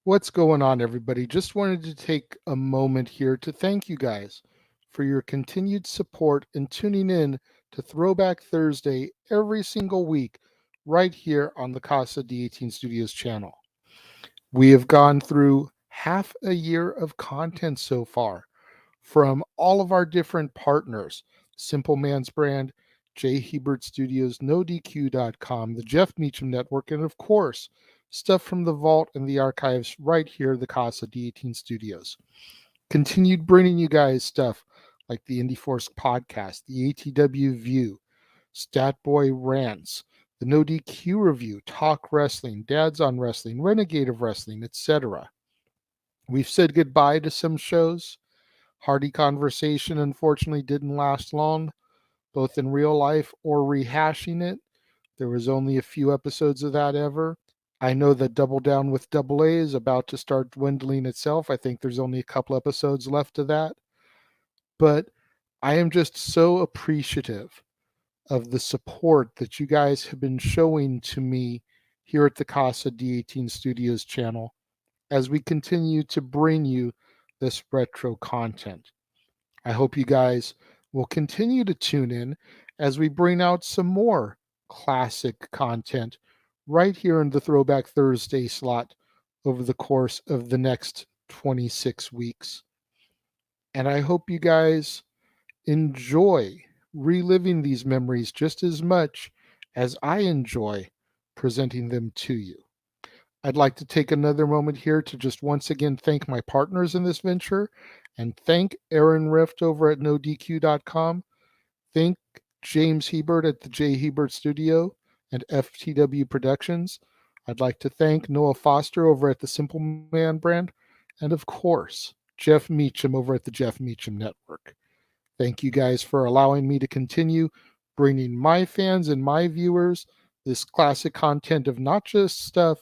What's going on, everybody? Just wanted to take a moment here to thank you guys for your continued support and tuning in to Throwback Thursday every single week right here on the Casa D18 Studios channel. We have gone through half a year of content so far from all of our different partners, Simple Man's Brand, J. Hebert Studios, NoDQ.com, the Jeff Meacham Network, and of course, stuff from the vault and the archives right here, the Casa D18 Studios. Continued bringing you guys stuff like the Indy Force podcast, the ATW View, Boy Rants, the NoDQ Review, Talk Wrestling, Dads on Wrestling, Renegade of Wrestling, etc. We've said goodbye to some shows. Hearty Conversation, unfortunately, didn't last long, both in real life or rehashing it. There was only a few episodes of that ever. I know that Double Down with Double A is about to start dwindling itself. I think there's only a couple episodes left of that. But I am just so appreciative of the support that you guys have been showing to me here at the Casa D18 Studios channel as we continue to bring you this retro content. I hope you guys will continue to tune in as we bring out some more classic content right here in the Throwback Thursday slot over the course of the next 26 weeks. And I hope you guys enjoy reliving these memories just as much as I enjoy presenting them to you. I'd like to take another moment here to just once again thank my partners in this venture and thank Aaron Rift over at NoDQ.com. Thank James Hebert at the J. Hebert Studio and FTW Productions. I'd like to thank Noah Foster over at the Simple Man brand. And of course, Jeff Meacham over at the Jeff Meacham Network. Thank you guys for allowing me to continue bringing my fans and my viewers this classic content of not just stuff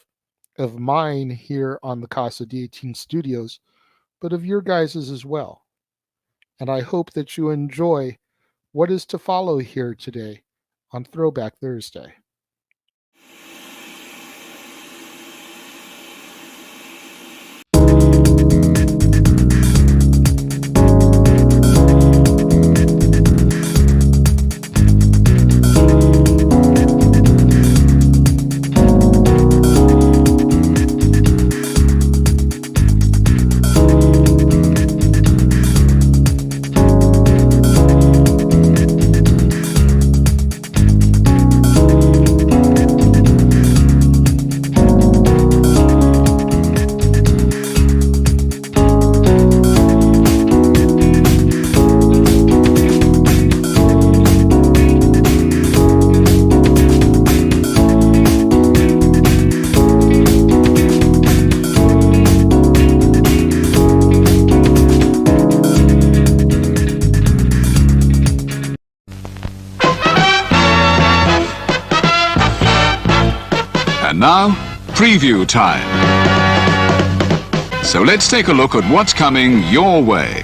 of mine here on the Casa D18 Studios, but of your guys's as well. And I hope that you enjoy what is to follow here today on Throwback Thursday. Now, preview time. So let's take a look at what's coming your way.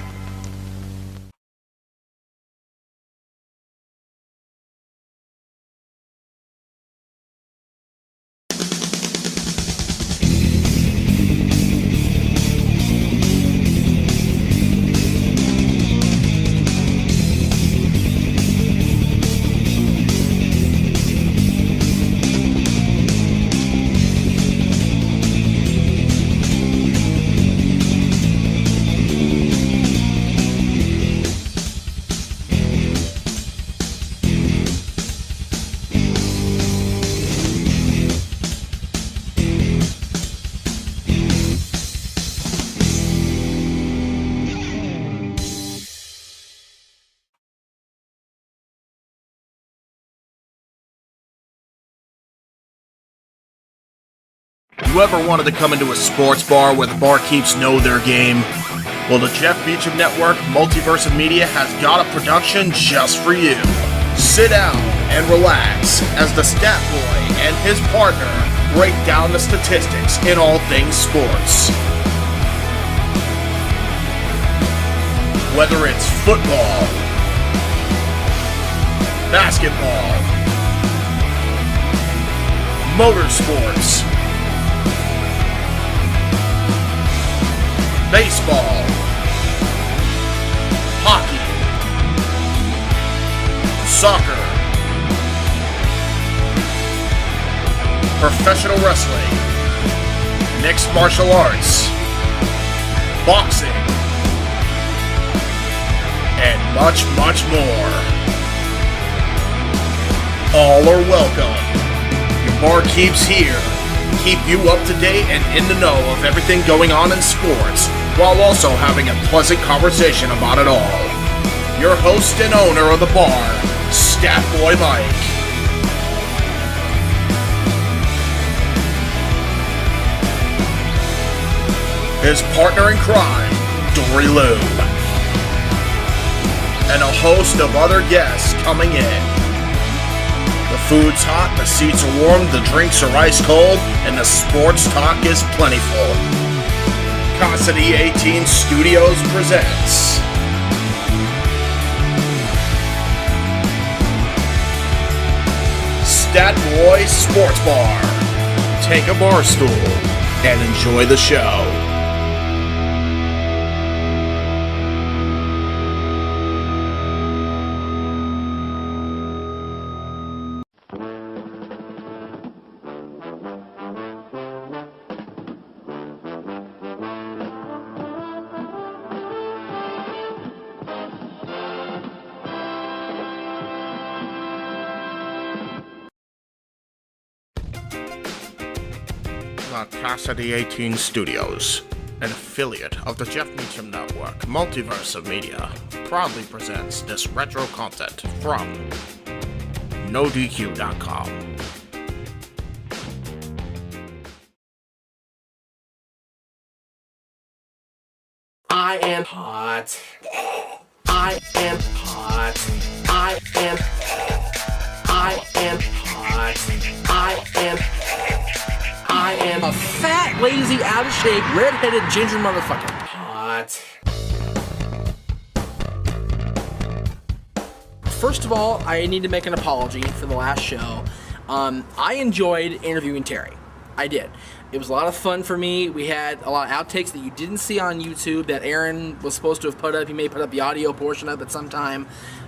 You ever wanted to come into a sports bar where the barkeeps know their game? Well, the Jeff Meacham Network, Multiverse of Media has got a production just for you. Sit down and relax as the stat boy and his partner break down the statistics in all things sports. Whether it's football, basketball, motorsports, baseball, hockey, soccer, professional wrestling, mixed martial arts, boxing, and much, much more. All are welcome. Your barkeeps here keep you up to date and in the know of everything going on in sports, while also having a pleasant conversation about it all. Your host and owner of the bar, Stat Boy Mike. His partner in crime, Dory Lou. And a host of other guests coming in. The food's hot, the seats are warm, the drinks are ice cold, and the sports talk is plentiful. Casa D18 Studios presents Stat Boy Sports Bar. Take a bar stool and enjoy the show. Casa D18 Studios, an affiliate of the Jeff Meacham Network, Multiverse of Media, proudly presents this retro content from NoDQ.com. I am hot. I am hot. I am hot. I am I am a fat, lazy, out of shape, red-headed ginger motherfucker. Hot. First of all, I need to make an apology for the last show. I enjoyed interviewing Terry. I did. It was a lot of fun for me. We had a lot of outtakes that you didn't see on YouTube that Aaron was supposed to have put up. He may put up the audio portion of it sometime.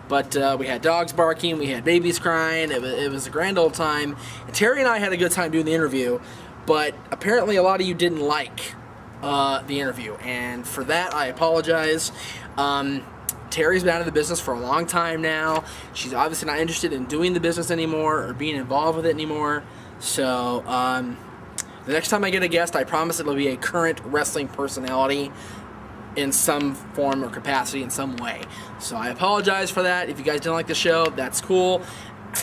But we had dogs barking, we had babies crying. It was a grand old time. And Terry and I had a good time doing the interview. But apparently a lot of you didn't like the interview, and for that I apologize. Terry's been out of the business for a long time now. She's obviously not interested in doing the business anymore or being involved with it anymore. So the next time I get a guest, I promise it'll be a current wrestling personality in some form or capacity in some way. So I apologize for that. If you guys didn't like the show, that's cool.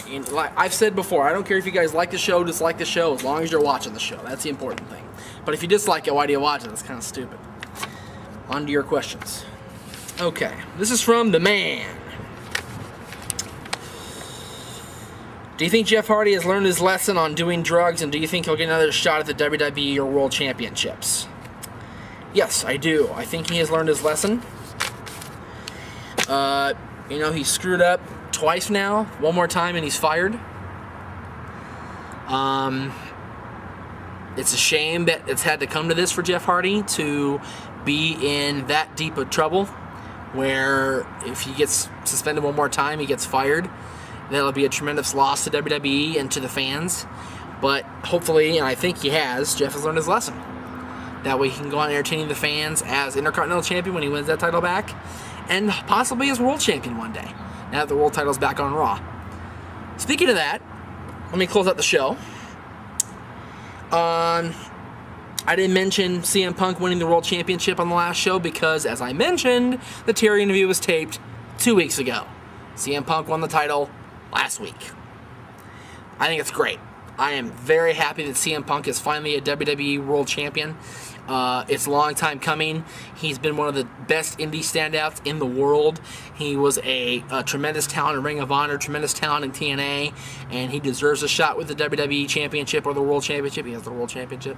And like I've said before, I don't care if you guys like the show, dislike the show, as long as you're watching the show. That's the important thing. But if you dislike it, why do you watch it? That's kind of stupid. On to your questions. Okay, this is from the man. Do you think Jeff Hardy has learned his lesson on doing drugs, and do you think he'll get another shot at the WWE or World Championships? Yes, I do. I think he has learned his lesson. He screwed up twice now, one more time, and he's fired. It's a shame that it's had to come to this for Jeff Hardy to be in that deep of trouble, where if he gets suspended one more time, he gets fired. That'll be a tremendous loss to WWE and to the fans. But hopefully, and I think he has, Jeff has learned his lesson. That way he can go on entertaining the fans as Intercontinental Champion when he wins that title back, and possibly as World Champion one day, now that the world title's back on Raw. Speaking of that, let me close out the show. I didn't mention CM Punk winning the World Championship on the last show because, as I mentioned, the Terry interview was taped 2 weeks ago. CM Punk won the title last week. I think it's great. I am very happy that CM Punk is finally a WWE World Champion. It's a long time coming. He's been one of the best indie standouts in the world. He was a tremendous talent in Ring of Honor, tremendous talent in TNA, and he deserves a shot with the WWE Championship or the World Championship. He has the World Championship.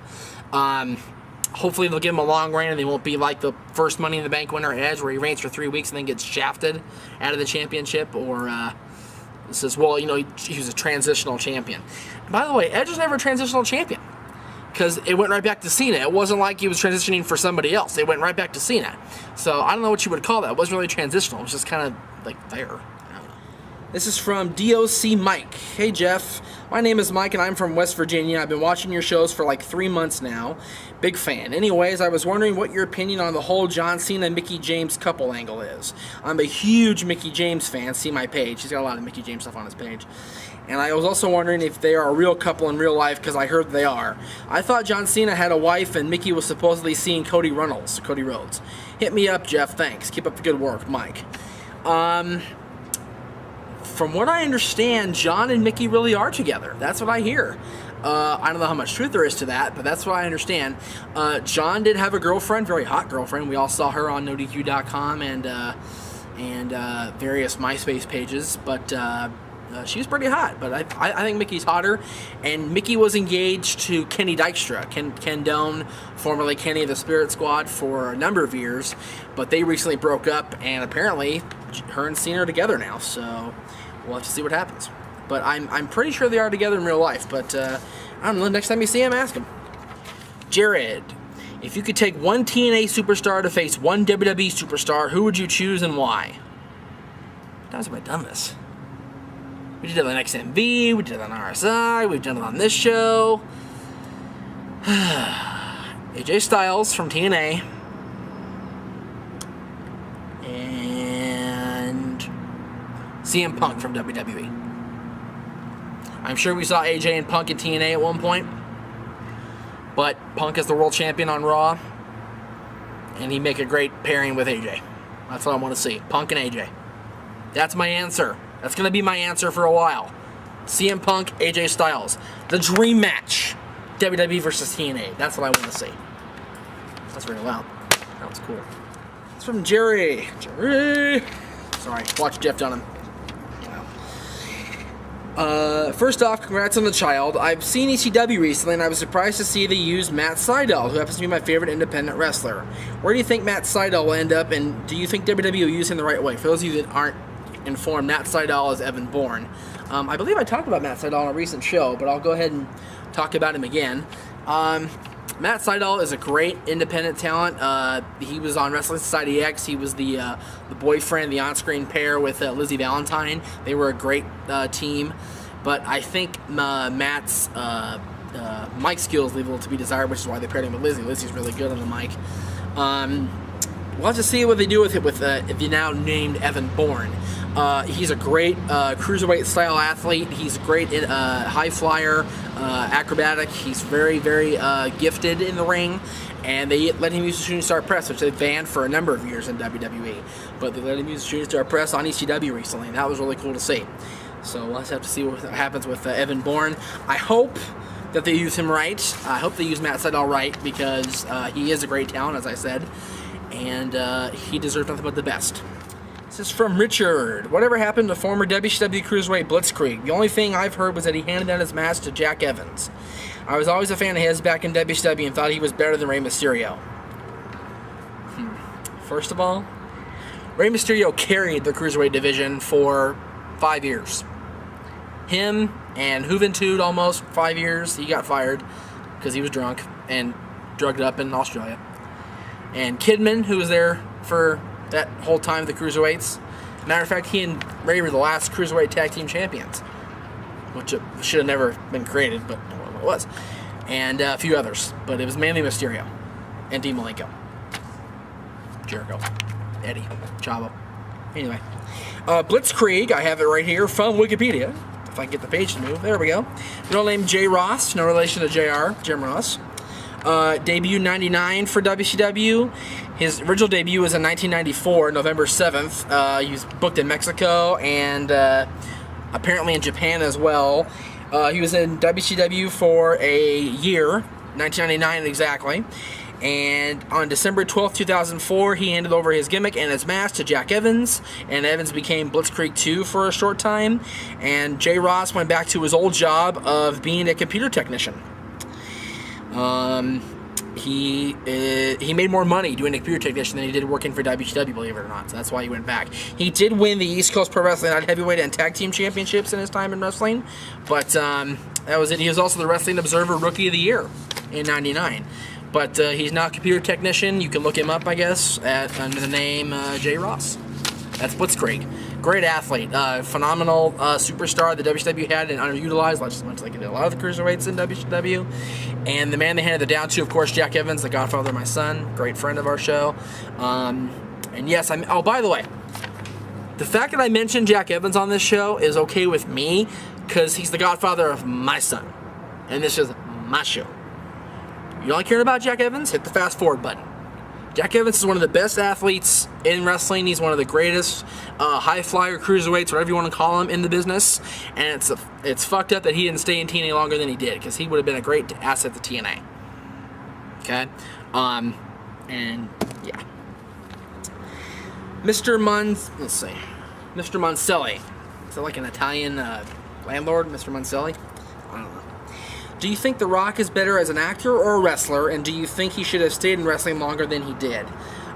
Hopefully they'll give him a long reign and they won't be like the first Money in the Bank winner Edge, where he reigns for 3 weeks and then gets shafted out of the championship, or says, well, he was a transitional champion. By the way, Edge was never a transitional champion. because it went right back to Cena. It wasn't like he was transitioning for somebody else. It went right back to Cena. So I don't know what you would call that. It wasn't really transitional. It was just kind of like there. I don't know. This is from DOC Mike. Hey Jeff, my name is Mike and I'm from West Virginia. I've been watching your shows for like 3 months now. Big fan. Anyways, I was wondering what your opinion on the whole John Cena and Mickie James couple angle is. I'm a huge Mickie James fan. See my page. He's got a lot of Mickie James stuff on his page. And I was also wondering if they are a real couple in real life, because I heard they are. I thought John Cena had a wife and Mickie was supposedly seeing Cody Rhodes. Hit me up, Jeff. Thanks. Keep up the good work, Mike. From what I understand, John and Mickie really are together. That's what I hear. I don't know how much truth there is to that, but that's what I understand. John did have a girlfriend, very hot girlfriend. We all saw her on NoDQ.com and various MySpace pages, but she was pretty hot. But I think Mickey's hotter, and Mickie was engaged to Kenny Dykstra, Ken Doan, formerly Kenny of the Spirit Squad, for a number of years, but they recently broke up, and apparently her and Cena are together now, so we'll have to see what happens. But I'm pretty sure they are together in real life, but I don't know, next time you see him, ask him. Jared, if you could take one TNA superstar to face one WWE superstar, who would you choose and why? How times have I done this? We did it on XMV, we did it on RSI, we've done it on this show. AJ Styles from TNA. And CM Punk from WWE. I'm sure we saw AJ and Punk in TNA at one point, but Punk is the world champion on Raw, and he'd make a great pairing with AJ. That's what I want to see, Punk and AJ. That's my answer. That's going to be my answer for a while. CM Punk, AJ Styles. The dream match. WWE versus TNA. That's what I want to see. That's very loud. That was cool. It's from Jerry. Jerry. Sorry, watch Jeff Dunham. First off, congrats on the child. I've seen ECW recently, and I was surprised to see they used Matt Sydal, who happens to be my favorite independent wrestler. Where do you think Matt Sydal will end up, and do you think WWE will use him the right way? For those of you that aren't informed, Matt Sydal is Evan Bourne. I believe I talked about Matt Sydal on a recent show, but I'll go ahead and talk about him again. Matt Sydal is a great independent talent. He was on Wrestling Society X. He was the boyfriend, the on-screen pair with Lizzie Valentine. They were a great team. But I think Matt's mic skills leave a little to be desired, which is why they paired him with Lizzie. Lizzie's really good on the mic. We'll have to see what they do with it with the now named Evan Bourne. He's a great cruiserweight style athlete. He's a great high flyer, acrobatic. He's very, very gifted in the ring. And they let him use the shooting star press, which they banned for a number of years in WWE. But they let him use the shooting star press on ECW recently, and that was really cool to see. So we'll have to see what happens with Evan Bourne. I hope that they use him right. I hope they use Matt Sydal right, because he is a great talent, as I said. And he deserves nothing but the best. This is from Richard. Whatever happened to former WCW Cruiserweight Blitzkrieg? The only thing I've heard was that he handed down his mask to Jack Evans. I was always a fan of his back in WCW and thought he was better than Rey Mysterio. First of all, Rey Mysterio carried the Cruiserweight division for 5 years. Him and Juventud almost 5 years. He got fired because he was drunk and drugged up in Australia. And Kidman, who was there for that whole time, the Cruiserweights. Matter of fact, he and Ray were the last Cruiserweight Tag Team Champions, which should have never been created, but it was. And a few others, but it was mainly Mysterio and Dean Malenko, Jericho, Eddie, Chavo. Anyway, Blitzkrieg, I have it right here from Wikipedia. If I can get the page to move, there we go. Real name Jay Ross, no relation to JR, Jim Ross. Debut 99 for WCW. His original debut was in 1994, November 7th. He was booked in Mexico and apparently in Japan as well. He was in WCW for a year, 1999 exactly. And on December 12th, 2004, he handed over his gimmick and his mask to Jack Evans, and Evans became Blitzkrieg 2 for a short time. And Jay Ross went back to his old job of being a computer technician. He made more money doing a computer technician than he did working for WCW, believe it or not. So that's why he went back. He did win the East Coast Pro Wrestling Night Heavyweight and Tag Team Championships in his time in wrestling, but that was it. He was also the Wrestling Observer Rookie of the Year. in '99. But he's now a computer technician. You can look him up, I guess, under the name Jay Ross. That's Blitzkrieg. Great athlete, phenomenal superstar the WCW had and underutilized, much like a lot of the cruiserweights in WCW. And the man they handed it down to, of course, Jack Evans, the godfather of my son, great friend of our show. And yes, oh, by the way, the fact that I mentioned Jack Evans on this show is okay with me because he's the godfather of my son. And this is my show. You don't care about Jack Evans? Hit the fast forward button. Jack Evans is one of the best athletes in wrestling. He's one of the greatest high flyer cruiserweights, whatever you want to call him, in the business. And it's fucked up that he didn't stay in TNA longer than he did, because he would have been a great asset to TNA. Okay? And yeah. Mr. Moncelli. Is that like an Italian landlord, Mr. Moncelli? I don't know. Do you think The Rock is better as an actor or a wrestler, and do you think he should have stayed in wrestling longer than he did?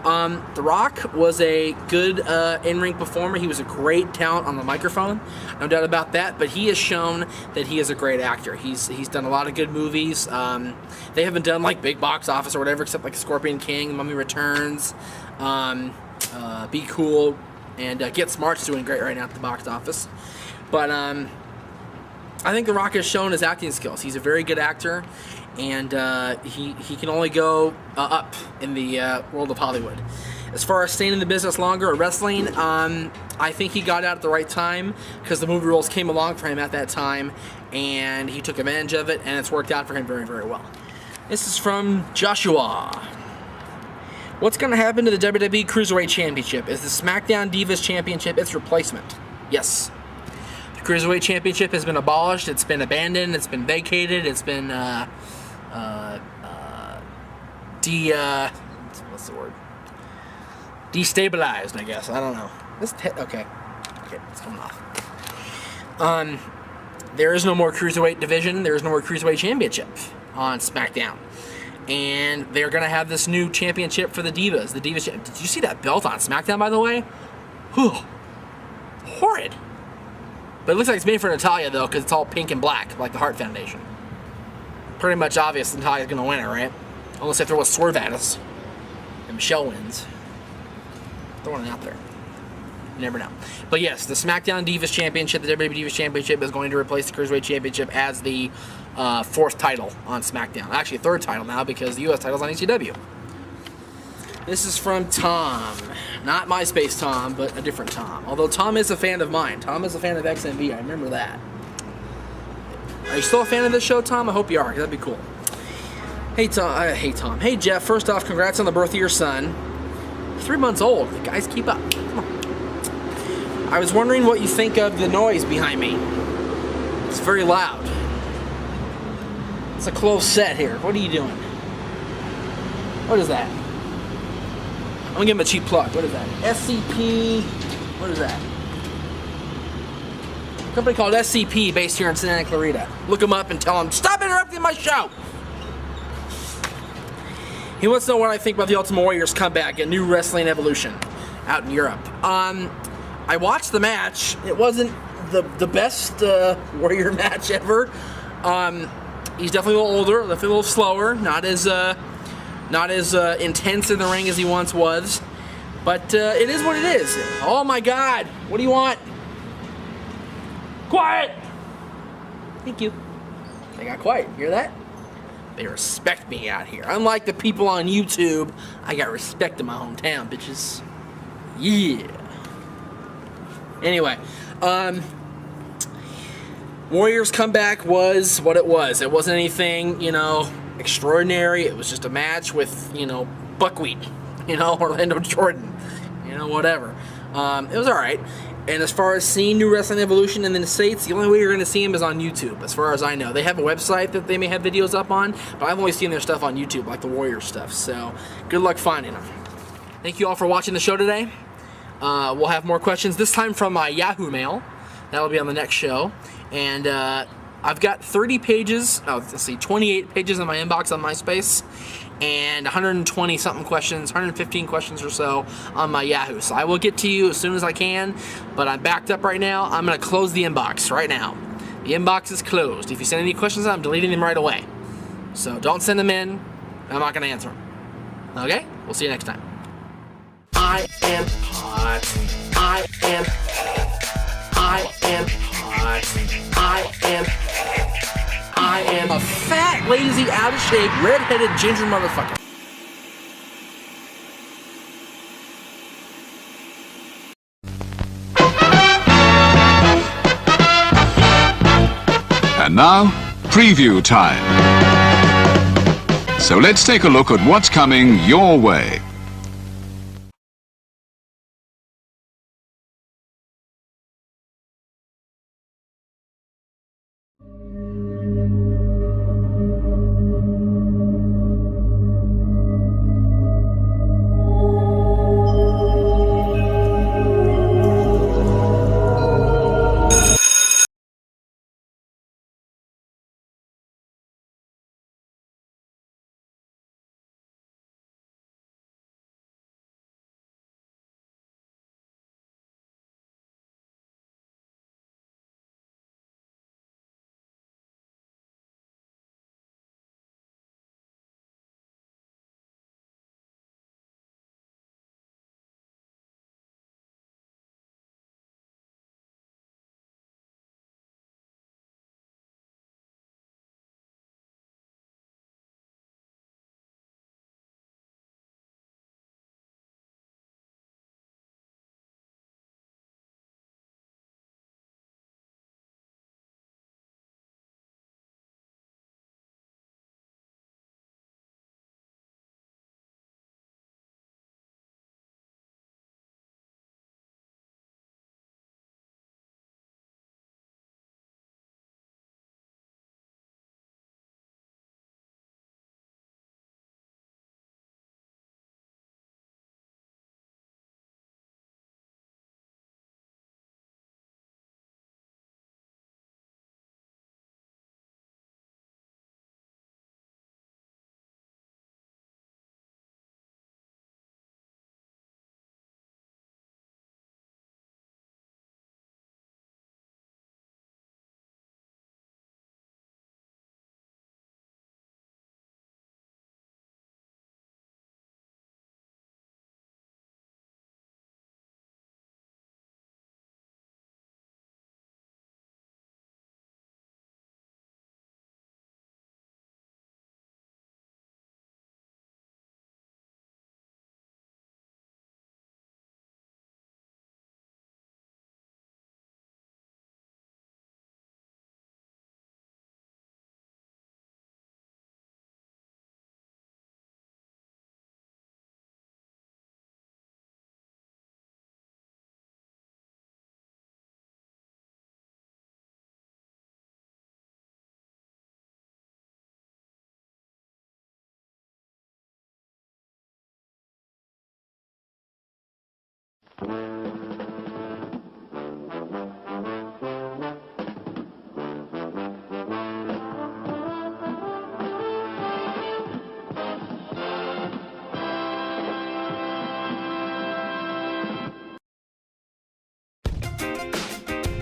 The Rock was a good in-ring performer. He was a great talent on the microphone, no doubt about that, but he has shown that he is a great actor. He's done a lot of good movies. They haven't done like big box office or whatever, except like Scorpion King, Mummy Returns, Be Cool, and Get Smart's doing great right now at the box office. But I think The Rock has shown his acting skills. He's a very good actor, and he can only go up in the world of Hollywood. As far as staying in the business longer or wrestling, I think he got out at the right time because the movie roles came along for him at that time, and he took advantage of it, and it's worked out for him very, very well. This is from Joshua. What's going to happen to the WWE Cruiserweight Championship? Is the SmackDown Divas Championship its replacement? Yes. Cruiserweight Championship has been abolished, it's been abandoned, it's been vacated, it's been what's the word? Destabilized, I guess. I don't know. Okay, it's coming off. There is no more Cruiserweight division, there is no more Cruiserweight Championship on SmackDown. And they're going to have this new championship for the Divas. Did you see that belt on SmackDown, by the way? Whew. Horrid. But it looks like it's made for Natalya, though, because it's all pink and black, like the Hart Foundation. Pretty much obvious Natalya's going to win it, right? Unless they throw a swerve at us. And Michelle wins. Throwing it out there. You never know. But yes, the SmackDown Divas Championship, the WWE Divas Championship, is going to replace the Cruiserweight Championship as the fourth title on SmackDown. Actually, third title now, because the U.S. title's on ECW. This is from Tom. Not MySpace Tom, but a different Tom. Although Tom is a fan of mine. Tom is a fan of XMV. I remember that. Are you still a fan of this show, Tom? I hope you are, because that'd be cool. Hey, Tom. Hey, Jeff. First off, congrats on the birth of your son. 3 months old. Guys, keep up. Come on. I was wondering what you think of the noise behind me. It's very loud. It's a closed set here. What are you doing? What is that? I'm gonna give him a cheap plug. What is that? SCP. What is that? A company called SCP based here in Santa Clarita. Look him up and tell him, stop interrupting my show! He wants to know what I think about the Ultimate Warrior's comeback at New Wrestling Evolution out in Europe. I watched the match. It wasn't the best Warrior match ever. He's definitely a little older, definitely a little slower, not as intense in the ring as he once was, but it is what it is. Oh my God, what do you want? Quiet! Thank you. They got quiet, hear that? They respect me out here. Unlike the people on YouTube, I got respect in my hometown, bitches. Yeah. Anyway, Warriors comeback was what it was. It wasn't anything, extraordinary. It was just a match with, buckwheat, Orlando Jordan, whatever. It was all right. And as far as seeing New Wrestling Evolution in the States, the only way you're going to see him is on YouTube, as far as I know. They have a website that they may have videos up on, but I've only seen their stuff on YouTube, like the Warrior stuff. So good luck finding them. Thank you all for watching the show today. We'll have more questions, this time from my Yahoo mail. That'll be on the next show. And I've got 28 pages in my inbox on MySpace, and 120 something questions, 115 questions or so on my Yahoo. So I will get to you as soon as I can, but I'm backed up right now. I'm going to close the inbox right now. The inbox is closed. If you send any questions, I'm deleting them right away. So don't send them in. I'm not going to answer them. Okay? We'll see you next time. I am hot. I am hot. I am a fat, lazy, out of shape, red-headed ginger motherfucker. And now, preview time. So let's take a look at what's coming your way.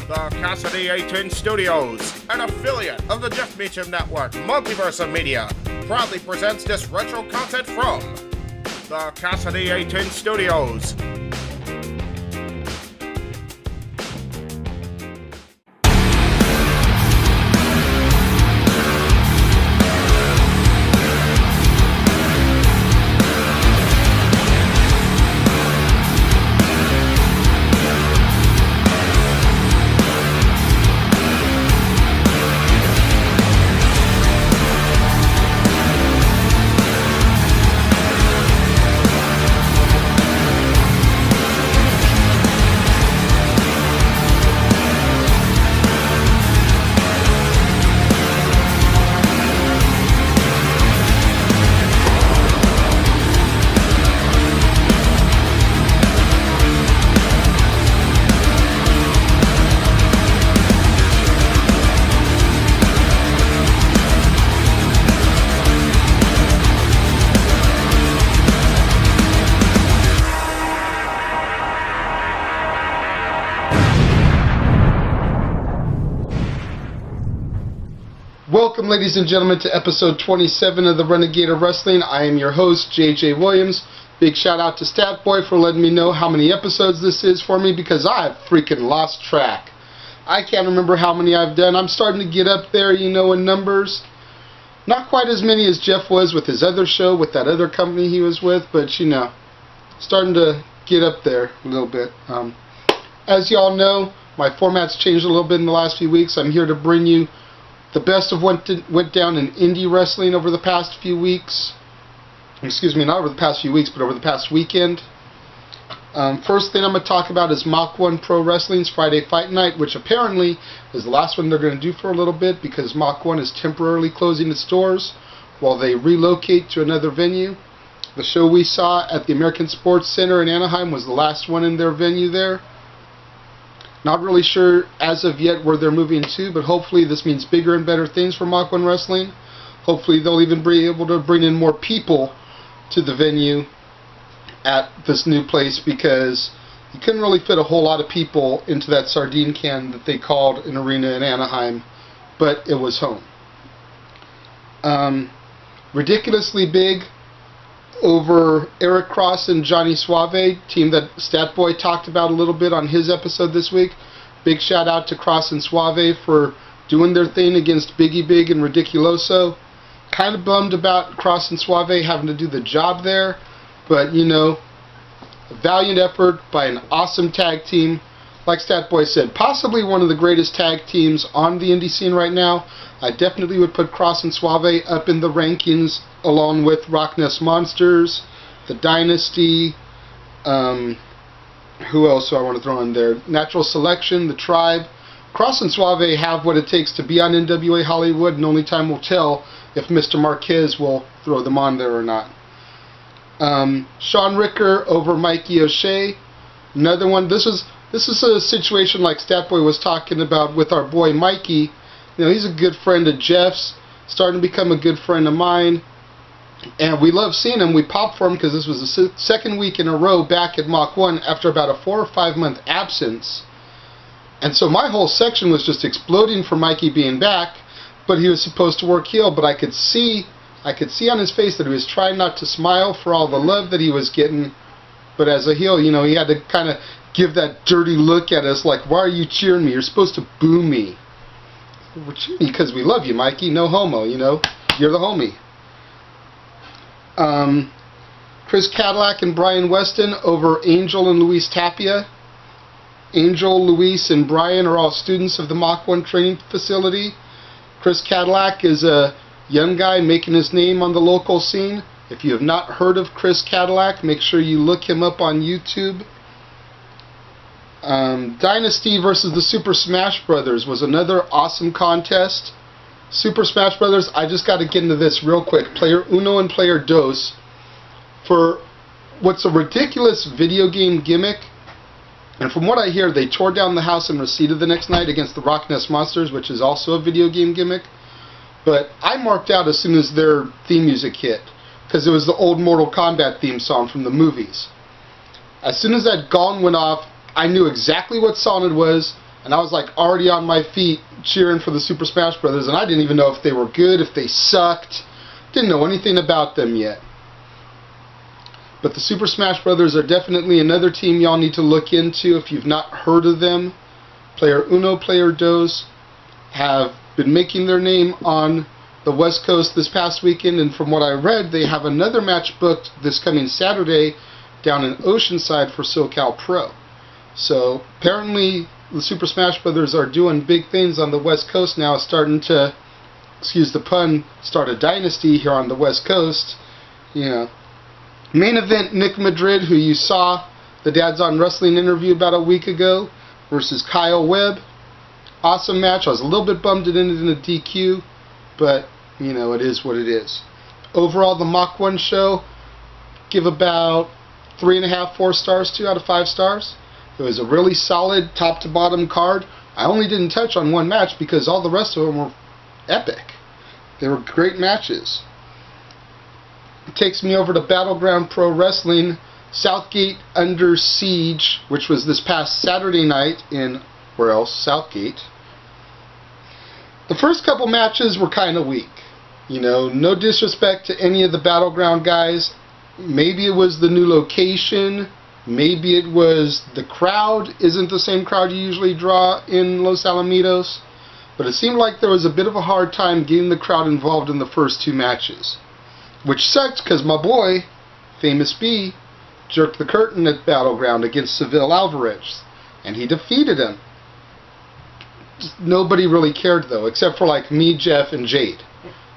The Casa D18 Studios, an affiliate of the Jeff Meacham Network, Multiverse of Media, proudly presents this retro content from the Casa D18 Studios. Welcome, ladies and gentlemen, to episode 27 of the Renegade of Wrestling. I am your host, JJ Williams. Big shout out to Statboy for letting me know how many episodes this is for me, because I have freaking lost track. I can't remember how many I've done. I'm starting to get up there, you know, in numbers. Not quite as many as Jeff was with his other show, with that other company he was with, but, you know, starting to get up there a little bit. As y'all know, my format's changed a little bit in the last few weeks. I'm here to bring you the best of what went down in indie wrestling over the past few weeks. Excuse me, not over the past few weeks, but over the past weekend. First thing I'm going to talk about is Mach 1 Pro Wrestling's Friday Fight Night, which apparently is the last one they're going to do for a little bit, because Mach 1 is temporarily closing its doors while they relocate to another venue. The show we saw at the American Sports Center in Anaheim was the last one in their venue there. Not really sure as of yet where they're moving to, but hopefully this means bigger and better things for Mach 1 Wrestling. Hopefully they'll even be able to bring in more people to the venue at this new place, because you couldn't really fit a whole lot of people into that sardine can that they called an arena in Anaheim, but it was home. Ridiculously big over Eric Cross and Johnny Suave, team that Statboy talked about a little bit on his episode this week. Big shout out to Cross and Suave for doing their thing against Biggie Big and Ridiculoso. Kind of bummed about Cross and Suave having to do the job there, but you know, a valiant effort by an awesome tag team. Like Statboy said, possibly one of the greatest tag teams on the indie scene right now. I definitely would put Cross and Suave up in the rankings along with Rock Nest Monsters, The Dynasty, who else do I want to throw in there? Natural Selection, The Tribe. Cross and Suave have what it takes to be on NWA Hollywood, and only time will tell if Mr. Marquez will throw them on there or not. Sean Ricker over Mikey O'Shea. Another one. This is a situation like Statboy was talking about with our boy Mikey. You know, he's a good friend of Jeff's, starting to become a good friend of mine, and we love seeing him. We popped for him because this was the second week in a row back at Mach 1 after about a 4 or 5 month absence. And so my whole section was just exploding for Mikey being back, but he was supposed to work heel, but I could see on his face that he was trying not to smile for all the love that he was getting. But as a heel, you know, he had to kind of give that dirty look at us like, why are you cheering me? You're supposed to boo me. We're cheering because we love you, Mikey. No homo, you know. You're the homie. Chris Cadillac and Brian Weston over Angel and Luis Tapia. Angel, Luis, and Brian are all students of the Mach 1 training facility. Chris Cadillac is a young guy making his name on the local scene. If you have not heard of Chris Cadillac, make sure you look him up on YouTube. Dynasty versus the Super Smash Brothers was another awesome contest. Super Smash Brothers, I just got to get into this real quick. Player Uno and Player Dos, for what's a ridiculous video game gimmick. And from what I hear, they tore down the house in Reseda the next night against the Rock Nest Monsters, which is also a video game gimmick. But I marked out as soon as their theme music hit, because it was the old Mortal Kombat theme song from the movies. As soon as that gong went off, I knew exactly what song it was, and I was like already on my feet cheering for the Super Smash Brothers, and I didn't even know if they were good, if they sucked. Didn't know anything about them yet. But the Super Smash Brothers are definitely another team y'all need to look into if you've not heard of them. Player Uno, Player Dos have been making their name on the West Coast this past weekend, and from what I read, they have another match booked this coming Saturday down in Oceanside for SoCal Pro. So apparently the Super Smash Brothers are doing big things on the West Coast now, starting to, excuse the pun, start a dynasty here on the West Coast. You know, main event, Nick Madrid, who you saw the Dad's on Wrestling interview about a week ago, versus Kyle Webb. Awesome match. I was a little bit bummed it ended in a DQ, but you know, it is what it is. Overall, the Mach 1 show, give about 3.5, 4 stars, 2 out of 5 stars. It was a really solid top to bottom card. I only didn't touch on one match because all the rest of them were epic. They were great matches. It takes me over to Battleground Pro Wrestling, Southgate Under Siege, which was this past Saturday night in, where else? Southgate. The first couple matches were kind of weak. You know, no disrespect to any of the Battleground guys. Maybe it was the new location. Maybe it was the crowd isn't the same crowd you usually draw in Los Alamitos. But it seemed like there was a bit of a hard time getting the crowd involved in the first two matches. Which sucked because my boy, Famous B, jerked the curtain at Battleground against Seville Alvarez. And he defeated him. Just nobody really cared though, except for like me, Jeff, and Jade.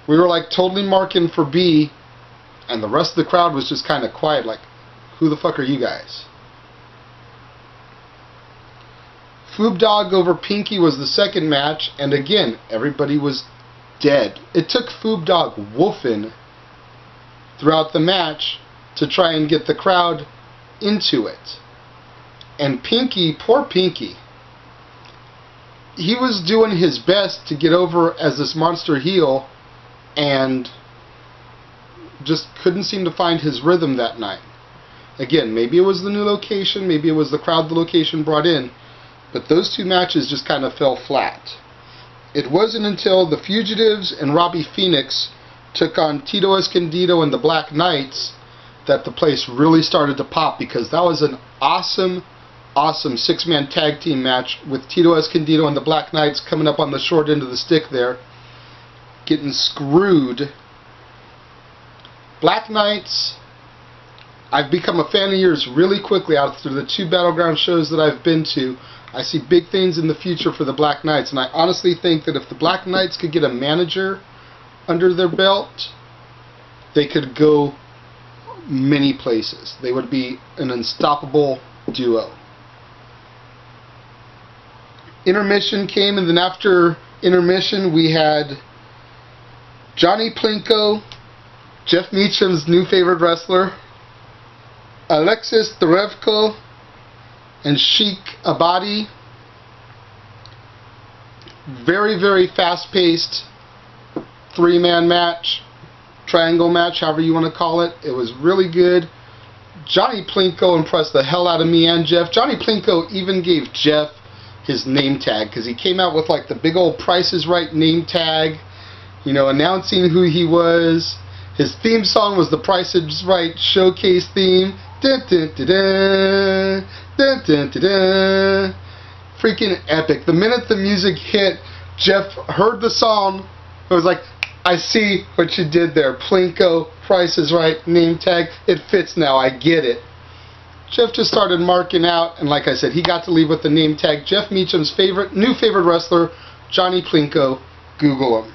We were like totally marking for B, and the rest of the crowd was just kind of quiet, like, who the fuck are you guys? Foob Dog over Pinky was the second match, and again, everybody was dead. It took Foob Dog wolfing throughout the match to try and get the crowd into it. And Pinky, poor Pinky, he was doing his best to get over as this monster heel and just couldn't seem to find his rhythm that night. Again, maybe it was the new location, maybe it was the crowd the location brought in, but those two matches just kind of fell flat. It wasn't until the Fugitives and Robbie Phoenix took on Tito Escondido and the Black Knights that the place really started to pop, because that was an awesome six-man tag team match with Tito Escondido and the Black Knights coming up on the short end of the stick there, getting screwed. Black Knights, I've become a fan of yours really quickly out through the two Battleground shows that I've been to. I see big things in the future for the Black Knights, and I honestly think that if the Black Knights could get a manager under their belt, they could go many places. They would be an unstoppable duo. Intermission came, and then after intermission we had Johnny Plinko, Jeff Meacham's new favorite wrestler, Alexis Derevko, and Sheik Abadi. Very, very fast-paced three-man match, triangle match, however you want to call it. It was really good. Johnny Plinko impressed the hell out of me and Jeff. Johnny Plinko even gave Jeff his name tag, because he came out with like the big old Price is Right name tag, you know, announcing who he was. His theme song was the Price is Right showcase theme. Dun, dun, dun, dun, dun, dun, dun, dun. Freaking epic. The minute the music hit, Jeff heard the song. It was like, I see what you did there. Plinko, Price is Right, name tag. It fits now. I get it. Jeff just started marking out, and like I said, he got to leave with the name tag. Jeff Meacham's new favorite wrestler, Johnny Plinko. Google him.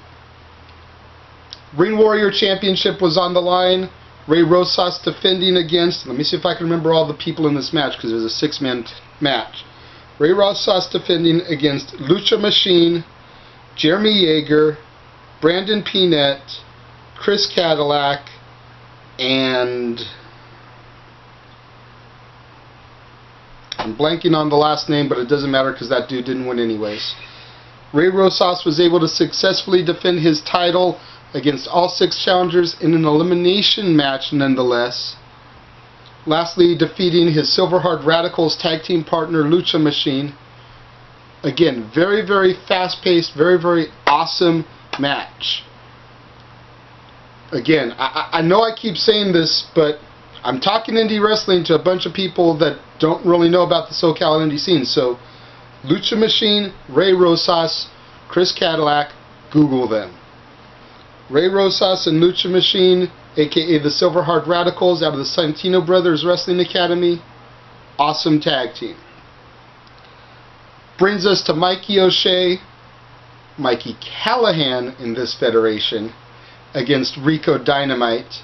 Ring Warrior Championship was on the line. Ray Rosas defending against, let me see if I can remember all the people in this match, because it was a six-man match. Ray Rosas defending against Lucha Machine, Jeremy Yeager, Brandon Peanut, Chris Cadillac, and I'm blanking on the last name, but it doesn't matter because that dude didn't win anyways. Ray Rosas was able to successfully defend his title against all six challengers in an elimination match nonetheless. Lastly, defeating his Silverheart Radicals tag team partner, Lucha Machine. Again, very, very fast-paced, very, very awesome match. Again, I know I keep saying this, but I'm talking indie wrestling to a bunch of people that don't really know about the SoCal indie scene. So, Lucha Machine, Ray Rosas, Chris Cadillac, Google them. Ray Rosas and Lucha Machine, aka the Silverheart Radicals out of the Santino Brothers Wrestling Academy. Awesome tag team. Brings us to Mikey O'Shea, Mikey Callahan in this federation, against Rico Dynamite.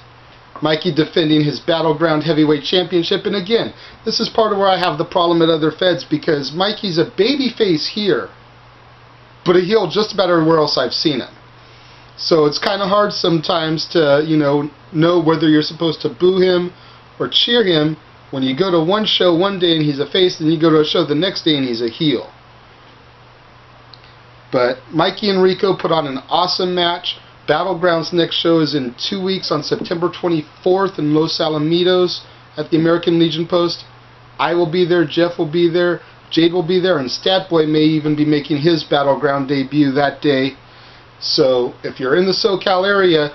Mikey defending his Battleground Heavyweight Championship, and again, this is part of where I have the problem at other feds, because Mikey's a babyface here, but a heel just about everywhere else I've seen him. So it's kind of hard sometimes to, know whether you're supposed to boo him or cheer him when you go to one show one day and he's a face, and you go to a show the next day and he's a heel. But Mikey and Rico put on an awesome match. Battleground's next show is in 2 weeks on September 24th in Los Alamitos at the American Legion Post. I will be there, Jeff will be there, Jade will be there, and Statboy may even be making his Battleground debut that day. So if you're in the SoCal area,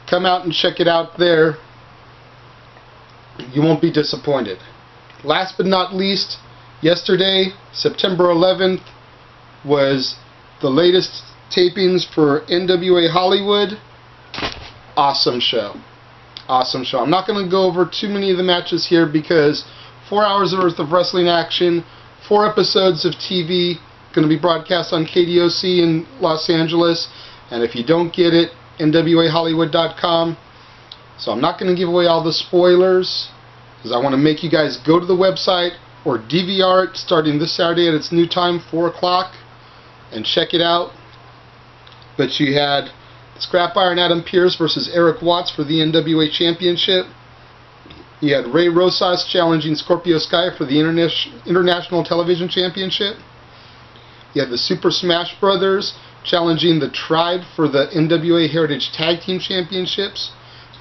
come out and check it out there. You won't be disappointed. Last but not least, yesterday, September 11th, was the latest tapings for NWA Hollywood. Awesome show. Awesome show. I'm not going to go over too many of the matches here because 4 hours worth of wrestling action, 4 episodes of TV, going to be broadcast on KDOC in Los Angeles. And if you don't get it, NWAHollywood.com. So I'm not going to give away all the spoilers because I want to make you guys go to the website or DVR it starting this Saturday at its new time, 4 o'clock, and check it out. But you had Scrap Iron Adam Pearce versus Eric Watts for the NWA Championship. You had Ray Rosas challenging Scorpio Sky for the International Television Championship. You had the Super Smash Brothers challenging the Tribe for the NWA Heritage Tag Team Championships.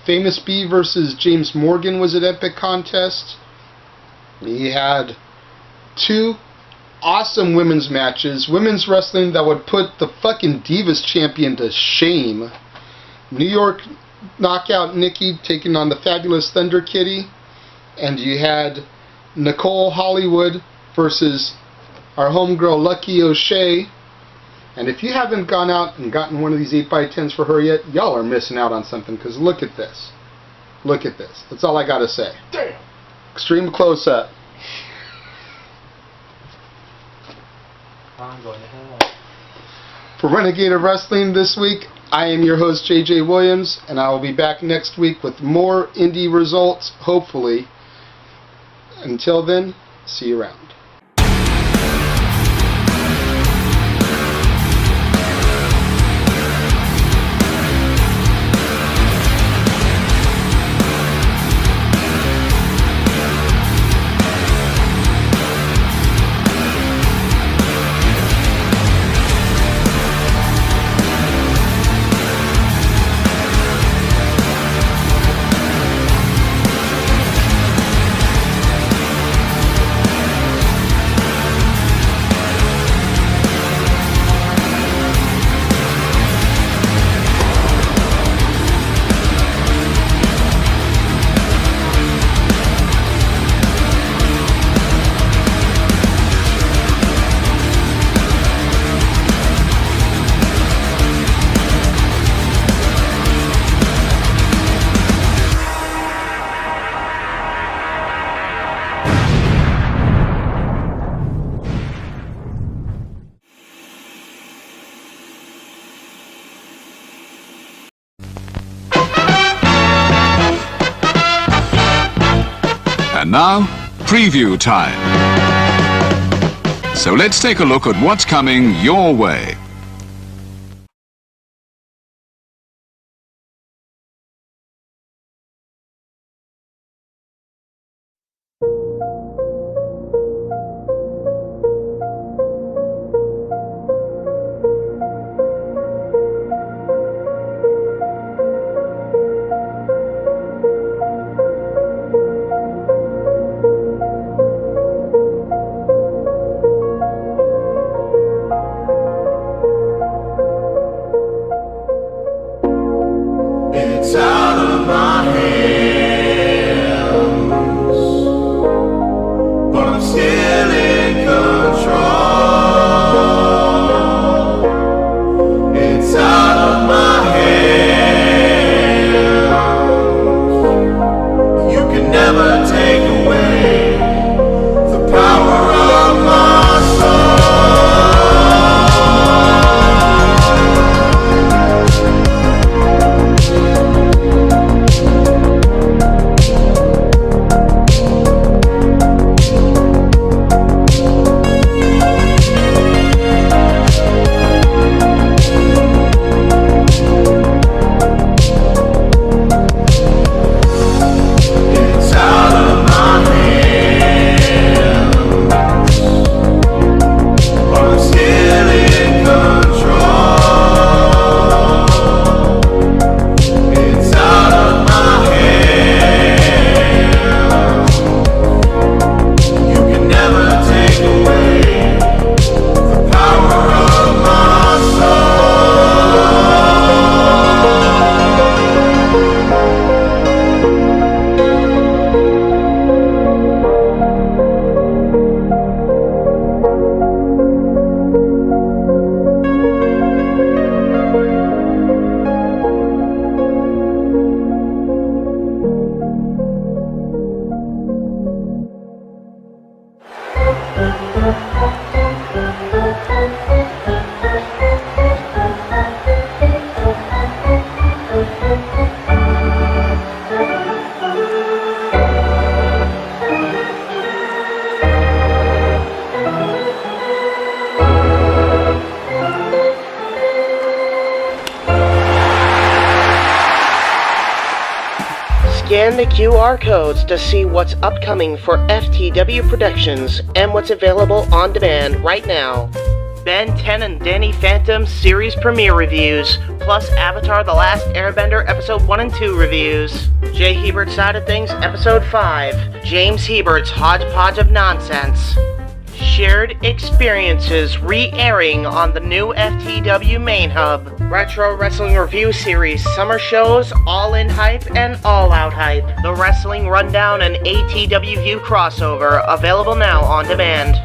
Famous B versus James Morgan was an epic contest. You had 2 awesome women's matches. Women's wrestling that would put the fucking Divas champion to shame. New York Knockout Nikki taking on the Fabulous Thunder Kitty. And you had Nicole Hollywood versus our homegirl Lucky O'Shea. And if you haven't gone out and gotten one of these 8x10s for her yet, y'all are missing out on something, because look at this. Look at this. That's all I gotta say. Damn. Extreme close-up. I'm going to hell. For Renegade of Wrestling this week, I am your host, JJ Williams, and I will be back next week with more indie results, hopefully. Until then, see you around. And now, preview time. So let's take a look at what's coming your way. Scan the QR codes to see what's upcoming for FTW Productions and what's available on demand right now. Ben 10 and Danny Phantom series premiere reviews, plus Avatar The Last Airbender episode 1 and 2 reviews. Jay Hebert's Side of Things episode 5, James Hebert's Hodgepodge of Nonsense. Shared experiences re-airing on the new FTW main hub. Retro Wrestling Review Series summer shows, All In Hype and All Out Hype. The Wrestling Rundown and ATW View crossover, available now on demand.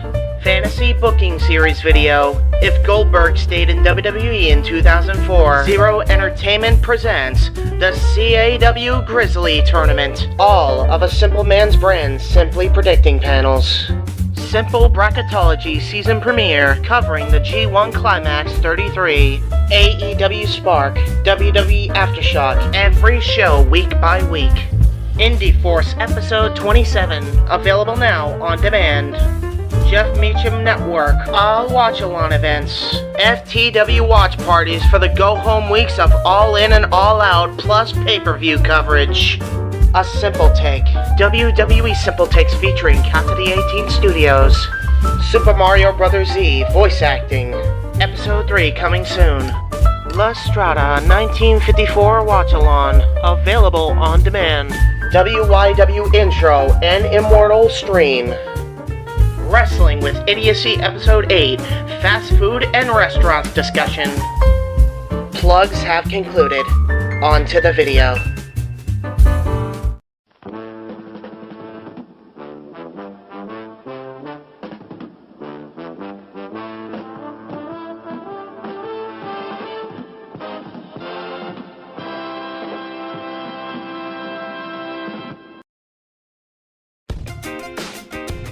Fantasy Booking Series video. If Goldberg stayed in WWE in 2004. Zero Entertainment presents the CAW Grizzly Tournament. All of a Simple Man's Brand Simply Predicting panels. Simple Bracketology season premiere covering the G1 Climax 33, AEW Spark, WWE Aftershock, every show week by week. Indie Force episode 27, available now on demand. Jeff Meacham Network, all watch-along events, FTW watch parties for the go-home weeks of All In and All Out, plus pay-per-view coverage. A Simple Take, WWE Simple Takes featuring Casa D18 Studios. Super Mario Bros. Z voice acting, episode 3 coming soon. La Strada 1954 watch-along, available on demand. WYW Intro and Immortal stream. Wrestling with Idiocy episode 8, fast food and restaurants discussion. Plugs have concluded. On to the video.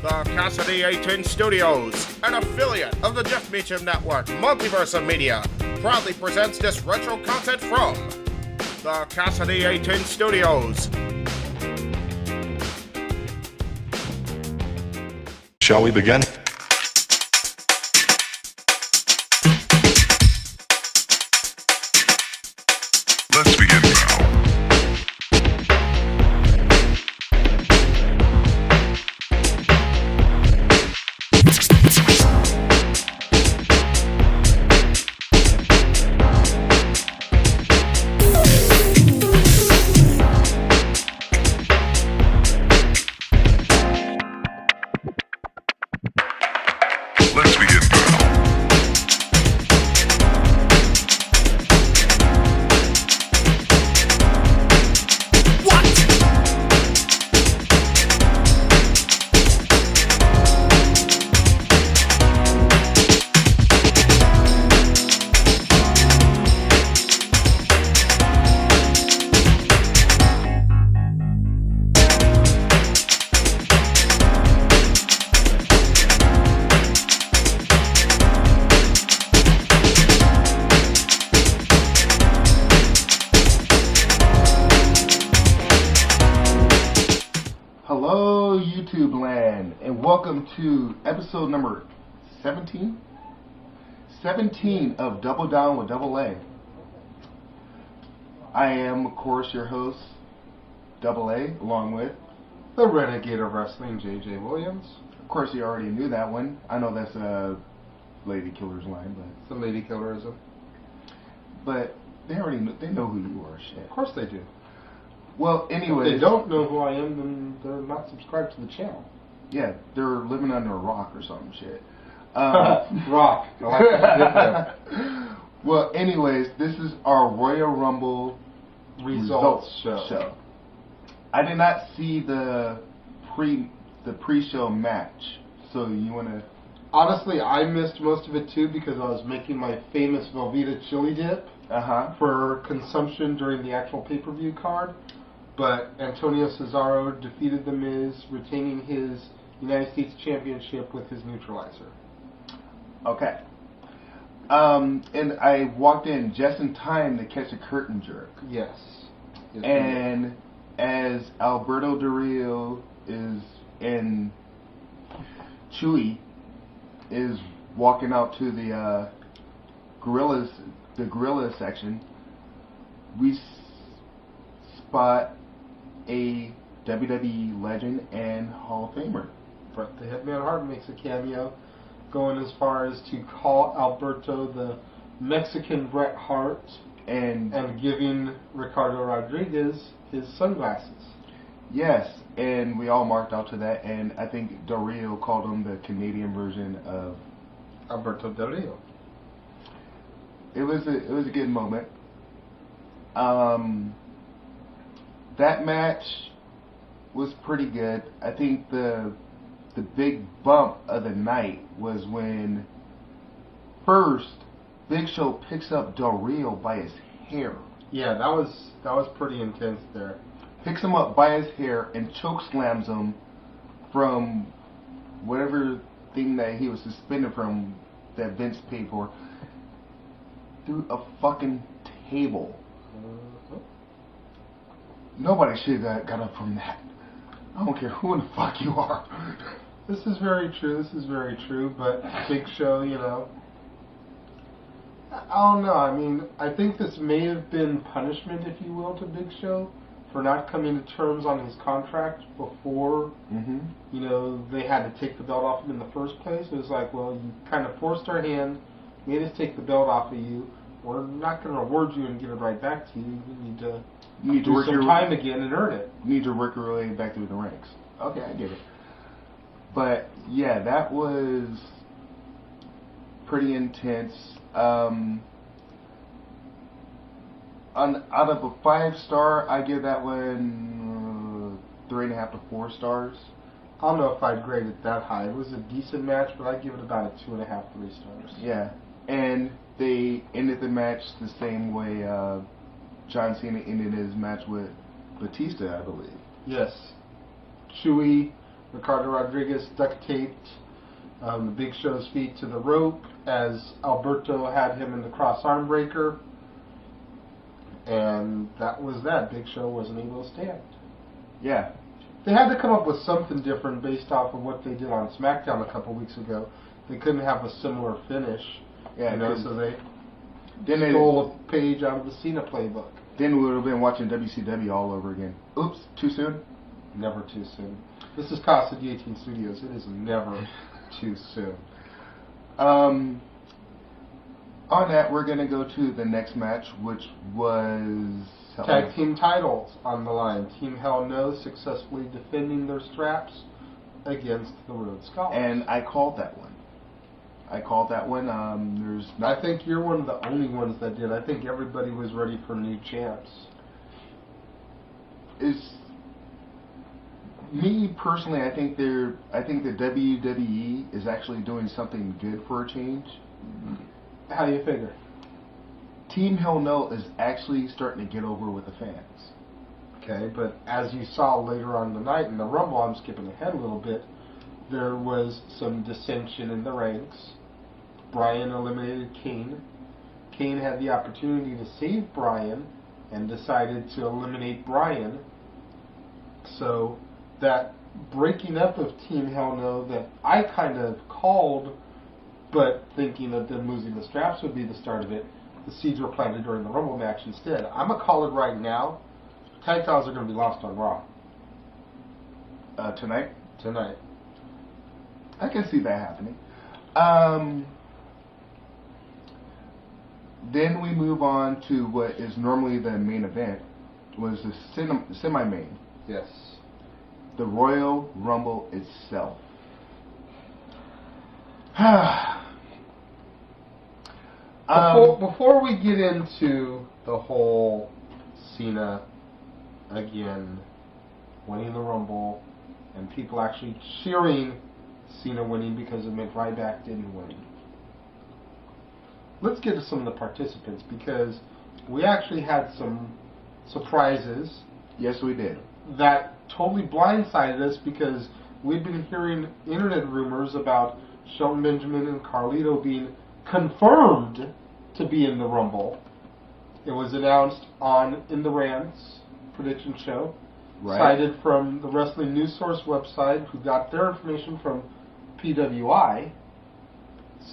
The Casa D18 Studios, an affiliate of the Jeff Meacham Network, Multiverse of Media, proudly presents this retro content from the Casa D18 Studios. Shall we begin? Let's begin now. Let's begin now. Hello, YouTube land, and welcome to episode number 17? 17 of Double Down with Double A. I am, of course, your host, Double A, along with The Renegade of Wrestling, J.J. Williams. Of course, you already knew that one. I know that's a Lady Killer's line, but It's the Lady Killerism. they already know who you are, shit. Of course they do. Well, anyway, If they don't know who I am, then they're not subscribed to the channel. Yeah, they're living under a rock or some shit. Rock. I like that different. Well, anyways, this is our Royal Rumble Results show. I did not see the pre-show match, so you wanna? Honestly, I missed most of it too because I was making my famous Velveeta chili dip for consumption during the actual pay-per-view card. But Antonio Cesaro defeated The Miz, retaining his United States Championship with his neutralizer. Okay. And I walked in just in time to catch a curtain jerk. Yes. And as Alberto Del Rio is in, Chewy is walking out to the gorilla section, we spot a WWE legend and Hall of Famer. Bret the Hitman Hart makes a cameo, going as far as to call Alberto the Mexican Bret Hart and giving Ricardo Rodriguez his sunglasses. Yes, and we all marked out to that, and I think Del Rio called him the Canadian version of Alberto Del Rio. It was a good moment. That match was pretty good. I think the big bump of the night was when first Big Show picks up Del Rio by his hair. Yeah, that was pretty intense there. Picks him up by his hair and choke slams him from whatever thing that he was suspended from that Vince paid for through a fucking table. Nobody should have got up from that. I don't care who in the fuck you are. This is very true. But Big Show, you know, I don't know. I mean, I think this may have been punishment, if you will, to Big Show for not coming to terms on his contract before, you know, they had to take the belt off him in the first place. It was like, well, you kind of forced our hand, made us take the belt off of you. We're not going to reward you and give it right back to you. You need to do work some time again and earn it. You need to work your way back through the ranks. Okay, I get it. But yeah, that was pretty intense. Out of a 5-star, I give that one 3.5 to 4 stars. I don't know if I'd grade it that high. It was a decent match, but I'd give it about a 2.5, 3 stars. Yeah, and they ended the match the same way John Cena ended his match with Batista, I believe. Yes. Chewy, Ricardo Rodriguez duct taped the Big Show's feet to the rope as Alberto had him in the cross arm breaker. And that was that. Big Show wasn't able to stand. Yeah. They had to come up with something different based off of what they did on SmackDown a couple weeks ago. They couldn't have a similar finish. Yeah, you know, so they then stole a page out of the Cena playbook. Then we would have been watching WCW all over again. Oops, too soon? Never too soon. This is Casa D18 Studios. It is never too soon. On that, we're going to go to the next match, which was... Tag team titles on the line. Team Hell No successfully defending their straps against the Rhodes Scholars. And I called that one. I think you're one of the only ones that did. I think everybody was ready for new champs. Me personally, I think the WWE is actually doing something good for a change. How do you figure? Team Hell No is actually starting to get over with the fans. Okay, but as you saw later on in the night in the Rumble, I'm skipping ahead a little bit, there was some dissension in the ranks. Bryan eliminated Kane. Kane had the opportunity to save Bryan and decided to eliminate Bryan. So that breaking up of Team Hell No that I kind of called, but thinking that them losing the straps would be the start of it, the seeds were planted during the Rumble match instead. I'm going to call it right now. Tag titles are going to be lost on Raw. Tonight? Tonight. I can see that happening. Then we move on to what is normally the main event, was the semi-main. Yes. The Royal Rumble itself. Before we get into the whole Cena again winning the Rumble and people actually cheering Cena winning because it meant Ryback didn't win, let's get to some of the participants because we actually had some surprises. Yes, we did. That totally blindsided us because we'd been hearing internet rumors about Shelton Benjamin and Carlito being confirmed to be in the Rumble. It was announced on In the Rants prediction show, cited from the Wrestling News Source website, who got their information from PWI.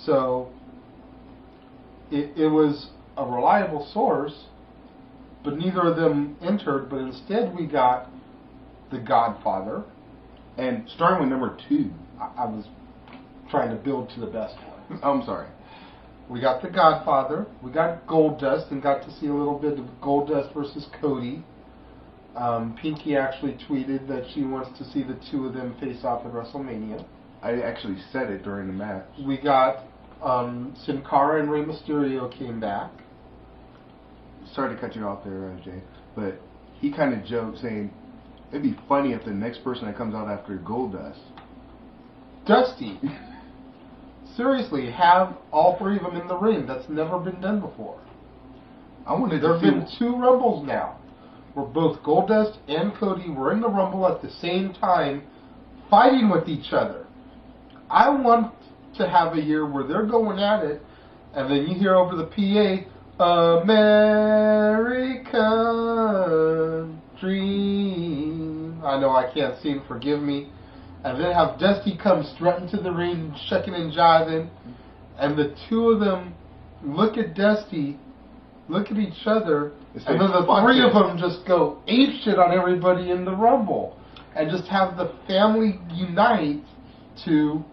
So it was a reliable source, but neither of them entered. But instead we got The Godfather. And starting with number 2. I was trying to build to the best one. I'm sorry. We got The Godfather. We got Goldust and got to see a little bit of Goldust versus Cody. Pinky actually tweeted that she wants to see the two of them face off at WrestleMania. I actually said it during the match. We got Sin Cara and Rey Mysterio came back. Sorry to cut you off there, Jay, but he kind of joked saying it'd be funny if the next person that comes out after Goldust. Dusty. Seriously, have all 3 of them in the ring. That's never been done before. There have been 2 Rumbles now where both Goldust and Cody were in the Rumble at the same time fighting with each other. I want to have a year where they're going at it and then you hear over the PA, American Dream. I know I can't sing, forgive me. And then have Dusty come strutting to the ring, shucking and jiving, and the 2 of them look at Dusty, look at each other, and then the 3 of them just go apeshit on everybody in the Rumble, and just have the family unite to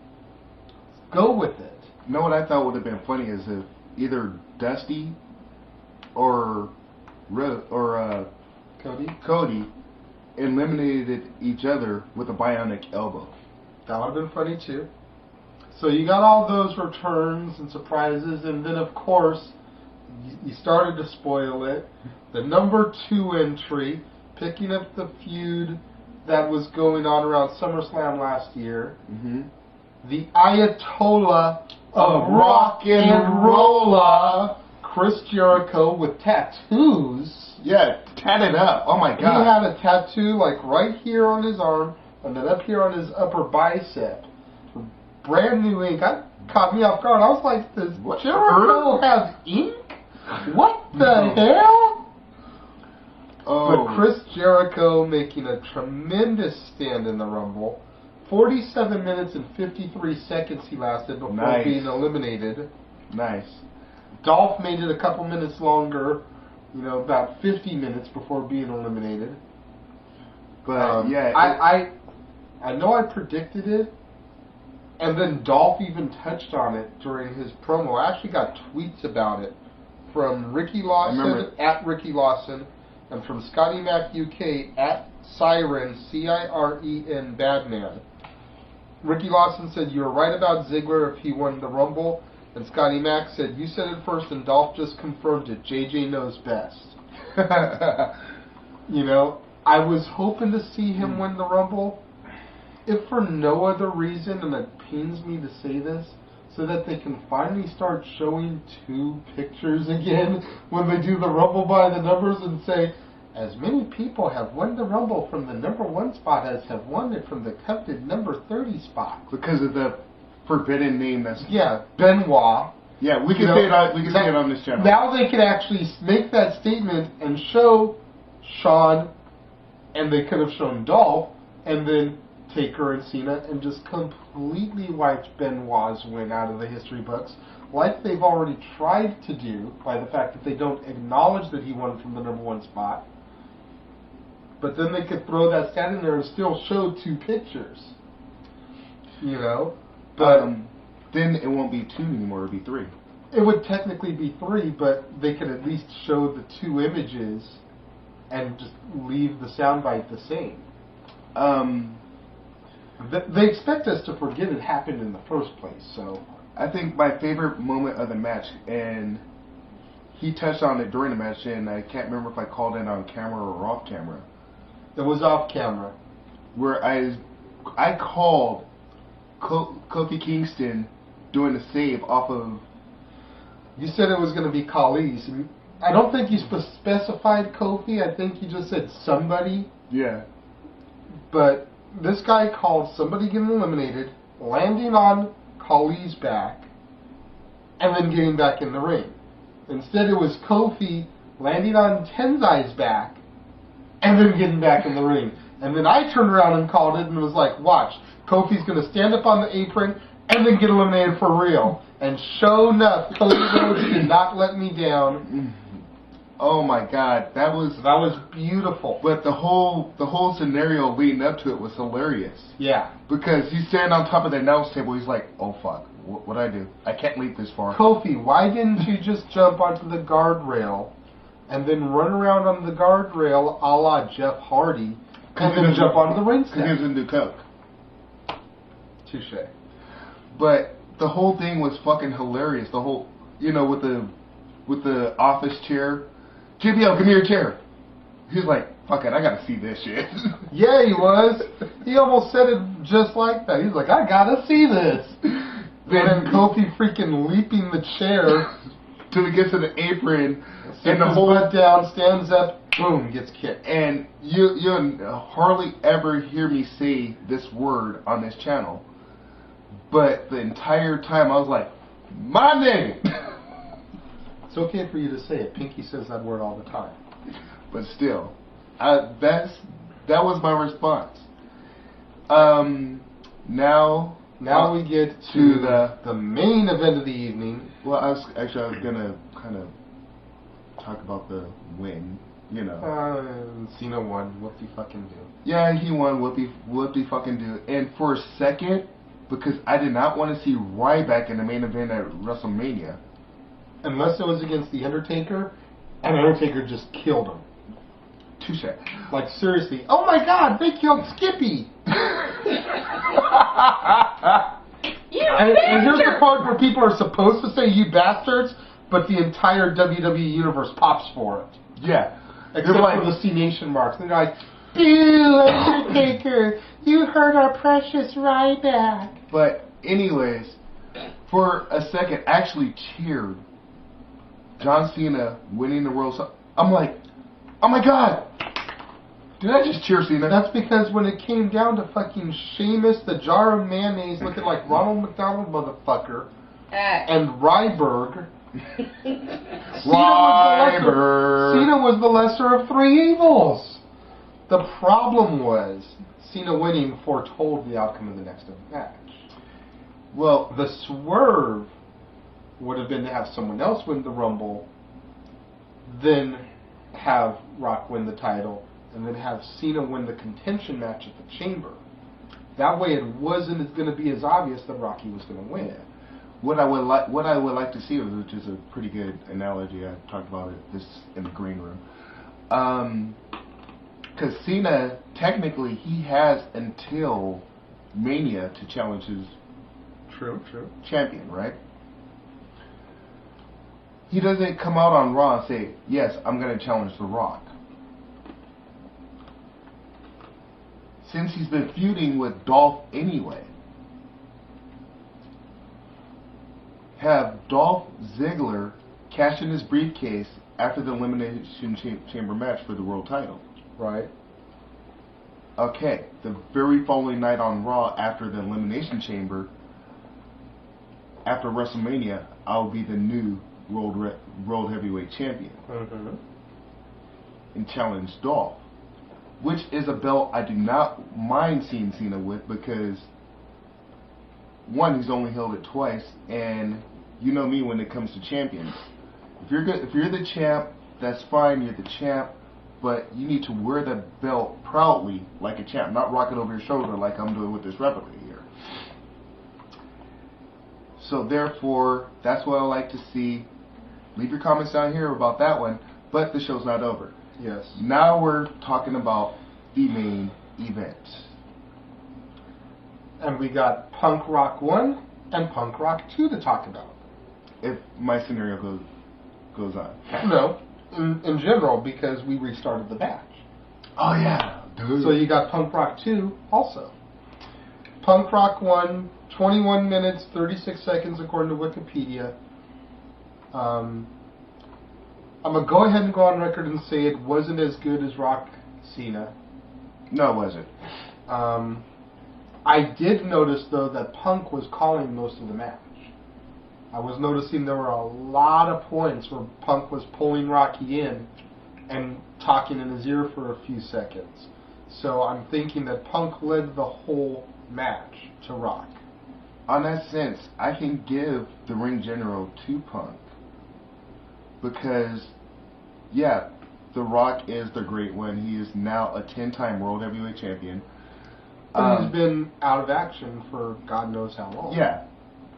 go with it. You know what I thought would have been funny is if either Dusty or Cody eliminated each other with a bionic elbow. That would have been funny too. So you got all those returns and surprises, and then of course you started to spoil it. The number 2 entry, picking up the feud that was going on around SummerSlam last year. Mm-hmm. The Ayatollah of Rock and Rolla, Chris Jericho with tattoos. Yeah, tatted up. Oh my God. He had a tattoo like right here on his arm and then up here on his upper bicep. Brand new ink. That caught me off guard. I was like, does Jericho have ink? What the hell? Oh. But Chris Jericho making a tremendous stand in the Rumble. 47 minutes and 53 seconds he lasted before being eliminated. Nice. Dolph made it a couple minutes longer, about 50 minutes before being eliminated. But yeah, I know I predicted it, and then Dolph even touched on it during his promo. I actually got tweets about it from Ricky Lawson at Ricky Lawson, and from Scotty Mac UK at Siren CIREN Badman. Ricky Lawson said, "You were right about Ziggler if he won the Rumble." And Scotty Mac said, "You said it first and Dolph just confirmed it. JJ knows best." I was hoping to see him win the Rumble, if for no other reason, and it pains me to say this, so that they can finally start showing 2 pictures again when they do the Rumble by the numbers and say, as many people have won the Rumble from the number 1 spot as have won it from the coveted number 30 spot. Because of the forbidden name that's... Yeah, Benoit. Yeah, we can say it on this channel. Now they can actually make that statement and show Shawn, and they could have shown Dolph, and then Taker and Cena, and just completely wiped Benoit's win out of the history books, like they've already tried to do by the fact that they don't acknowledge that he won from the number 1 spot. But then they could throw that stat in there and still show 2 pictures. But then it won't be 2 anymore, it'll be 3. It would technically be 3, but they could at least show the 2 images and just leave the soundbite the same. They expect us to forget it happened in the first place, so... I think my favorite moment of the match, and he touched on it during the match, and I can't remember if I called it on camera or off camera. It was off camera. Where I called Kofi Kingston doing a save off of... You said it was going to be Khali's. I don't think you specified Kofi. I think you just said somebody. Yeah. But this guy called somebody getting eliminated, landing on Khali's back, and then getting back in the ring. Instead, it was Kofi landing on Tenzai's back, and then getting back in the ring. And then I turned around and called it and was like, watch, Kofi's going to stand up on the apron and then get eliminated for real. And sure enough, Cody Rhodes did not let me down. Oh my God, that was beautiful. But the whole scenario leading up to it was hilarious. Yeah. Because he's standing on top of the announce table. He's like, "Oh fuck, what I do? I can't leap this far." Kofi, why didn't you just jump onto the guardrail and then run around on the guardrail a la Jeff Hardy and then jump onto the ring Because he step? doesn't do coke. Touche. But the whole thing was fucking hilarious. The whole, with the office chair. JBL, give me your chair. He's like, fuck it, I gotta see this shit. Yeah, he was. He almost said it just like that. He's like, I gotta see this. Then Kofi freaking leaping the chair till he gets to the apron, and the whole butt down, stands up, boom, gets kicked. And you'll hardly ever hear me say this word on this channel. But the entire time I was like, my name! It's okay for you to say it. Pinky says that word all the time. But still, that was my response. Now we get to the main event of the evening. Well, I was gonna kind of talk about the win. Cena won. Whoop-de fucking do. Yeah, he won. Whoop-de fucking do. And for a second, because I did not want to see Ryback in the main event at WrestleMania. Unless it was against The Undertaker, and Undertaker just killed him. Touche. Like, seriously. Oh my god, they killed Skippy! And here's the part where people are supposed to say, you bastards, but the entire WWE universe pops for it. Yeah. Except for the C Nation marks. And they're like, boo, Undertaker, you hurt our precious Ryback. But anyways, for a second, I actually cheered John Cena winning the World. I'm like, oh my god! Did I just cheer Cena? That's because when it came down to fucking Sheamus, the jar of mayonnaise looking like Ronald McDonald motherfucker, and Ryberg, Cena was the lesser of three evils. The problem was, Cena winning foretold the outcome of the next match. Well, the swerve would have been to have someone else win the Rumble, then have Rock win the title, and then have Cena win the contention match at the Chamber. That way it wasn't going to be as obvious that Rocky was going to win. Yeah. What I would like to see, which is a pretty good analogy, I talked about this in the green room, because Cena, technically, he has until Mania to challenge his champion, right? He doesn't come out on Raw and say, yes, I'm going to challenge The Rock. Since he's been feuding with Dolph anyway, have Dolph Ziggler cash in his briefcase after the Elimination Chamber match for the world title. Right. Okay, the very following night on Raw after the Elimination Chamber, after WrestleMania, I'll be the new World Heavyweight Champion. Mm-hmm. And challenge Dolph. Which is a belt I do not mind seeing Cena with, because one, he's only held it twice, and you know me when it comes to champions. If you're the champ, that's fine, you're the champ, but you need to wear the belt proudly like a champ, not rock it over your shoulder like I'm doing with this replica here. So therefore, that's what I like to see. Leave your comments down here about that one, but the show's not over. Yes. Now we're talking about the main event. And we got Punk Rock 1 and Punk Rock 2 to talk about. If my scenario goes on. No, in general, because we restarted the batch. Oh yeah. Dude. So you got Punk Rock 2 also. Punk Rock 1, 21 minutes, 36 seconds according to Wikipedia. I'm going to go ahead and go on record and say it wasn't as good as Rock Cena. No, it wasn't. I did notice, though, that Punk was calling most of the match. I was noticing there were a lot of points where Punk was pulling Rocky in and talking in his ear for a few seconds. So I'm thinking that Punk led the whole match to Rock. On that sense, I can give the ring general to Punk. Because yeah, The Rock is the great one. He is now a 10-time World Heavyweight Champion. But he's been out of action for God knows how long. Yeah.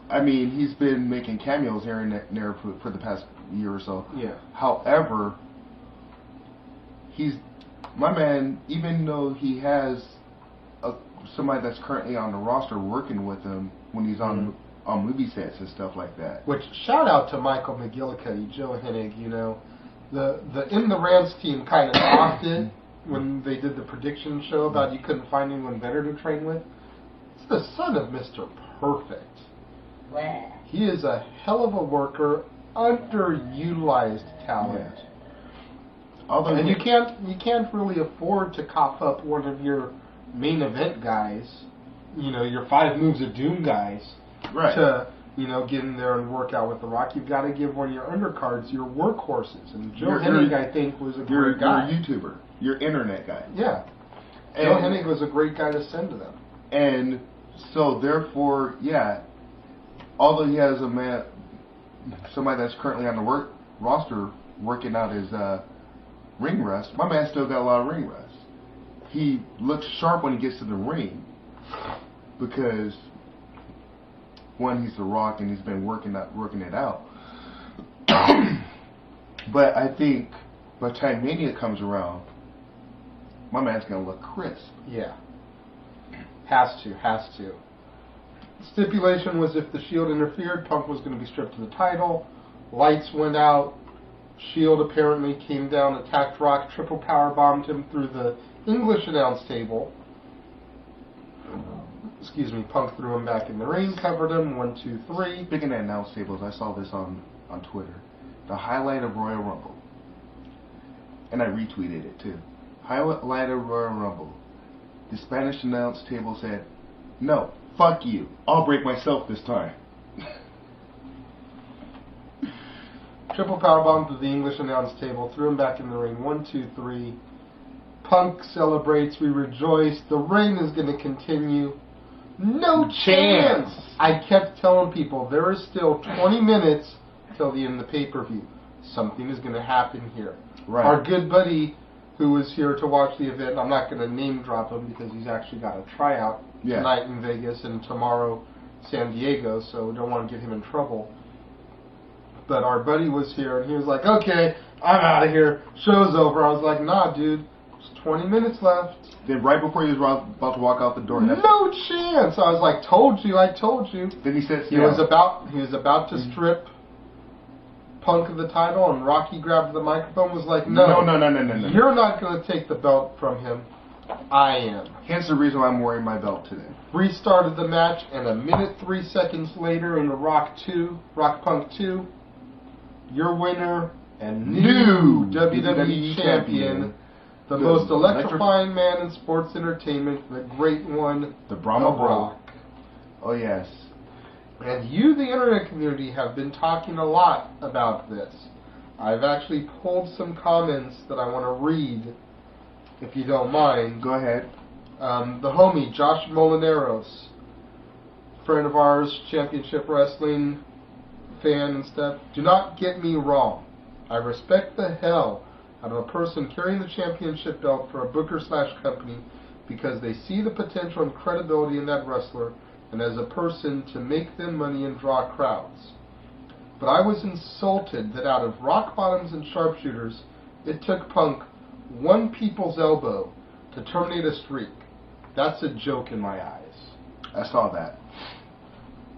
I mean, he's been making cameos here and there for the past year or so. Yeah. However, my man, even though he has somebody that's currently on the roster working with him when he's on movie sets and stuff like that. Which, shout out to Michael McGillicuddy, Joe Hennig, you know. The In the Rants team kind of knocked it when they did the prediction show about you couldn't find anyone better to train with. It's the son of Mr. Perfect. He is a hell of a worker, underutilized talent. Yeah. Although and you can't really afford to cough up one of your main event guys, you know, your 5 moves of doom guys, right, to, you know, get in there and work out with The Rock. You've got to give one of your undercards your workhorses. And Joe Hennig, I think, was a great guy. You're a YouTuber. Your internet guy. Yeah. Joe Hennig was a great guy to send to them. And so, therefore, yeah, although he has somebody that's currently on the roster working out his ring rust, my man still got a lot of ring rust. He looks sharp when he gets to the ring because, one, he's The Rock and he's been working it out. But I think by the time Mania comes around, my man's going to look crisp. Yeah. Has to. Stipulation was if the Shield interfered, Punk was going to be stripped of the title. Lights went out. Shield apparently came down, attacked Rock, triple power bombed him through the English announce table. Excuse me, Punk threw him back in the ring, covered him, 1, 2, 3. Speaking of announce tables, I saw this on Twitter. The highlight of Royal Rumble. And I retweeted it too. Highlight of Royal Rumble. The Spanish announce table said, "No, fuck you. I'll break myself this time." Triple powerbomb to the English announce table, threw him back in the ring, 1, 2, 3. Punk celebrates, we rejoice. The reign is going to continue. No chance! I kept telling people there is still 20 minutes till the end of the pay-per-view. Something is going to happen here. Right. Our good buddy who was here to watch the event, I'm not going to name drop him because he's actually got a tryout tonight in Vegas and tomorrow San Diego, so we don't want to get him in trouble. But our buddy was here and he was like, "Okay, I'm out of here. Show's over." I was like, "Nah, dude. There's 20 minutes left." Then right before he was about to walk out the door, no chance. I was like, I told you. Then he said, he was about to strip Punk of the title, and Rocky grabbed the microphone and was like, no. You're not going to take the belt from him. I am. Hence the reason why I'm wearing my belt today. Restarted the match, and 1 minute 3 seconds later in the Rock Punk 2, your winner and new WWE champion, the most electrifying man in sports entertainment, the great one, the Brahma Rock. Oh, yes. And you, the internet community, have been talking a lot about this. I've actually pulled some comments that I want to read, if you don't mind. Go ahead. The homie, Josh Molineros, friend of ours, championship wrestling fan and stuff. Do not get me wrong. I respect the hell out of a person carrying the championship belt for a booker/company because they see the potential and credibility in that wrestler and as a person to make them money and draw crowds. But I was insulted that out of rock bottoms and sharpshooters, it took Punk one people's elbow to terminate a streak. That's a joke in my eyes. I saw that.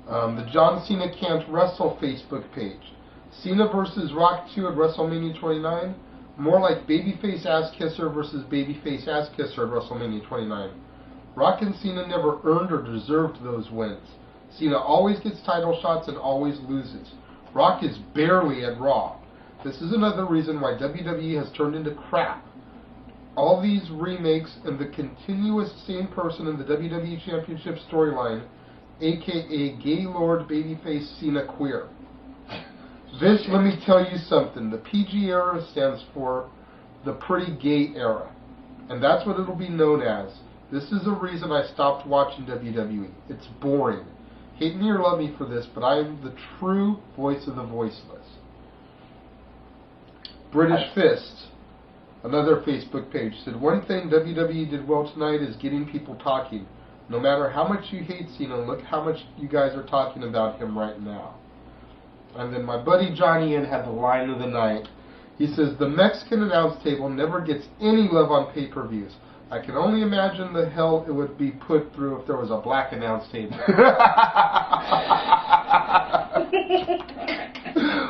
The John Cena Can't Wrestle Facebook page. Cena versus Rock 2 at WrestleMania 29. More like Babyface Ass Kisser versus Babyface Ass Kisser at WrestleMania 29. Rock and Cena never earned or deserved those wins. Cena always gets title shots and always loses. Rock is barely at Raw. This is another reason why WWE has turned into crap. All these remakes and the continuous same person in the WWE Championship storyline, aka Gaylord Babyface Cena Queer. This, let me tell you something, the PG era stands for the pretty gay era. And that's what it'll be known as. This is the reason I stopped watching WWE. It's boring. Hate me or love me for this, but I am the true voice of the voiceless. British Fist, another Facebook page, said, one thing WWE did well tonight is getting people talking. No matter how much you hate Cena, look how much you guys are talking about him right now. And then my buddy Johnny N had the line of the night. He says, the Mexican announce table never gets any love on pay-per-views. I can only imagine the hell it would be put through if there was a black announce table.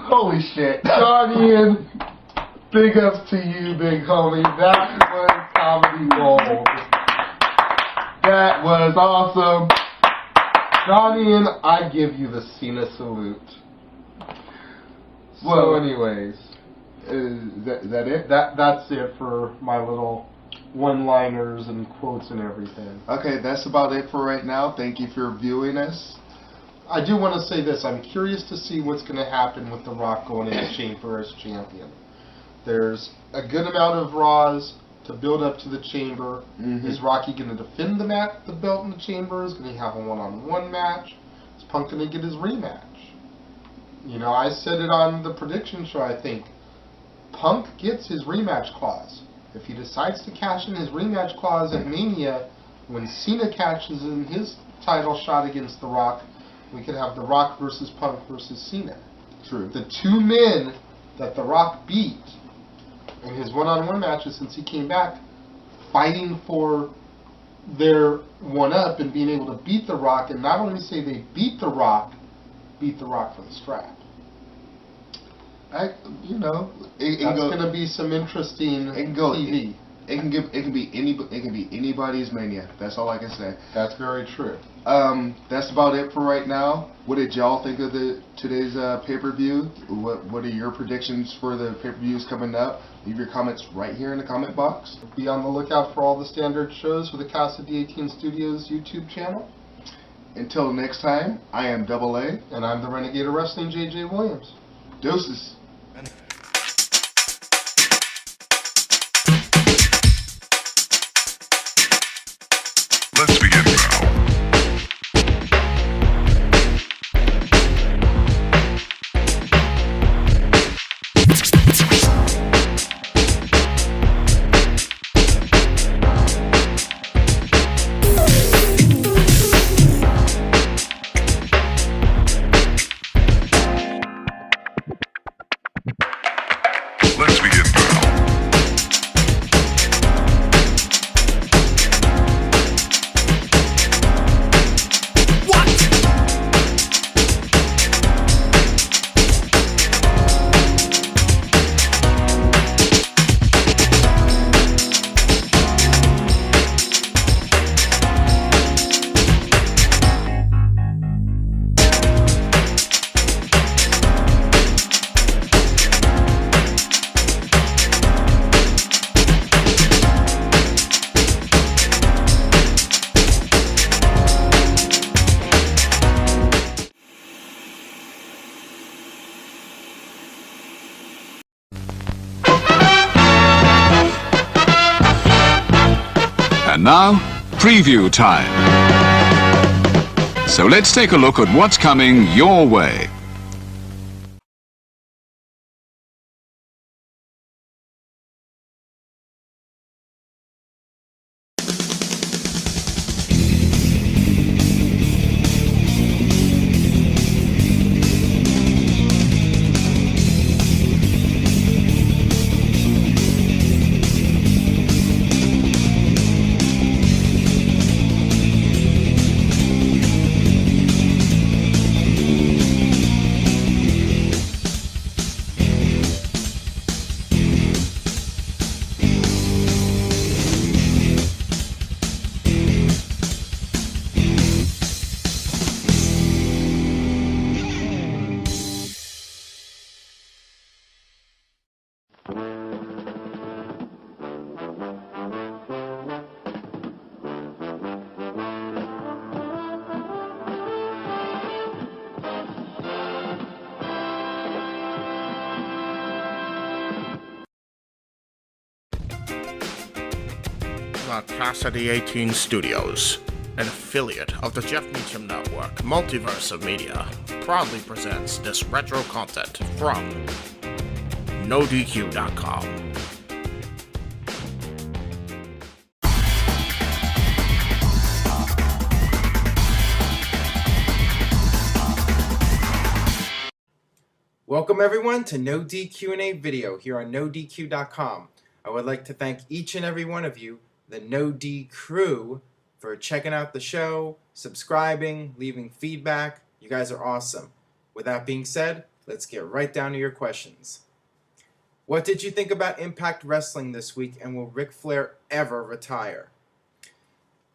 Holy shit. Johnny N, big ups to you, big homie. That was comedy gold. That was awesome. Johnny N, I give you the Cena salute. So anyways, is that it? That's it for my little one-liners and quotes and everything. Okay, that's about it for right now. Thank you for viewing us. I do want to say this. I'm curious to see what's going to happen with The Rock going into Chamber as champion. There's a good amount of Raws to build up to the Chamber. Is Rocky going to defend the belt in the Chamber? Is going to have a one-on-one match? Is Punk going to get his rematch? You know, I said it on the prediction show, I think. Punk gets his rematch clause. If he decides to cash in his rematch clause at Mania, when Cena cashes in his title shot against The Rock, we could have The Rock versus Punk versus Cena. True. The two men that The Rock beat in his one-on-one matches since he came back, fighting for their one-up and being able to beat The Rock, and not only say they beat The Rock for the strap. That's going to be some interesting TV. It can be anybody's Mania. That's all I can say. That's very true. That's about it for right now. What did y'all think of today's pay-per-view? What are your predictions for the pay-per-views coming up? Leave your comments right here in the comment box. Be on the lookout for all the standard shows for the Casa D18 Studios YouTube channel. Until next time, I am Double A. And I'm the Renegade of Wrestling, JJ Williams. Deuces. Let's begin now. Let's begin now. And now, preview time. So let's take a look at what's coming your way. The Casa D18 Studios, an affiliate of the Jeff Meacham Network, Multiverse of Media, proudly presents this retro content from NoDQ.com. Welcome everyone to NoDQ&A video here on NoDQ.com. I would like to thank each and every one of you, the NoD crew, for checking out the show, subscribing, leaving feedback. You guys are awesome. With that being said, let's get right down to your questions. What did you think about Impact Wrestling this week, and will Ric Flair ever retire?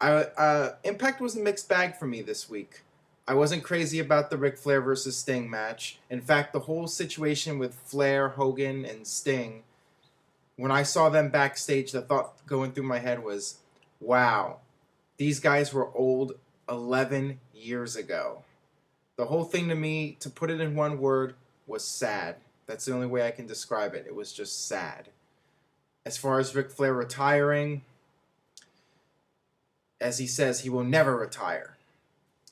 Impact was a mixed bag for me this week. I wasn't crazy about the Ric Flair versus Sting match. In fact, the whole situation with Flair, Hogan, and Sting, when I saw them backstage, the thought going through my head was, wow, these guys were old 11 years ago. The whole thing to me, to put it in one word, was sad. That's the only way I can describe it. It was just sad. As far as Ric Flair retiring, as he says, he will never retire.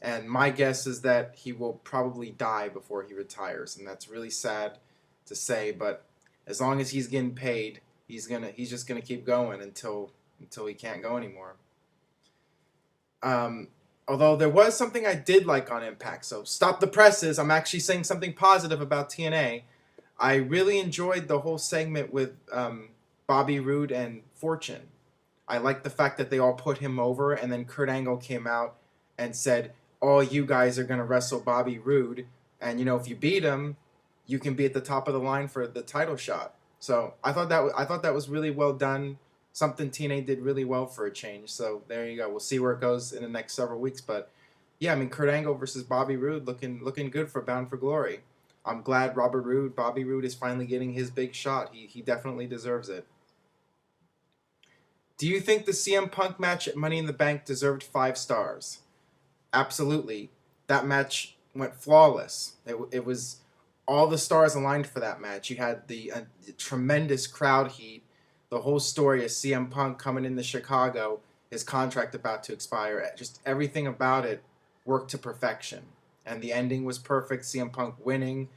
And my guess is that he will probably die before he retires, and that's really sad to say. But as long as he's getting paid, he's just gonna keep going until he can't go anymore. Although there was something I did like on Impact, so stop the presses. I'm actually saying something positive about TNA. I really enjoyed the whole segment with Bobby Roode and Fortune. I liked the fact that they all put him over, and then Kurt Angle came out and said, all you guys are going to wrestle Bobby Roode, and if you beat him, you can be at the top of the line for the title shot. So I thought that was really well done. Something TNA did really well for a change. So there you go. We'll see where it goes in the next several weeks. But yeah, I mean, Kurt Angle versus Bobby Roode looking good for Bound for Glory. I'm glad Bobby Roode is finally getting his big shot. He definitely deserves it. Do you think the CM Punk match at Money in the Bank deserved 5 stars? Absolutely. That match went flawless. It was all the stars aligned for that match. You had the tremendous crowd heat, the whole story of CM Punk coming into Chicago, his contract about to expire. Just everything about it worked to perfection. And the ending was perfect. CM Punk winning,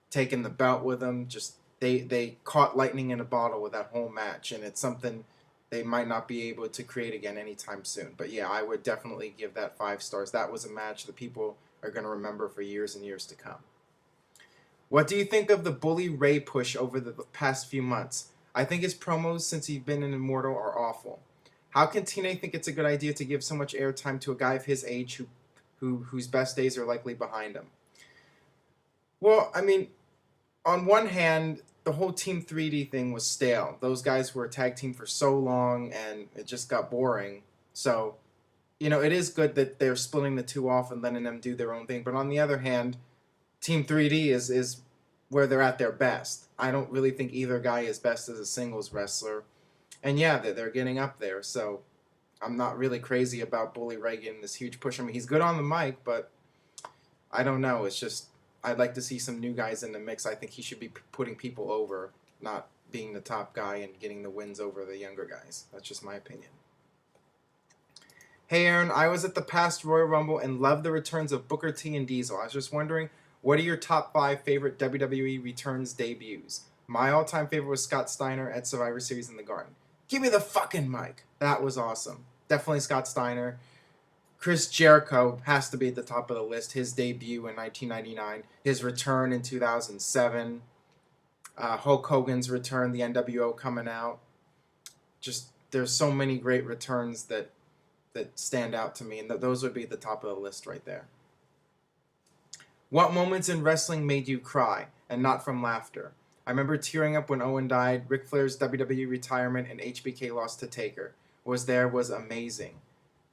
taking the belt with him. Just they caught lightning in a bottle with that whole match, and it's something they might not be able to create again anytime soon. But yeah, I would definitely give that 5 stars. That was a match that people are going to remember for years and years to come. What do you think of the Bully Ray push over the past few months? I think his promos since he's been an Immortal are awful. How can TNA think it's a good idea to give so much airtime to a guy of his age whose best days are likely behind him? Well, I mean, on one hand, the whole Team 3D thing was stale. Those guys were a tag team for so long, and it just got boring. So, it is good that they're splitting the two off and letting them do their own thing. But on the other hand, Team 3D is where they're at their best. I don't really think either guy is best as a singles wrestler. And yeah, they're getting up there. So I'm not really crazy about Bully Ray getting this huge push. I mean, he's good on the mic, but I don't know. It's just, I'd like to see some new guys in the mix. I think he should be putting people over, not being the top guy and getting the wins over the younger guys. That's just my opinion. Hey Aaron, I was at the past Royal Rumble and loved the returns of Booker T and Diesel. I was just wondering, what are your top 5 favorite WWE returns debuts? My all-time favorite was Scott Steiner at Survivor Series in the Garden. Give me the fucking mic. That was awesome. Definitely Scott Steiner. Chris Jericho has to be at the top of the list. His debut in 1999, his return in 2007, Hulk Hogan's return, the NWO coming out. Just there's so many great returns that stand out to me, and those would be at the top of the list right there. What moments in wrestling made you cry, and not from laughter? I remember tearing up when Owen died, Ric Flair's WWE retirement, and HBK lost to Taker. Was amazing.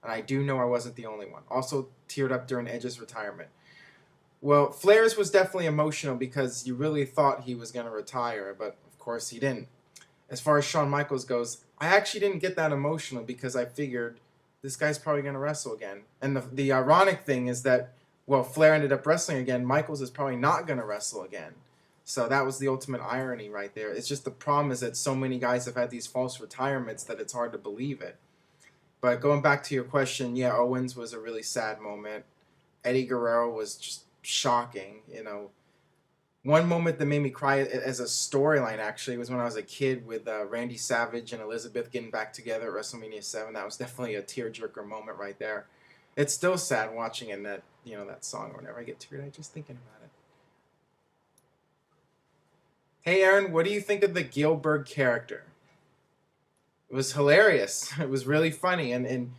And I do know I wasn't the only one. Also teared up during Edge's retirement. Well, Flair's was definitely emotional because you really thought he was going to retire, but of course he didn't. As far as Shawn Michaels goes, I actually didn't get that emotional because I figured this guy's probably going to wrestle again. And the ironic thing is that, well, Flair ended up wrestling again. Michaels is probably not going to wrestle again. So that was the ultimate irony right there. It's just the problem is that so many guys have had these false retirements that it's hard to believe it. But going back to your question, yeah, Owens was a really sad moment. Eddie Guerrero was just shocking, One moment that made me cry as a storyline, actually, was when I was a kid with Randy Savage and Elizabeth getting back together at WrestleMania 7. That was definitely a tearjerker moment right there. It's still sad watching it, that song. Whenever I get teary-eyed just thinking about it. Hey, Aaron, what do you think of the Gilbert character? It was hilarious. It was really funny, and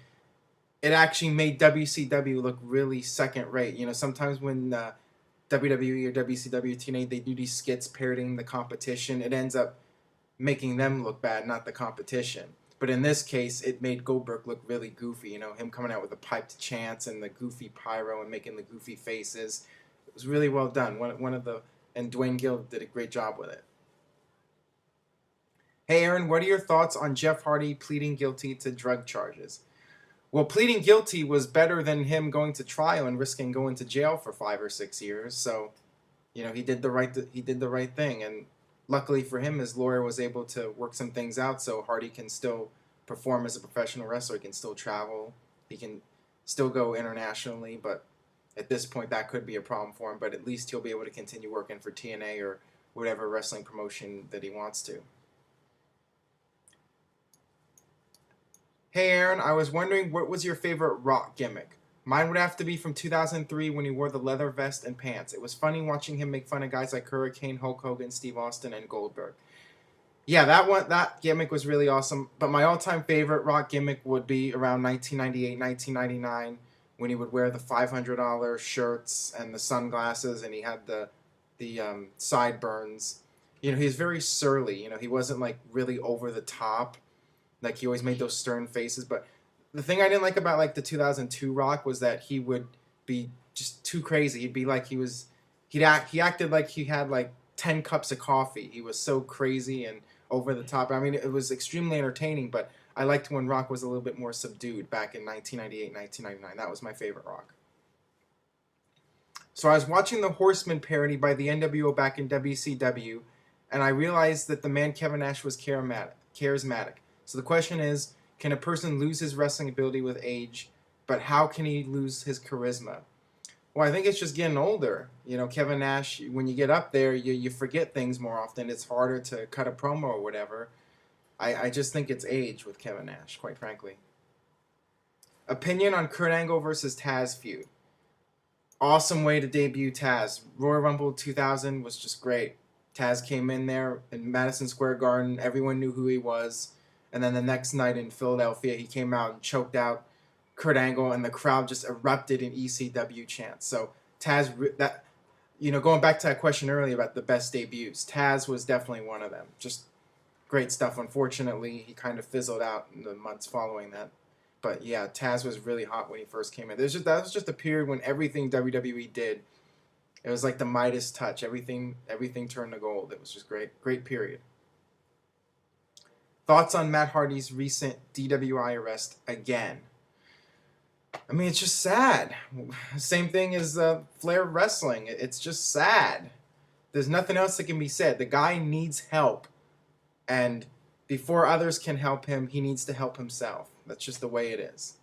it actually made WCW look really second-rate. Sometimes when WWE or WCW TNA, they do these skits parodying the competition, it ends up making them look bad, not the competition. But in this case, it made Goldberg look really goofy. Him coming out with the piped chants and the goofy pyro and making the goofy faces. It was really well done. And Dwayne Gill did a great job with it. Hey, Aaron, what are your thoughts on Jeff Hardy pleading guilty to drug charges? Well, pleading guilty was better than him going to trial and risking going to jail for 5 or 6 years. So, he did the right thing, and luckily for him, his lawyer was able to work some things out so Hardy can still perform as a professional wrestler. He can still travel. He can still go internationally, but at this point, that could be a problem for him. But at least he'll be able to continue working for TNA or whatever wrestling promotion that he wants to. Hey Aaron, I was wondering, what was your favorite Rock gimmick? Mine would have to be from 2003 when he wore the leather vest and pants. It was funny watching him make fun of guys like Hurricane, Hulk Hogan, Steve Austin, and Goldberg. Yeah, that gimmick was really awesome. But my all-time favorite Rock gimmick would be around 1998, 1999, when he would wear the $500 shirts and the sunglasses, and he had the sideburns. He was very surly. He wasn't like really over the top. Like, he always made those stern faces. But the thing I didn't like about, like, the 2002 Rock was that he would be just too crazy. He'd be like he acted like he had, like, 10 cups of coffee. He was so crazy and over the top. I mean, it was extremely entertaining, but I liked when Rock was a little bit more subdued back in 1998, 1999. That was my favorite Rock. So I was watching the Horseman parody by the NWO back in WCW, and I realized that the man Kevin Nash was charismatic. So the question is, can a person lose his wrestling ability with age, but how can he lose his charisma? Well, I think it's just getting older. Kevin Nash, when you get up there, you forget things more often. It's harder to cut a promo or whatever. I just think it's age with Kevin Nash, quite frankly. Opinion on Kurt Angle versus Taz feud. Awesome way to debut Taz. Royal Rumble 2000 was just great. Taz came in there in Madison Square Garden. Everyone knew who he was. And then the next night in Philadelphia, he came out and choked out Kurt Angle, and the crowd just erupted in ECW chants. So Taz, going back to that question earlier about the best debuts, Taz was definitely one of them. Just great stuff. Unfortunately, he kind of fizzled out in the months following that. But yeah, Taz was really hot when he first came in. That was just a period when everything WWE did, it was like the Midas touch. Everything turned to gold. It was just great period. Thoughts on Matt Hardy's recent DWI arrest again? I mean, it's just sad. Same thing as Flair wrestling. It's just sad. There's nothing else that can be said. The guy needs help. And before others can help him, he needs to help himself. That's just the way it is.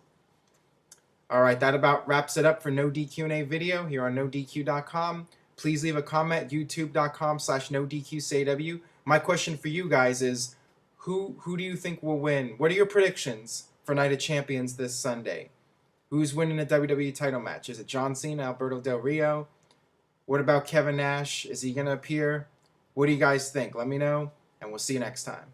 All right, that about wraps it up for NoDQ&A video here on NoDQ.com. Please leave a comment, youtube.com/NoDQCAW. My question for you guys is, who do you think will win? What are your predictions for Night of Champions this Sunday? Who's winning a WWE title match? Is it John Cena, Alberto Del Rio? What about Kevin Nash? Is he going to appear? What do you guys think? Let me know, and we'll see you next time.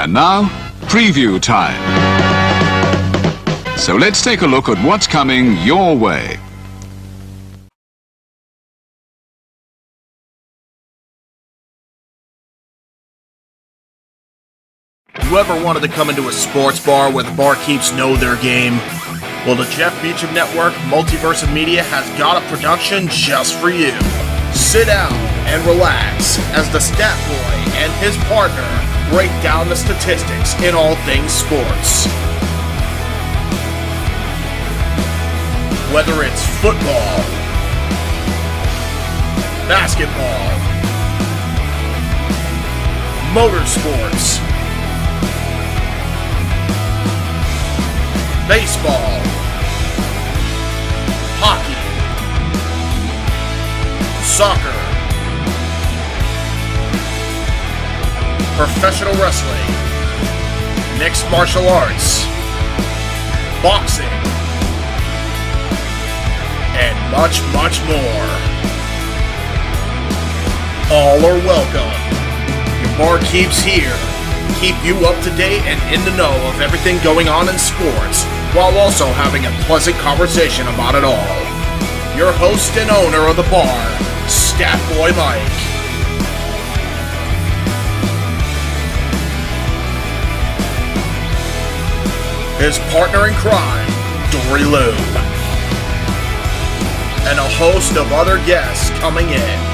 And now, preview time. So let's take a look at what's coming your way. Whoever wanted to come into a sports bar where the barkeeps know their game? Well, the Jeff Meacham Network, Multiverse of Media, has got a production just for you. Sit down and relax as the Stat Boy and his partner break down the statistics in all things sports. Whether it's football, basketball, motorsports, baseball, hockey, soccer, professional wrestling, mixed martial arts, boxing, and much, much more. All are welcome. Your barkeeps here keep you up to date and in the know of everything going on in sports, while also having a pleasant conversation about it all. Your host and owner of the bar, Stat Boy Mike. His partner in crime, Dory Lou. And a host of other guests coming in.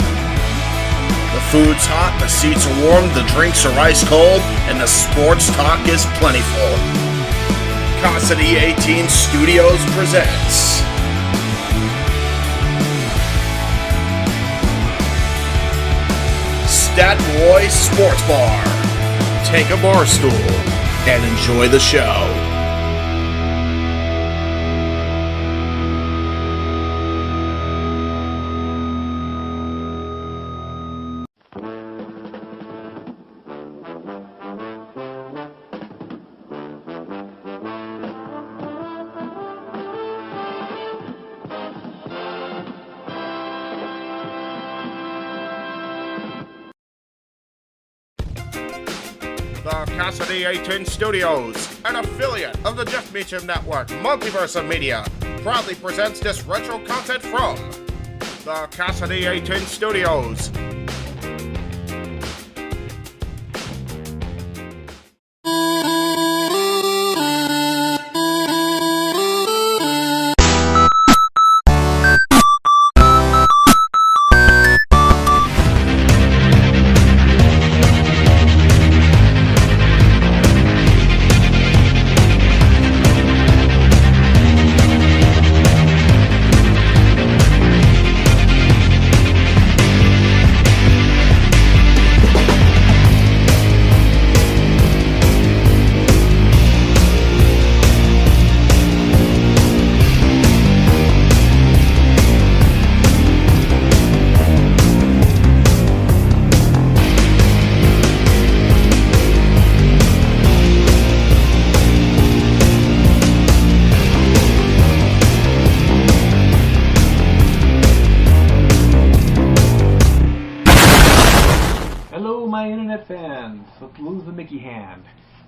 The food's hot, the seats are warm, the drinks are ice cold, and the sports talk is plentiful. Casa D18 Studios presents Stat Boy Sports Bar. Take a bar stool and enjoy the show. The Casa D18 Studios, an affiliate of the Jeff Meacham Network, Multiverse of Media, proudly presents this retro content from the Casa D18 Studios.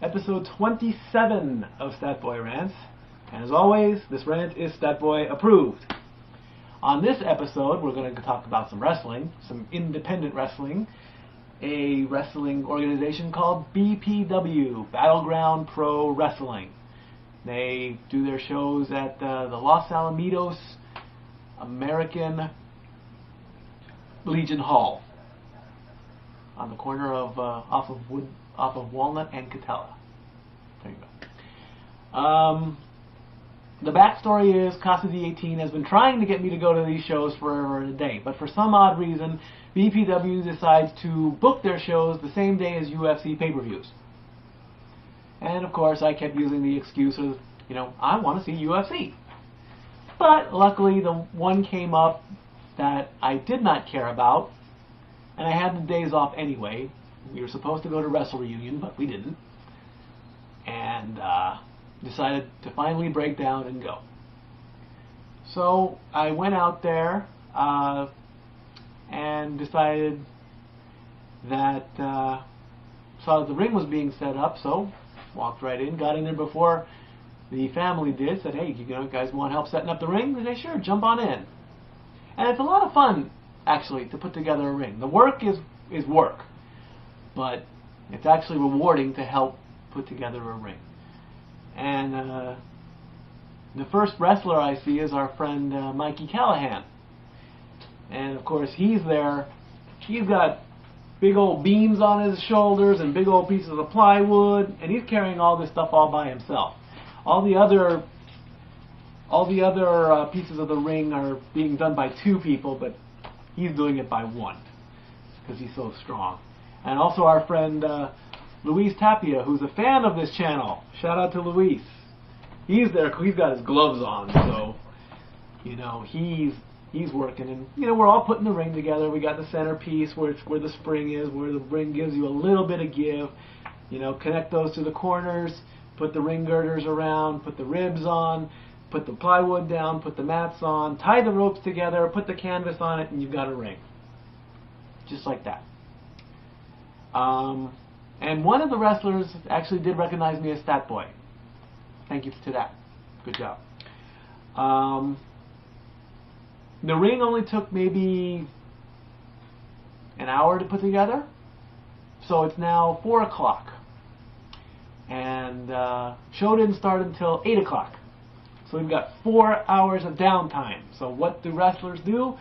Episode 27 of Stat Boy Rants, and as always, this rant is Stat Boy approved. On this episode, we're going to talk about some wrestling, some independent wrestling, a wrestling organization called BPW, Battleground Pro Wrestling. They do their shows at the Los Alamitos American Legion Hall on the corner of off of Walnut and Catella. There you go. The backstory is Casa D18 has been trying to get me to go to these shows forever and a day, but for some odd reason, BPW decides to book their shows the same day as UFC pay-per-views. And of course, I kept using the excuse of, I want to see UFC. But luckily, the one came up that I did not care about, and I had the days off anyway. We were supposed to go to Wrestle Reunion, but we didn't. And decided to finally break down and go. So I went out there and decided that, saw that the ring was being set up, so walked right in, got in there before the family did, said, hey, you guys want help setting up the ring? They said, sure, jump on in. And it's a lot of fun, actually, to put together a ring. The work is work. But it's actually rewarding to help put together a ring. And the first wrestler I see is our friend Mikey Callahan. And of course he's there. He's got big old beams on his shoulders and big old pieces of plywood, and he's carrying all this stuff all by himself. All the other pieces of the ring are being done by two people, but he's doing it by one because he's so strong. And also our friend Luis Tapia, who's a fan of this channel. Shout out to Luis. He's there. He's got his gloves on, so you know he's working, and you know we're all putting the ring together. We got the centerpiece where the spring is, where the ring gives you a little bit of give. You know, connect those to the corners, put the ring girders around, put the ribs on, put the plywood down, put the mats on, tie the ropes together, put the canvas on it, and you've got a ring. Just like that. And one of the wrestlers actually did recognize me as Stat Boy. Thank you to that. Good job. The ring only took maybe an hour to put together. So it's now 4 o'clock. And show didn't start until 8 o'clock. So we've got 4 hours of downtime. So what do wrestlers do?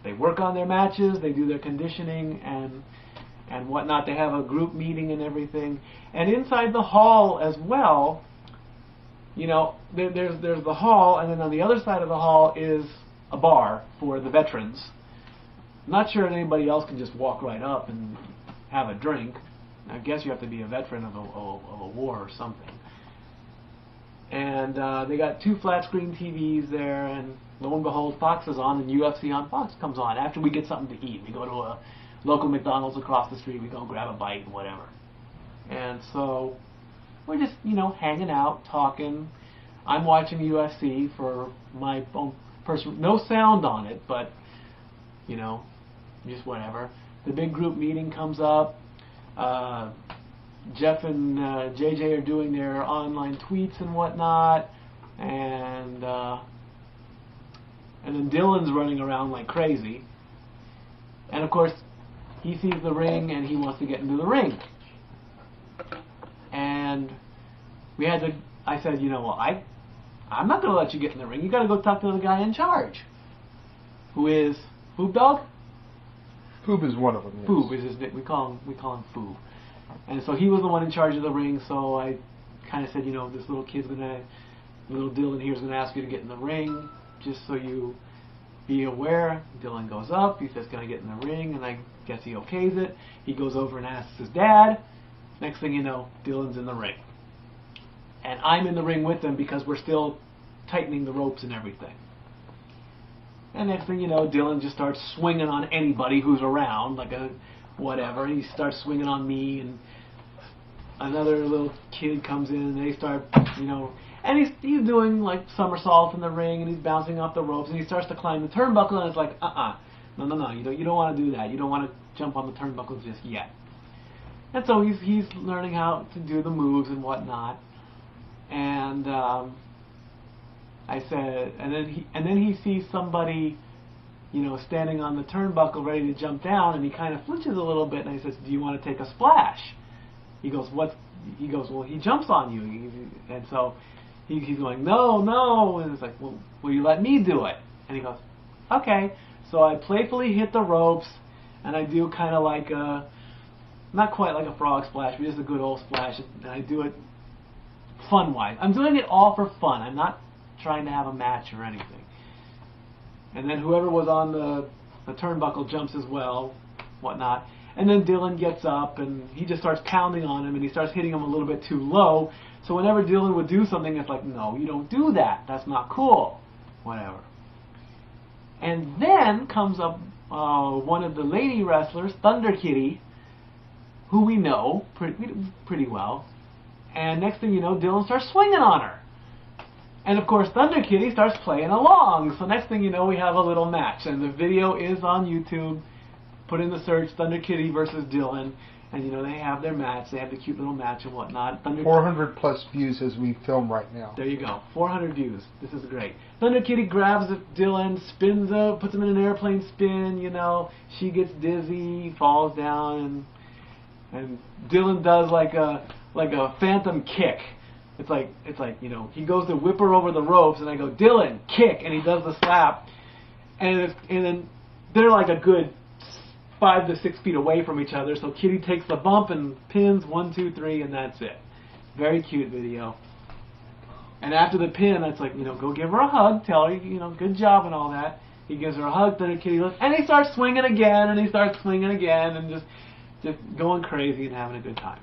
They work on their matches, they do their conditioning and whatnot. They have a group meeting and everything. And inside the hall as well, you know, there's the hall, and then on the other side of the hall is a bar for the veterans. I'm not sure anybody else can just walk right up and have a drink. I guess you have to be a veteran of a war or something. And they got 2 flat screen TVs there, and lo and behold, Fox is on, and UFC on Fox comes on after we get something to eat. We go to a local McDonald's across the street, we go grab a bite and whatever. And so we're just, you know, hanging out, talking. I'm watching UFC for my own personal, no sound on it, but, you know, just whatever. The big group meeting comes up. Jeff and JJ are doing their online tweets and whatnot, and then Dylan's running around like crazy. And of course, he sees the ring and he wants to get into the ring. And we had to. I said, you know, well, I'm not going to let you get in the ring. You got to go talk to the guy in charge, who is Foob Dog. Foob is one of them. Yes. Foob is his name. We call him Foob. And so he was the one in charge of the ring, so I kind of said, you know, this little Dylan here is going to ask you to get in the ring, just so you be aware. Dylan goes up, he says, can I get in the ring? And I guess he okays it. He goes over and asks his dad. Next thing you know, Dylan's in the ring. And I'm in the ring with them because we're still tightening the ropes and everything. And next thing you know, Dylan just starts swinging on anybody who's around, like a whatever. He starts swinging on me, and another little kid comes in, and they start, you know, and he's doing like somersaults in the ring, and he's bouncing off the ropes, and he starts to climb the turnbuckle, and it's like, no, you don't want to do that. You don't want to jump on the turnbuckle just yet. And so he's learning how to do the moves and whatnot. And I said, and then he sees somebody, you know, standing on the turnbuckle ready to jump down, and he kind of flinches a little bit, and he says, do you want to take a splash? He goes, what? He goes, well, he jumps on you. And so he's going, no. And it's like, well, will you let me do it? And he goes, okay. So I playfully hit the ropes, and I do kind of like a, not quite like a frog splash, but just a good old splash. And I do it fun-wise. I'm doing it all for fun. I'm not trying to have a match or anything. And then whoever was on the turnbuckle jumps as well, whatnot. And then Dylan gets up, and he just starts pounding on him, and he starts hitting him a little bit too low. So whenever Dylan would do something, it's like, no, you don't do that. That's not cool. Whatever. And then comes up one of the lady wrestlers, Thunder Kitty, who we know pretty well. And next thing you know, Dylan starts swinging on her. And of course, Thunder Kitty starts playing along. So next thing you know, we have a little match. And the video is on YouTube. Put in the search, Thunder Kitty versus Dylan. And you know, they have their match. They have the cute little match and whatnot. 400 plus views as we film right now. There you go. 400 views. This is great. Thunder Kitty grabs Dylan, spins up, puts him in an airplane spin, you know. She gets dizzy, falls down, and Dylan does like a phantom kick. It's like, you know, he goes to whip her over the ropes, and I go, Dylan, kick, and he does the slap. And then they're like a good 5 to 6 feet away from each other, so Kitty takes the bump and pins 1, 2, 3, and that's it. Very cute video. And after the pin, it's like, you know, go give her a hug, tell her, you know, good job and all that. He gives her a hug, then the kitty looks, and he starts swinging again, and he starts swinging again, and just going crazy and having a good time.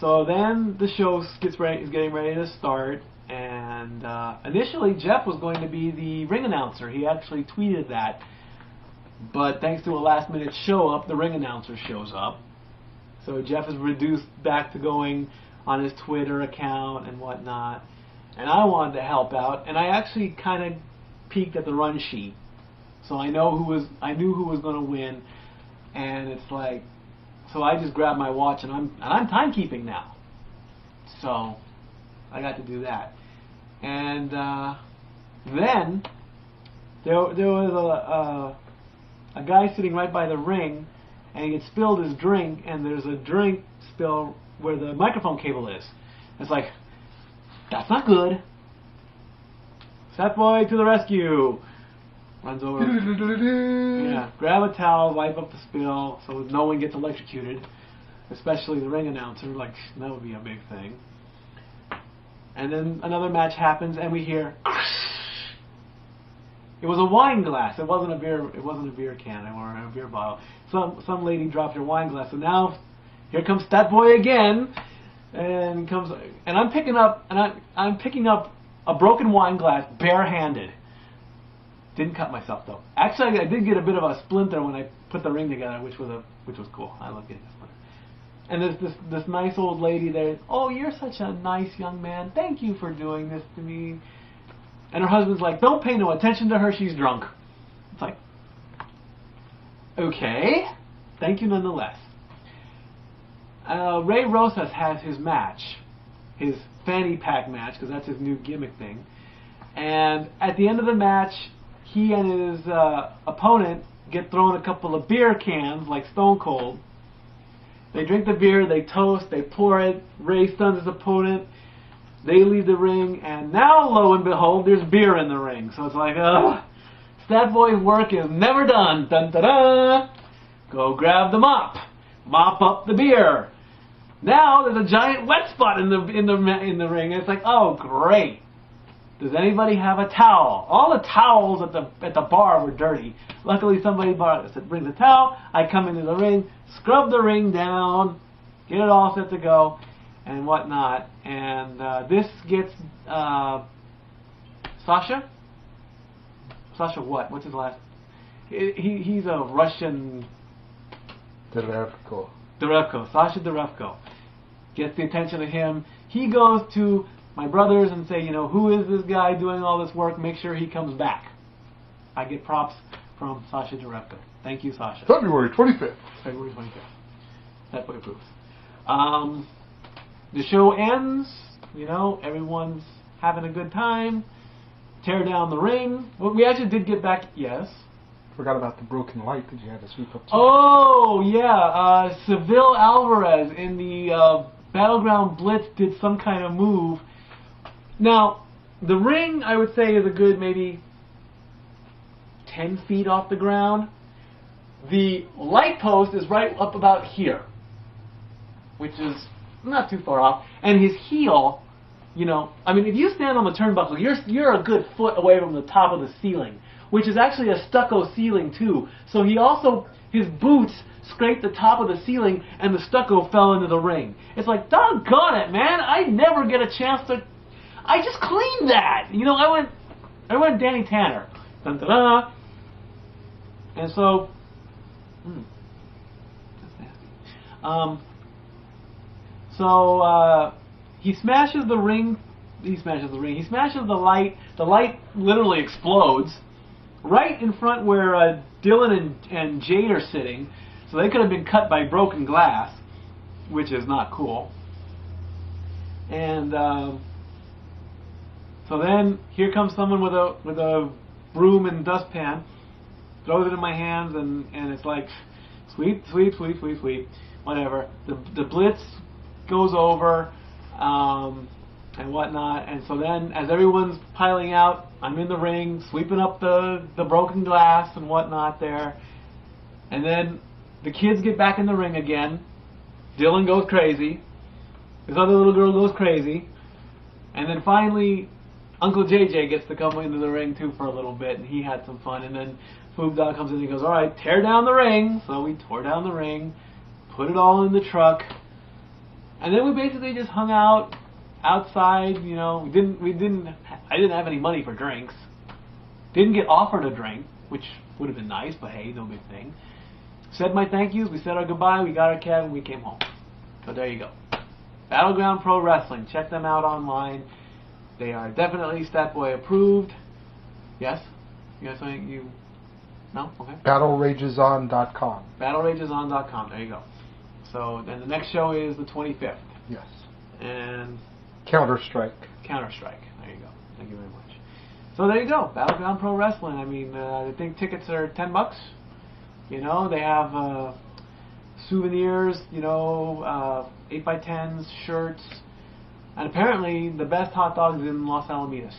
So then the show is getting ready to start, and initially Jeff was going to be the ring announcer. He actually tweeted that, but thanks to a last-minute show-up, the ring announcer shows up. So Jeff is reduced back to going on his Twitter account and whatnot. And I wanted to help out, and I actually kind of peeked at the run sheet, so I knew who was going to win. And it's like, so I just grabbed my watch, and I'm timekeeping now. So I got to do that. And then there was a guy sitting right by the ring, and he had spilled his drink, and there's a drink spill where the microphone cable is. It's like, that's not good. Seth Boy to the rescue. Runs over. Yeah, grab a towel, wipe up the spill so no one gets electrocuted, especially the ring announcer. Like, that would be a big thing. And then another match happens, and we hear. It was a wine glass. It wasn't a beer can or a beer bottle. Some lady dropped her wine glass, and now here comes Stat Boy again, and I'm picking up a broken wine glass barehanded. Didn't cut myself though. Actually, I did get a bit of a splinter when I put the ring together, which was cool. I love getting a splinter. And there's this nice old lady there. Oh, you're such a nice young man. Thank you for doing this to me. And her husband's like, don't pay no attention to her, she's drunk. It's like, okay, thank you nonetheless. Ray Rosas has his match, his fanny pack match, because that's his new gimmick thing. And at the end of the match, he and his opponent get thrown a couple of beer cans, like Stone Cold. They drink the beer, they toast, they pour it, Ray stuns his opponent. They leave the ring, and now, lo and behold, there's beer in the ring. So it's like, Stat Boy's work is never done. Dun, da, da. Go grab the mop. Mop up the beer. Now there's a giant wet spot in the ring. And it's like, oh, great. Does anybody have a towel? All the towels at the bar were dirty. Luckily, somebody brings a towel. I come into the ring, scrub the ring down, get it all set to go, and whatnot. And this gets Sasha. Sasha what? What's his last? He's a Russian. Derevko. Sasha Derevko gets the attention of him. He goes to my brothers and say, who is this guy doing all this work? Make sure he comes back. I get props from Sasha Derevko. Thank you, Sasha. February 25th. February 25th. That boy approves. The show ends. Everyone's having a good time. Tear down the ring. Well, we actually did get back. Yes. Forgot about the broken light that you had to sweep up. Oh yeah, Seville Alvarez in the Battleground Blitz did some kind of move. Now, the ring, I would say, is a good maybe 10 feet off the ground. The light post is right up about here, which is not too far off. And his heel, if you stand on the turnbuckle, you're a good foot away from the top of the ceiling, which is actually a stucco ceiling too. So his boots scraped the top of the ceiling, and the stucco fell into the ring. It's like, doggone it, man! I never get a chance to. I just cleaned that. I went Danny Tanner. Dun, da, da. And so, that's nasty. He smashes the ring. He smashes the light. The light literally explodes right in front where Dylan and Jade are sitting. So they could have been cut by broken glass, which is not cool. And so then here comes someone with a broom and dustpan, throws it in my hands, and it's like sweep, sweep, sweep, sweep, sweep, whatever. The blitz goes over and whatnot, and so then as everyone's piling out, I'm in the ring sweeping up the broken glass and whatnot there, and then the kids get back in the ring again. Dylan goes crazy. This other little girl goes crazy. And then finally, Uncle JJ gets to come into the ring too for a little bit, and he had some fun. And then Foob Dog comes in and he goes, all right, tear down the ring. So we tore down the ring, put it all in the truck, and then we basically just hung out outside. You know, I didn't have any money for drinks. Didn't get offered a drink, which would have been nice, but hey, no big thing. Said my thank yous, we said our goodbye, we got our cab, and we came home. So there you go. Battleground Pro Wrestling. Check them out online. They are definitely Statboy approved. Yes? You got something you... No? Okay. BattleRagesOn.com. BattleRagesOn.com. There you go. So then the next show is the 25th. Yes. And... Counter-Strike. Counter-Strike. There you go. Thank you very much. So there you go. Battleground Pro Wrestling. I mean, I think tickets are $10. You know, they have souvenirs, you know, 8x10s, shirts, and apparently the best hot dogs in Los Alamitos.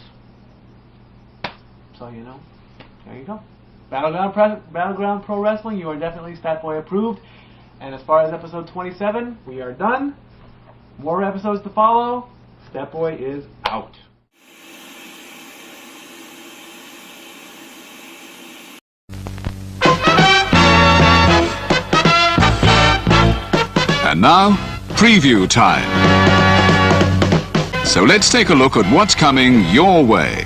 So, you know, there you go. Battleground Pro Wrestling, you are definitely Statboy approved. And as far as episode 27, we are done. More episodes to follow. Statboy is out. And now, preview time. So let's take a look at what's coming your way.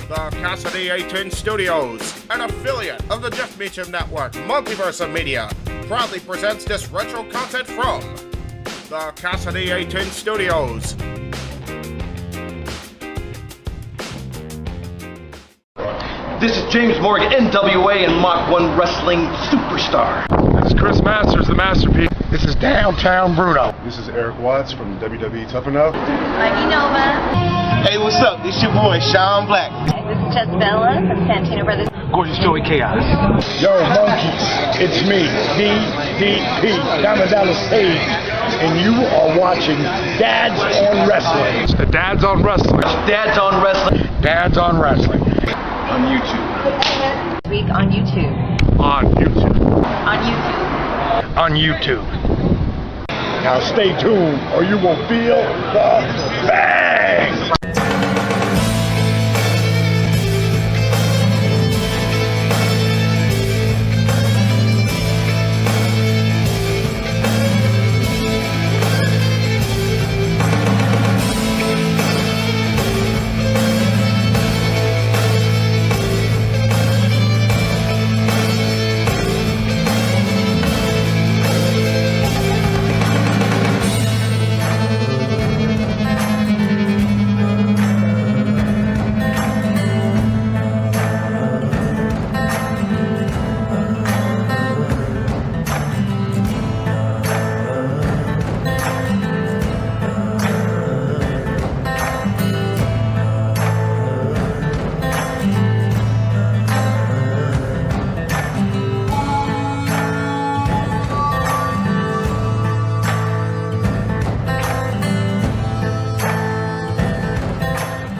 The Casa D18 Studios, an affiliate of the Jeff Meacham Network, Multiverse of Media, proudly presents this retro content from the Casa D18 Studios. This is James Morgan, NWA and Mach 1 Wrestling Superstar. This is Chris Masters, the Masterpiece. This is Downtown Bruno. This is Eric Watts from WWE Tough Enough. Mikey Nova. Hey, what's up? This your boy, Sean Black. This is Jess Bella from Santino Brothers. Gorgeous Joey Chaos. Yo, monkeys, it's me, DDP, Diamond Dallas Page, and you are watching Dads on Wrestling. The Dads on Wrestling. Dads on Wrestling. Dads on Wrestling. On YouTube. Week on YouTube. On YouTube. On YouTube. On YouTube. Now stay tuned or you will feel the bang!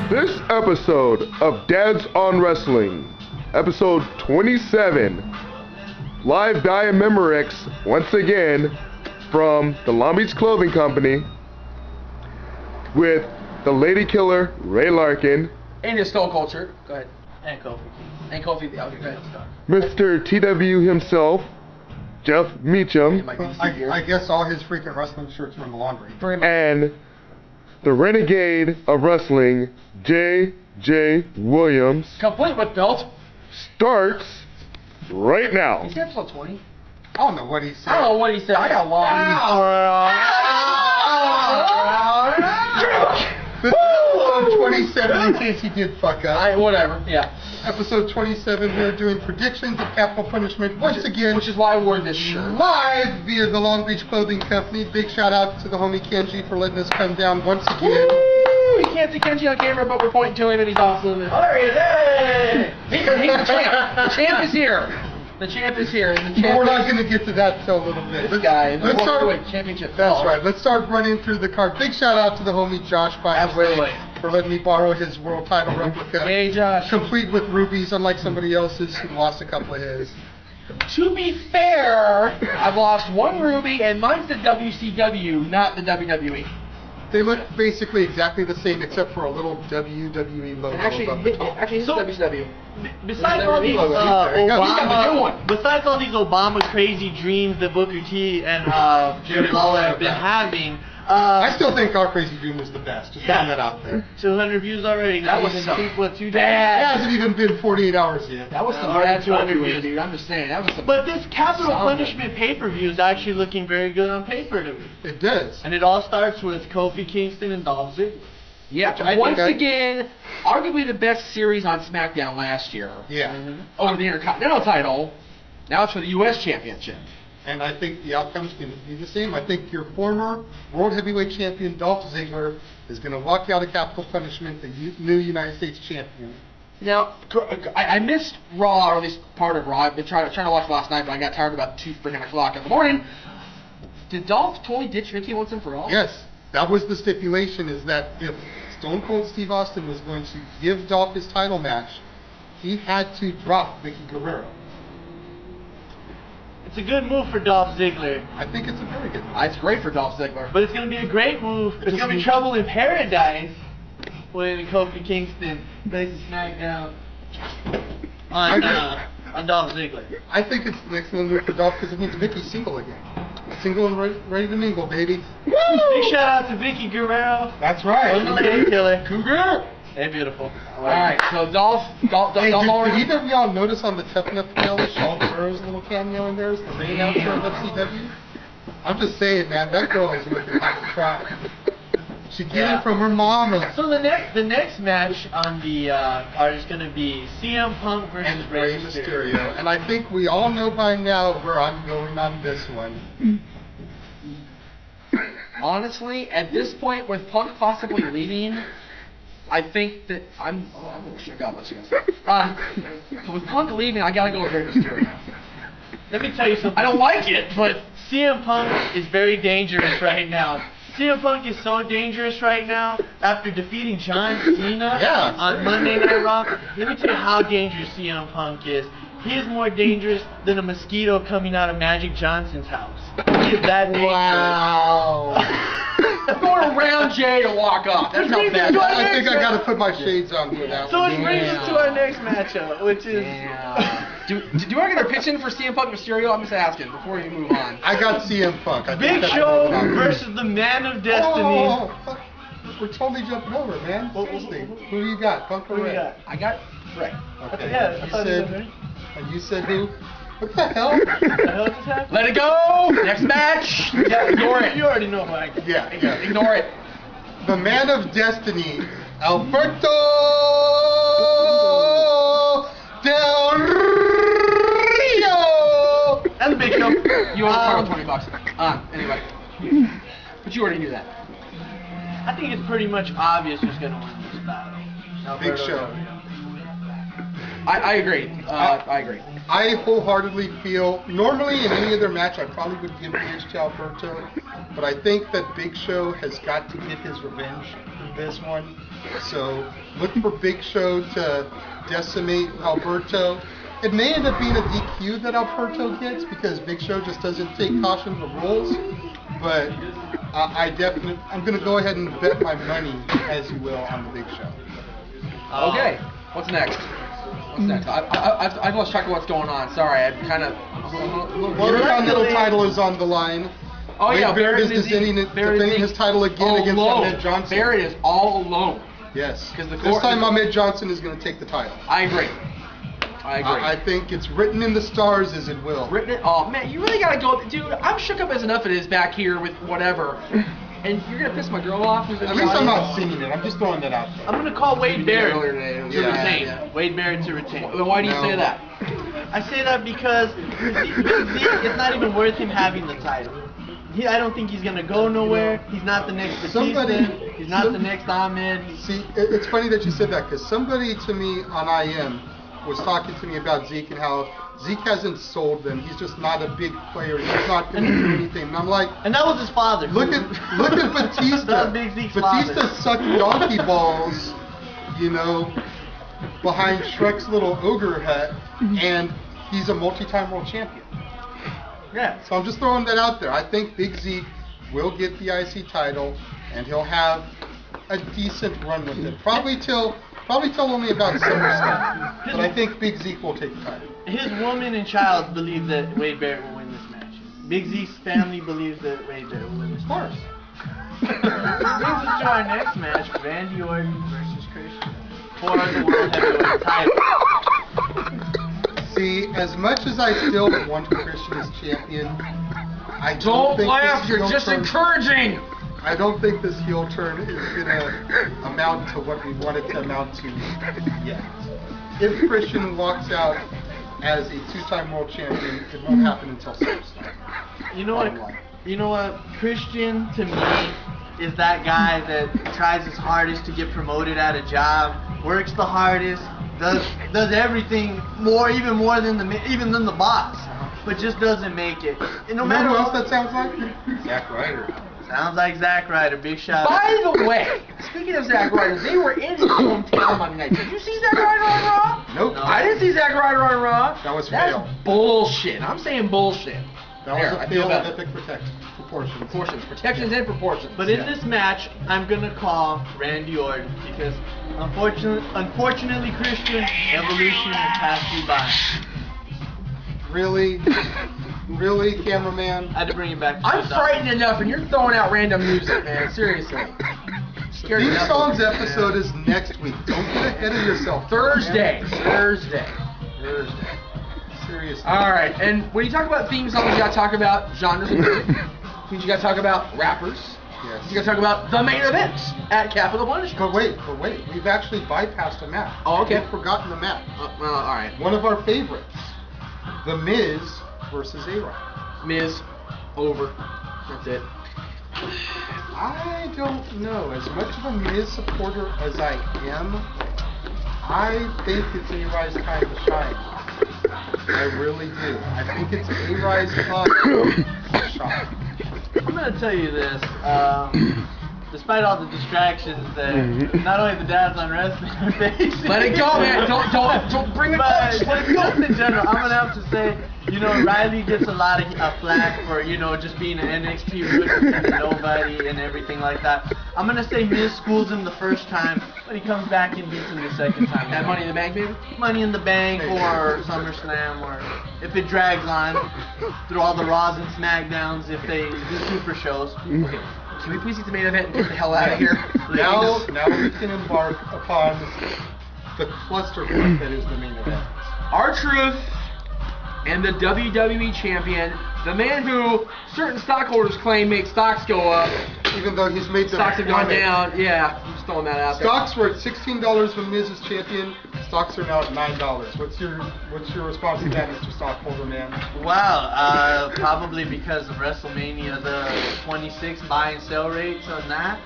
This episode of Dads on Wrestling, episode 27, live via Memorex, once again, from the Long Beach Clothing Company, with the Lady Killer, Ray Larkin, And his Skull Culture. Go ahead. And Kofi. And Kofi. Okay, go ahead. Mr. TW himself, Jeff Meacham, I guess all his freaking wrestling shirts are in the laundry. and the Renegade of Wrestling, J.J. Williams, Complete with belt. starts right now. Is it episode 20? I don't know what he said. I don't know what he said. I got long. This is episode 27 in case he did fuck up. Whatever. Yeah. Episode 27, we're doing predictions of Capital Punishment once again. Which is why I wore this shirt. Live via the Long Beach Clothing Company. Big shout out to the homie Kenji for letting us come down once again. Woo! You can't see Kenji on camera, but we're pointing to him and he's awesome. There he is! Hey! He's the champ. The champ is here. The champ is here. And the champ We're not going to get to that till a little bit. This guy, let's start championship. That's right. Let's start running through the card. Big shout out to the homie Josh Absolutely. for letting me borrow his world title replica. Hey, Josh. Complete with rubies, unlike somebody else's who lost a couple of his. To be fair, I've lost one ruby, and mine's the WCW, not the WWE. They look basically exactly the same except for a little WWE logo. Actually, it's WCW. Besides all these besides all these Obama crazy dreams that Booker T and Jerry Lawler have been having, I still think our crazy dream was the best. Just putting that out there. 200 views already. That was what 2 days? It hasn't even been 48 hours yet. That was some bad 200 views, dude. I'm just saying that was some. But this Capital Punishment pay-per-view is actually looking very good on paper to me. It does. And it all starts with Kofi Kingston and Dolph Ziggler. Yeah, once again, arguably the best series on SmackDown last year. Yeah. Over the Intercontinental title. Now it's for the U.S. Championship. And I think the outcome's going to be the same. I think your former World Heavyweight Champion Dolph Ziggler is going to walk out of Capital Punishment the new United States Champion. Now, I missed Raw, or at least part of Raw. I've been trying to watch last night, but I got tired about 2 freaking o'clock in the morning. Did Dolph totally ditch Ricky once and for all? Yes. That was the stipulation, is that if Stone Cold Steve Austin was going to give Dolph his title match, he had to drop Vicky Guerrero. It's a good move for Dolph Ziggler. I think it's a very good move. It's great for Dolph Ziggler. But it's going to be a great move. It's going to be trouble in paradise when Kofi Kingston plays SmackDown on Dolph Ziggler. I think it's an excellent move for Dolph because it means Vicky's single again. Single and ready to mingle, baby. Woo! Big shout out to Vicky Guerrero. That's right. The Lady Killer. Cougar. Hey, beautiful. Alright, so Dolph Hey, did either of y'all notice on the Tough Enough trailer, Shawn Burrow's little cameo in there is the ring announcer of FTW? I'm just saying, man, that girl is looking like a try. She get it from her mama. So the next match on the card is going to be CM Punk versus Rey Mysterio. And I think we all know by now where I'm going on this one. Honestly, at this point, with Punk possibly leaving, I think that I'm shook up. Let's go. With Punk leaving, I gotta go with Rey Mysterio. Let me tell you something. I don't like it, but CM Punk is very dangerous right now. CM Punk is so dangerous right now after defeating John Cena on Monday Night Raw. Let me tell you how dangerous CM Punk is. He is more dangerous than a mosquito coming out of Magic Johnson's house. He is that dangerous. Wow. Going around Jay to walk off. That's how bad. I think I gotta put my shades on for that So one. which brings us to our next matchup, which is... Do you want to get a pitch in for CM Punk Mysterio? I'm just asking before you move on. I got CM Punk. Big Show versus the Man of Destiny. We're totally jumping over, man. Who do you got? Punk or Rey? I got Rey. Okay. Yeah, I thought you said who? What the hell? What the hell just happened? Let it go! Next match! Yeah, ignore it. You already know who I got. Yeah. Ignore it. The Man of Destiny, Alberto Del Rio! And the Big Show. You want to $20. Anyway. But you already knew that. I think it's pretty much obvious who's going to win this battle. Big Show. I agree. I agree. I wholeheartedly feel, normally in any other match, I probably would give the edge to Alberto, but I think that Big Show has got to get his revenge for this one. So look for Big Show to decimate Alberto. It may end up being a DQ that Alberto gets because Big Show just doesn't take caution to the rules, but I'm going to go ahead and bet my money, as you will, on the Big Show. Okay. What's next? I've lost track of what's going on. Sorry, I'm kind of... Well, the Continental title is on the line. Oh, yeah, Barrett is defending his title again against Ahmed Johnson. Barrett is all alone. Yes. This time Ahmed Johnson is going to take the title. I agree. I think it's written in the stars, as it will. Oh, man, you really got to go... Dude, I'm shook up as enough it is back here with whatever. And you're going to piss my girl off? At least I'm not singing it. I'm just throwing that out there. I'm going to call Wade Barrett to retain. Yeah. Wade Barrett to retain. Then why do you say that? I say that because it's not even worth him having the title. I don't think he's going to go nowhere. He's not the next Batista. He's not the next Ahmed. See, it's funny that you said that because somebody to me on IM was talking to me about Zeke and how Zeke hasn't sold them. He's just not a big player. He's not going to do anything. And I'm like, and that was his father. Look at Batista. That was Big Zeke's Batista father. sucked donkey balls, behind Shrek's little ogre hat, and he's a multi-time world champion. Yeah. So I'm just throwing that out there. I think Big Zeke will get the IC title, and he'll have a decent run with it. Probably till only about SummerSlam. But I think Big Zeke will take the title. His woman and child believe that Wade Barrett will win this match. Big Zeke's family believes that Wade Barrett will win this match. Brings us to our next match, Randy Orton versus Christian for the World Heavyweight title. See, as much as I still want Christian as champion, I don't think laugh, you're just encouraging! I don't think this heel turn is going to amount to what we want it to amount to yet. If Christian walks out as a two-time world champion, it won't happen until SummerSlam. You know what? Christian, to me, is that guy that tries his hardest to get promoted at a job, works the hardest, does everything even more than the boss, but just doesn't make it. And no matter who else that sounds like? Zack Ryder. Sounds like Zack Ryder. Big shout. By the way, speaking of Zack Ryder, they were in his hometown Monday night. Did you see Zack Ryder on Raw? Nope. No. I didn't see Zack Ryder on Raw. That was That's fail. Bullshit. I'm saying bullshit. That was a fail of epic proportions. Protections and proportions. But in this match, I'm gonna call Randy Orton because unfortunately, Christian Evolution has passed you by. Really? Really, cameraman? I had to bring it back. I'm frightened enough, and you're throwing out random music, man. Seriously. Theme songs episode is next week. Don't get ahead of yourself. Thursday. Seriously. All right, and when you talk about theme songs, you got to talk about genres of music. You got to talk about rappers. Yes. He's gonna talk about the main events at Capital Punishment. But wait, we've actually bypassed a match. Oh, okay. We've forgotten the match. All right. One of our favorites, The Miz versus A-Rod. Miz, over. That's it. I don't know. As much of a Miz supporter as I am, I think it's A-Rod's time to shine. I really do. I think it's A-Rod's time to shine. I'm gonna tell you this. Despite all the distractions that not only the dads on wrestling are facing. Let it go, man. Don't bring it up. But just in general, I'm gonna have to say, Riley gets a lot of flack for, just being an NXT rookie and nobody and everything like that. I'm gonna say Miz schools him the first time, but he comes back and beats him the second time. That Money in the Bank, baby? Money in the Bank or SummerSlam, or if it drags on through all the Raws and SmackDowns, if they do super shows. Okay. Can we please get the main event and get the hell out of here? Now we can embark upon the clusterfuck that is the main event. R-Truth and the WWE Champion, the man who certain stockholders claim makes stocks go up. Even though he's made the stocks have gone down. Yeah, I'm just throwing that out there. Stocks were at $16 when Miz is champion. Stocks are now at $9. What's your response to that, Mr. Stockholder man? Well, probably because of WrestleMania, the 26 buy and sell rates on that.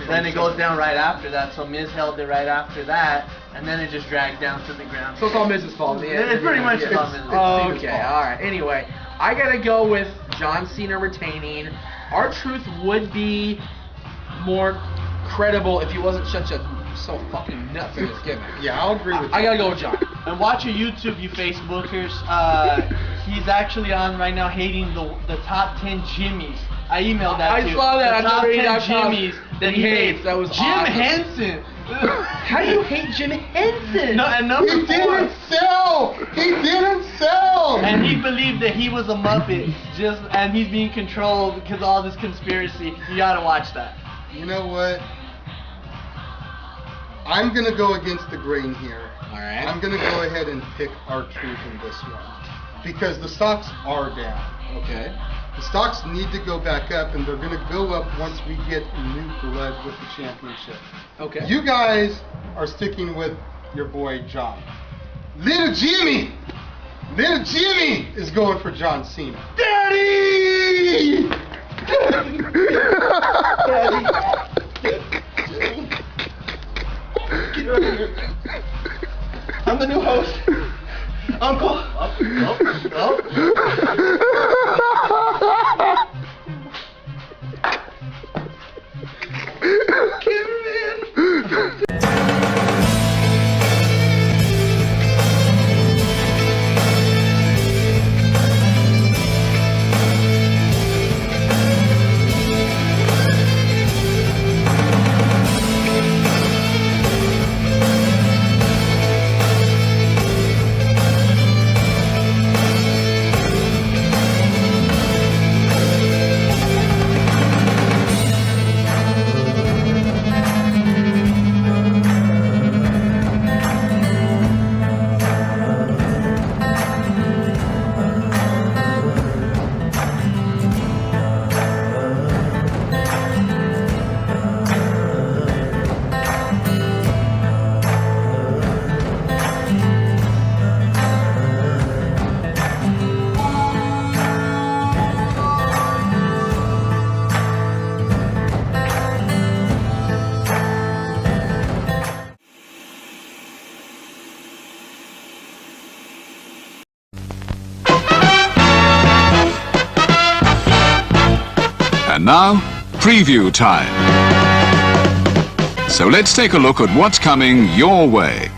Then it goes down right after that, so Miz held it right after that, and then it just dragged down to the ground. So it's all Miz's fault. It's pretty much all Miz's fault. Okay, alright. Anyway, I gotta go with John Cena retaining. R-Truth would be more credible if he wasn't such a so fucking nuts in this gimmick. Yeah, I'll agree with you. I gotta go with John. And watch your YouTube, you Facebookers. He's actually on right now hating the top 10 Jimmies. I emailed that to you. I saw that. The top 10 Jimmies that he hates. That was Jim awesome. Henson. How do you hate Jim Henson? No, and number He didn't sell! He didn't sell! And he believed that he was a Muppet, and he's being controlled because of all this conspiracy. You gotta watch that. You know what? I'm gonna go against the grain here. Alright. I'm gonna go ahead and pick R-Truth in this one. Because the stocks are down. Okay. The stocks need to go back up, and they're going to go up once we get new blood with the championship. Okay. You guys are sticking with your boy John. Little Jimmy is going for John Cena. Daddy! Daddy! Get over here. I'm the new host. Uncle. And now, preview time. So let's take a look at what's coming your way.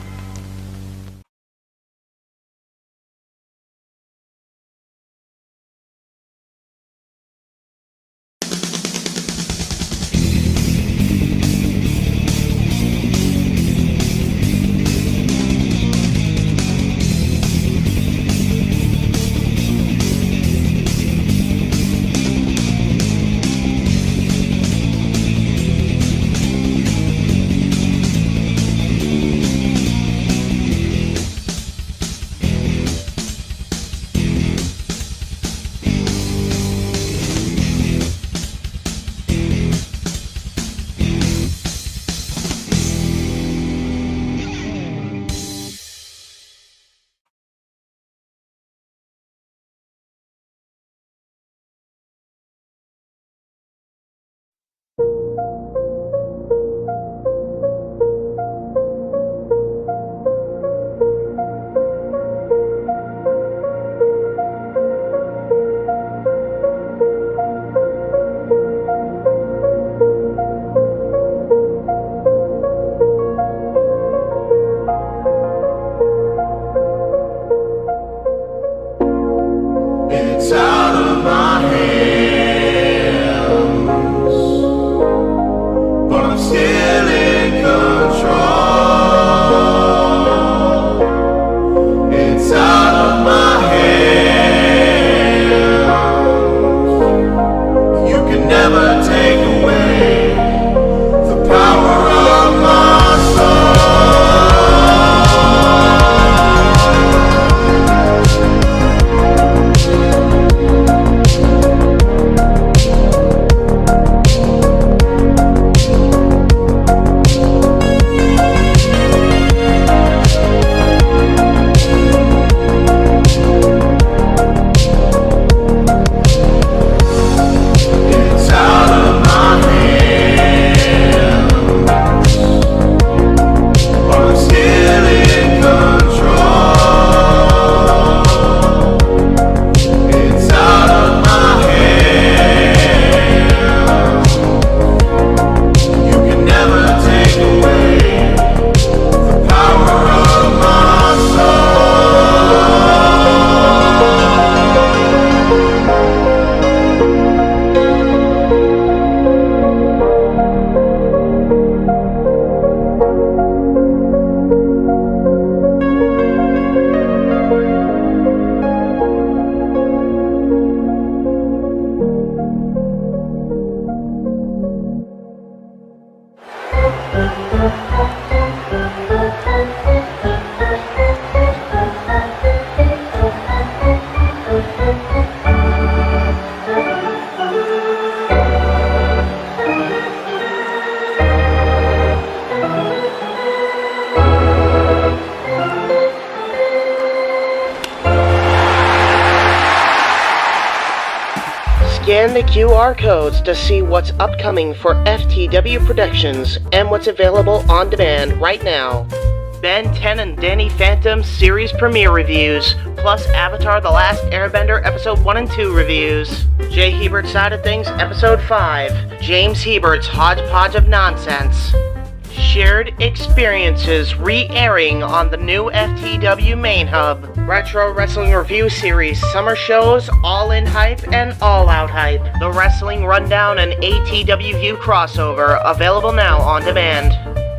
Scan the QR codes to see what's upcoming for FTW Productions and what's available on demand right now. Ben 10 and Danny Phantom series premiere reviews, plus Avatar The Last Airbender Episode 1 and 2 reviews. Jay Hebert's Side of Things Episode 5, James Hebert's Hodgepodge of Nonsense. Shared Experiences re-airing on the new FTW main hub. Retro Wrestling Review Series Summer Shows, All-In Hype and All-Out Hype. The Wrestling Rundown and ATW View crossover, available now on demand.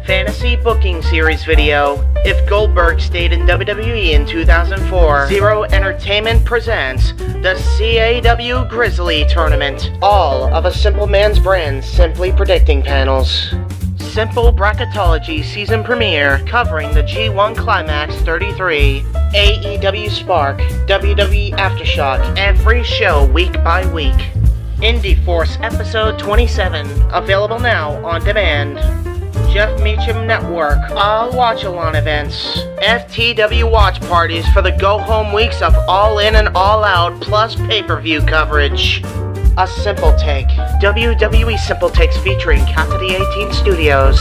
Fantasy Booking Series video. If Goldberg stayed in WWE in 2004. Zero Entertainment presents the CAW Grizzly Tournament. All of a Simple Man's Brand Simply Predicting panels. Simple Bracketology season premiere covering the G1 Climax 33. AEW Spark, WWE Aftershock, every show week by week. Indie Force episode 27, available now on demand. Jeff Meacham Network, all watch-along events. FTW watch parties for the go-home weeks of All In and All Out, plus pay-per-view coverage. A Simple Take, WWE Simple Takes featuring Casa D18 Studios.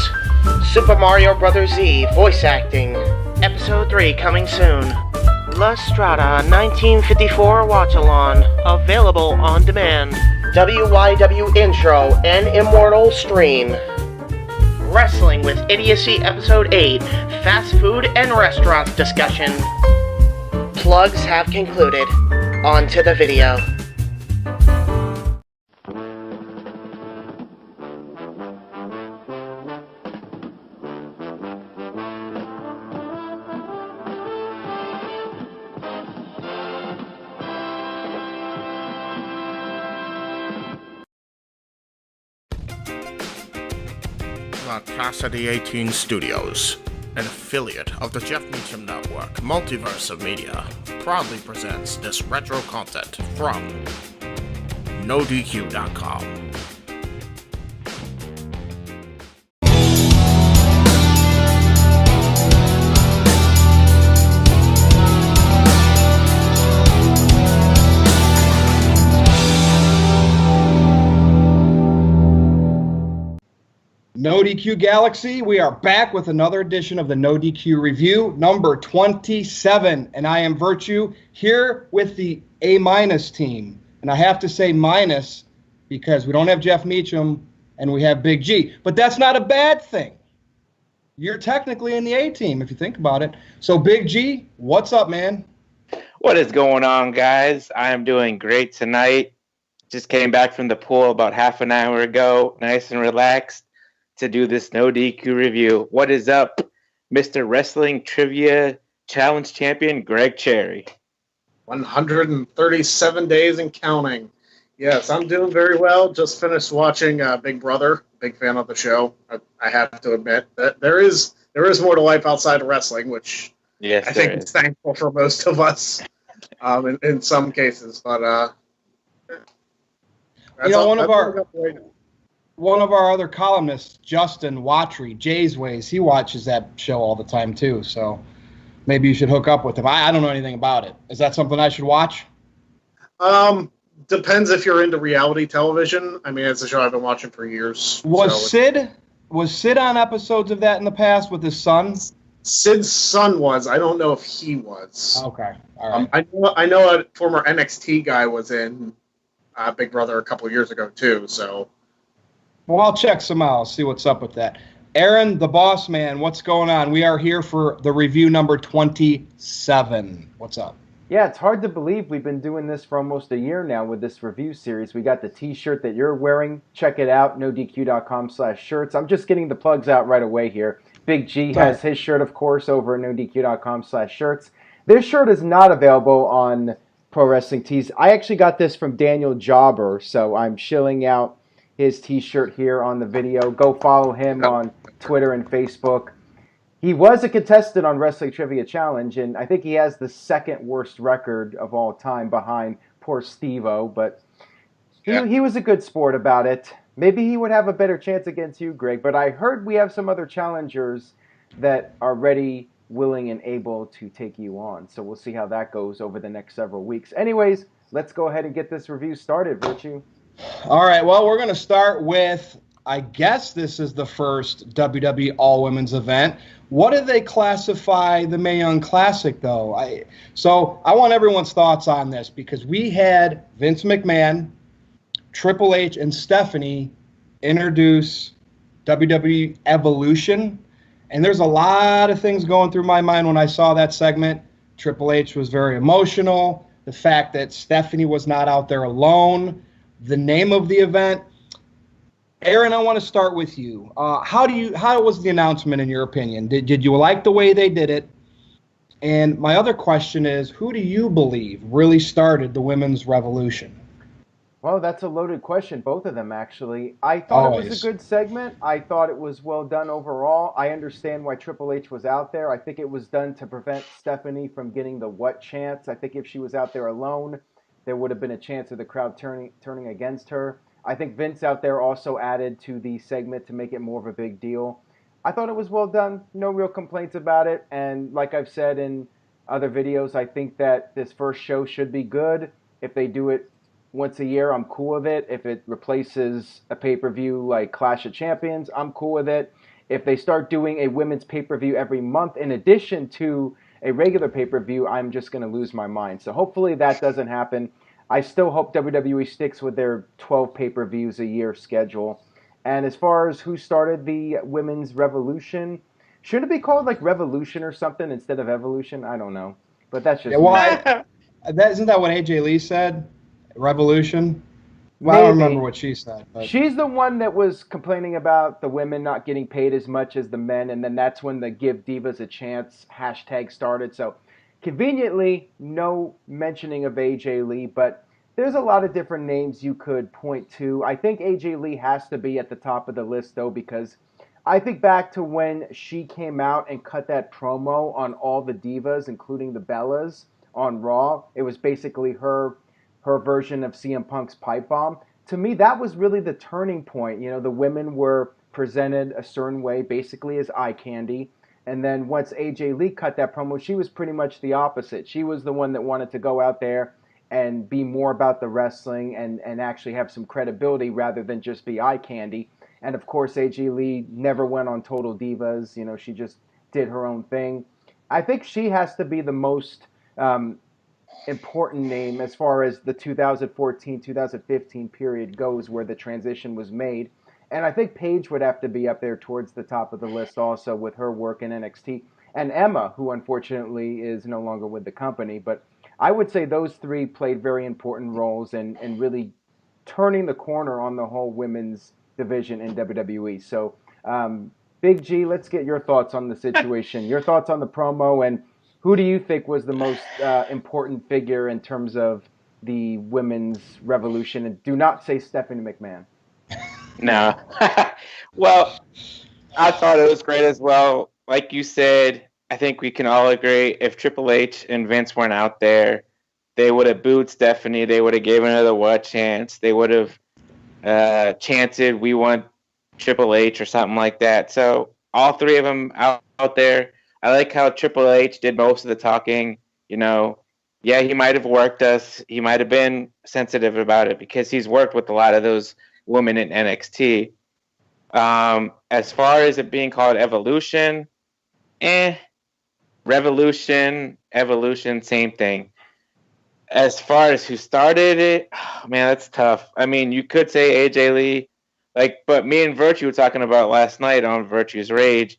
Super Mario Bros. Z, voice acting. Episode 3 coming soon. La Strada 1954 watch-along, available on demand. WYW Intro and Immortal stream. Wrestling with Idiocy Episode 8, Fast Food and Restaurants discussion. Plugs have concluded. On to the video. Casa D18 Studios, an affiliate of the Jeff Meacham Network, Multiverse of Media, proudly presents this retro content from NoDQ.com. NoDQ Galaxy, we are back with another edition of the NoDQ Review, number 27, and I am Virtue, here with the A- team. And I have to say minus because we don't have Jeff Meacham and we have Big G. But that's not a bad thing. You're technically in the A team if you think about it. So Big G, what's up, man? What is going on, guys? I am doing great tonight. Just came back from the pool about half an hour ago, nice and relaxed, to do this No DQ review. What is up, Mr. Wrestling Trivia Challenge Champion Greg Cherry? 137 days and counting. Yes, I'm doing very well. Just finished watching Big Brother. Big fan of the show. I have to admit that there is more to life outside of wrestling, which yes, I think is thankful for most of us in some cases. But one of our other columnists, Justin Watry, Jay's Ways, he watches that show all the time too. So maybe you should hook up with him. I don't know anything about it. Is that something I should watch? Depends if you're into reality television. I mean, it's a show I've been watching for years. Was Sid on episodes of that in the past with his son? Sid's son was. I don't know if he was. Okay, all right. I know a former NXT guy was in Big Brother a couple years ago too. So. Well, I'll check some out. I'll see what's up with that. Aaron, the boss man, what's going on? We are here for the review number 27. What's up? Yeah, it's hard to believe we've been doing this for almost a year now with this review series. We got the t-shirt that you're wearing. Check it out, nodq.com/shirts. I'm just getting the plugs out right away here. Big G has his shirt, of course, over at nodq.com/shirts. This shirt is not available on Pro Wrestling Tees. I actually got this from Daniel Jobber, so I'm shilling out his t-shirt here on the video. Go follow him on Twitter and Facebook. He was a contestant on Wrestling Trivia Challenge, and I think he has the second worst record of all time behind poor Steve-O, but he was a good sport about it. Maybe he would have a better chance against you, Greg, but I heard we have some other challengers that are ready, willing, and able to take you on, so we'll see how that goes over the next several weeks. Anyways, let's go ahead and get this review started, Virtue. All right, well, we're going to start with, I guess this is the first WWE All-Women's event. What do they classify the Mae Young Classic, though? So I want everyone's thoughts on this, because we had Vince McMahon, Triple H, and Stephanie introduce WWE Evolution, and there's a lot of things going through my mind when I saw that segment. Triple H was very emotional. The fact that Stephanie was not out there alone. The name of the event. Aaron, I want to start with you. How was the announcement in your opinion? Did you like the way they did it? And my other question is, who do you believe really started the women's revolution? Well, that's a loaded question, both of them, actually. I thought it was a good segment. I thought it was well done overall. I understand why Triple H was out there. I think it was done to prevent Stephanie from getting the what chance. I think if she was out there alone, there would have been a chance of the crowd turning against her. I think Vince out there also added to the segment to make it more of a big deal. I thought it was well done. No real complaints about it. And like I've said in other videos, I think that this first show should be good. If they do it once a year, I'm cool with it. If it replaces a pay-per-view like Clash of Champions, I'm cool with it. If they start doing a women's pay-per-view every month in addition to a regular pay-per-view, I'm just going to lose my mind. So hopefully that doesn't happen. I still hope WWE sticks with their 12 pay-per-views a year schedule. And as far as who started the women's revolution, should it be called like Revolution or something instead of Evolution? I don't know. But that's just isn't that what AJ Lee said? Revolution? Well, I don't remember what she said. But. She's the one that was complaining about the women not getting paid as much as the men, and then that's when the Give Divas a Chance hashtag started. So conveniently, no mentioning of AJ Lee, but there's a lot of different names you could point to. I think AJ Lee has to be at the top of the list, though, because I think back to when she came out and cut that promo on all the divas, including the Bellas, on Raw. It was basically her version of CM Punk's pipe bomb. To me, that was really the turning point. You know, the women were presented a certain way, basically as eye candy. And then once AJ Lee cut that promo, she was pretty much the opposite. She was the one that wanted to go out there and be more about the wrestling and actually have some credibility rather than just be eye candy. And of course, AJ Lee never went on Total Divas. You know, she just did her own thing. I think she has to be the most important name as far as the 2014-2015 period goes, where the transition was made. And I think Paige would have to be up there towards the top of the list also with her work in NXT. And Emma, who unfortunately is no longer with the company. But I would say those three played very important roles in really turning the corner on the whole women's division in WWE. So, Big G, let's get your thoughts on the situation, your thoughts on the promo, and who do you think was the most important figure in terms of the women's revolution? And do not say Stephanie McMahon. No. Well, I thought it was great as well. Like you said, I think we can all agree if Triple H and Vince weren't out there, they would have booed Stephanie. They would have given her the what chance. They would have chanted, "We want Triple H" or something like that. So all three of them out there. I like how Triple H did most of the talking. You know, yeah, he might have worked us. He might have been sensitive about it because he's worked with a lot of those women in NXT. As far as it being called Evolution, Revolution, Evolution, same thing. As far as who started it, oh, man, that's tough. I mean, you could say AJ Lee, but me and Virtue were talking about last night on Virtue's Rage.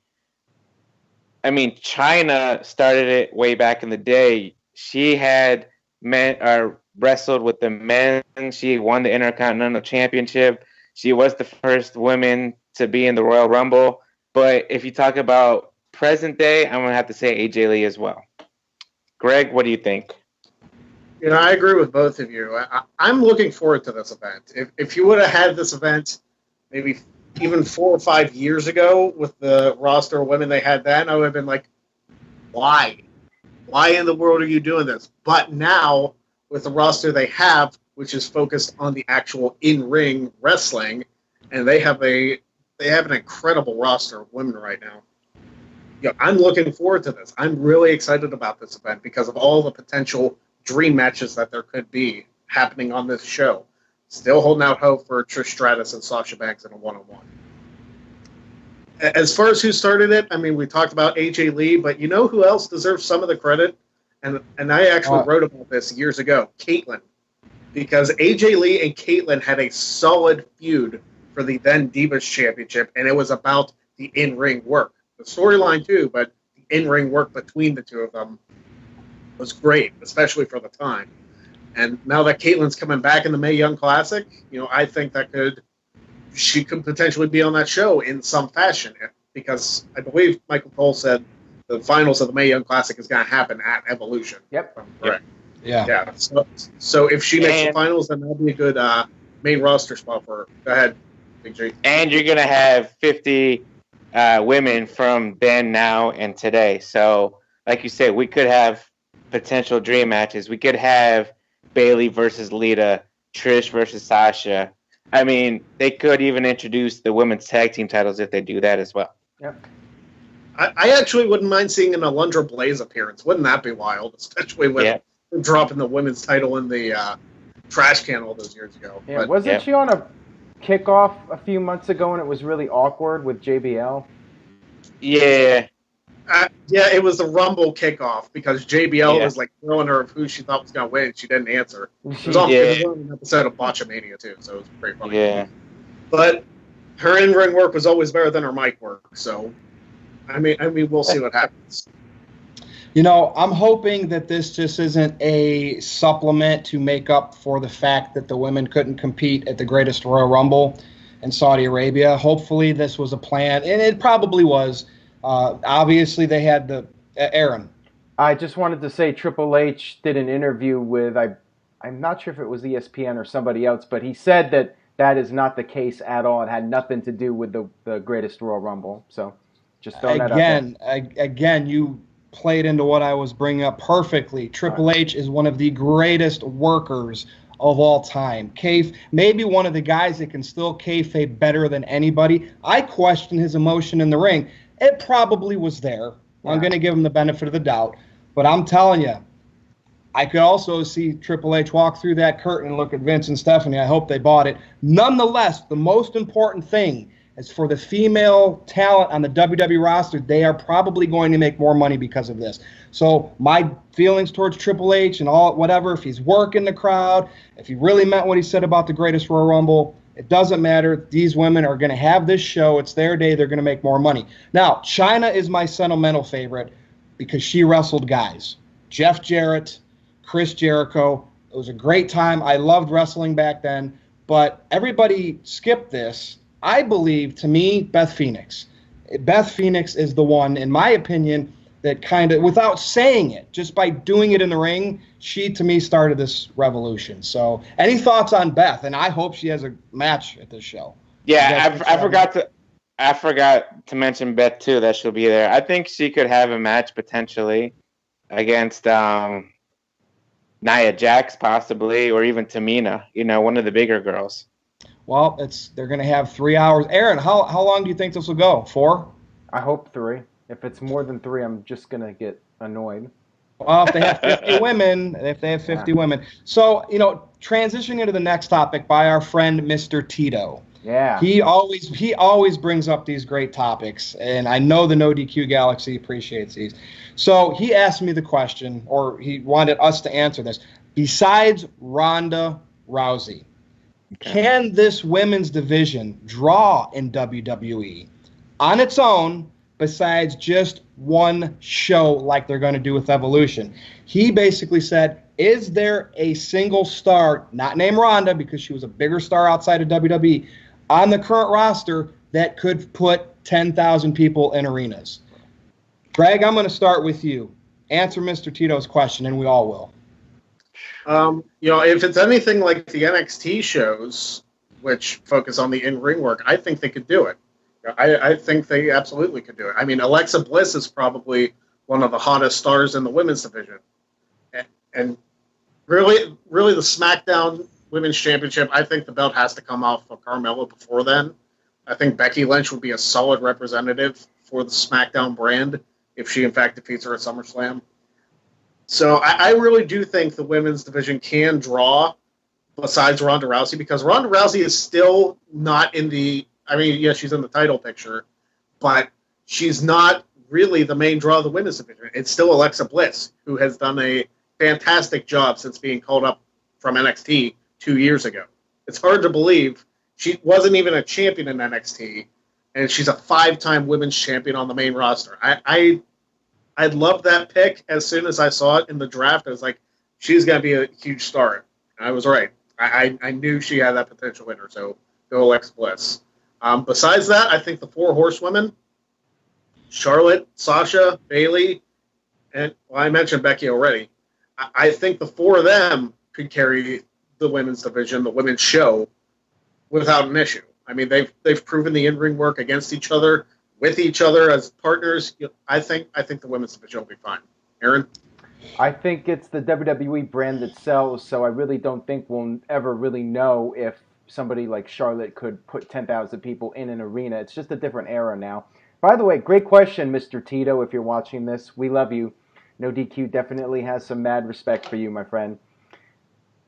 I mean, Chyna started it way back in the day. She had wrestled with the men. She won the Intercontinental Championship. She was the first woman to be in the Royal Rumble. But if you talk about present day, I'm going to have to say AJ Lee as well. Greg, what do you think? You know, I agree with both of you. I'm looking forward to this event. If you would have had this event maybe even 4 or 5 years ago with the roster of women they had then, I would have been like, why? Why in the world are you doing this? But now, with the roster they have, which is focused on the actual in-ring wrestling, and they have an incredible roster of women right now. You know, I'm looking forward to this. I'm really excited about this event because of all the potential dream matches that there could be happening on this show. Still holding out hope for Trish Stratus and Sasha Banks in a one-on-one. As far as who started it, I mean, we talked about AJ Lee, but you know who else deserves some of the credit? And I actually wrote about this years ago, Caitlyn. Because AJ Lee and Caitlyn had a solid feud for the then Divas Championship, and it was about the in-ring work. The storyline too, but the in-ring work between the two of them was great, especially for the time. And now that Caitlyn's coming back in the Mae Young Classic, I think she could potentially be on that show in some fashion, because I believe Michael Cole said the finals of the Mae Young Classic is going to happen at Evolution. Yep. Correct. Yeah. Yeah. So if she makes the finals, then that'll be a good main roster spot for her. Go ahead, Big G. And you're going to have 50 women from then, now, and today. So, like you said, we could have potential dream matches. We could have Bayley versus Lita, Trish versus Sasha. I mean, they could even introduce the women's tag team titles if they do that as well. Yep. I actually wouldn't mind seeing an Alundra Blaze appearance. Wouldn't that be wild? Especially with dropping the women's title in the trash can all those years ago. Yeah, wasn't she on a kickoff a few months ago and it was really awkward with JBL? Yeah. Yeah, it was the Rumble kickoff because JBL was like throwing her of who she thought was going to win. She didn't answer. It was on an episode of Botchamania too, so it was pretty funny. Yeah. But her in-ring work was always better than her mic work, so I mean, we'll see what happens. I'm hoping that this just isn't a supplement to make up for the fact that the women couldn't compete at the Greatest Royal Rumble in Saudi Arabia. Hopefully this was a plan, and it probably was. Obviously, they had the Aaron. I just wanted to say Triple H did an interview with, I'm not sure if it was ESPN or somebody else, but he said that is not the case at all. It had nothing to do with the Greatest Royal Rumble. So just throwing that out there. Again, you played into what I was bringing up perfectly. Triple H is one of the greatest workers of all time. Maybe one of the guys that can still kayfabe better than anybody. I question his emotion in the ring. It probably was there. Yeah. I'm going to give him the benefit of the doubt. But I'm telling you, I could also see Triple H walk through that curtain and look at Vince and Stephanie. I hope they bought it. Nonetheless, the most important thing is for the female talent on the WWE roster, they are probably going to make more money because of this. So my feelings towards Triple H and all whatever, if he's working the crowd, if he really meant what he said about the Greatest Royal Rumble, it doesn't matter. These women are going to have this show. It's their day. They're going to make more money. Now, Chyna is my sentimental favorite because she wrestled guys. Jeff Jarrett, Chris Jericho. It was a great time. I loved wrestling back then. But everybody skipped this. I believe, to me, Beth Phoenix. Beth Phoenix is the one, in my opinion, that kind of, without saying it, just by doing it in the ring, she, to me, started this revolution. So, any thoughts on Beth? And I hope she has a match at this show. Yeah, I forgot to mention Beth, too, that she'll be there. I think she could have a match, potentially, against Nia Jax, possibly, or even Tamina, one of the bigger girls. Well, they're going to have 3 hours. Aaron, how long do you think this will go? 4? I hope 3. If it's more than 3, I'm just going to get annoyed. Well, if they have 50 women. So, transitioning into the next topic by our friend Mr. Tito. Yeah. He always brings up these great topics, and I know the No DQ Galaxy appreciates these. So he asked me the question, or he wanted us to answer this. Besides Ronda Rousey, can this women's division draw in WWE on its own besides just one show like they're going to do with Evolution? He basically said, is there a single star, not named Ronda because she was a bigger star outside of WWE, on the current roster that could put 10,000 people in arenas? Greg, I'm going to start with you. Answer Mr. Tito's question, and we all will. If it's anything like the NXT shows, which focus on the in-ring work, I think they could do it. I think they absolutely could do it. I mean, Alexa Bliss is probably one of the hottest stars in the women's division. And really the SmackDown Women's Championship, I think the belt has to come off of Carmella before then. I think Becky Lynch would be a solid representative for the SmackDown brand if she, in fact, defeats her at SummerSlam. So I really do think the women's division can draw. besides Ronda Rousey, because Ronda Rousey is still not in the. I mean, yes, she's in the title picture, but she's not really the main draw of the women's division. It's still Alexa Bliss, who has done a fantastic job since being called up from NXT 2 years ago. It's hard to believe she wasn't even a champion in NXT, and she's a 5-time women's champion on the main roster. I loved that pick as soon as I saw it in the draft. I was like, she's going to be a huge star. And I was right. I knew she had that potential in her, so go Alexa Bliss. Besides that, I think the 4 horsewomen, Charlotte, Sasha, Bayley, and I mentioned Becky already. I think the 4 of them could carry the women's division, the women's show, without an issue. I mean, they've proven the in-ring work against each other, with each other as partners. I think the women's division will be fine. Aaron? I think it's the WWE brand that sells, so I really don't think we'll ever really know if somebody like Charlotte could put 10,000 people in an arena. It's just a different era now. By the way, great question, Mr. Tito, if you're watching this. We love you. No DQ definitely has some mad respect for you, my friend.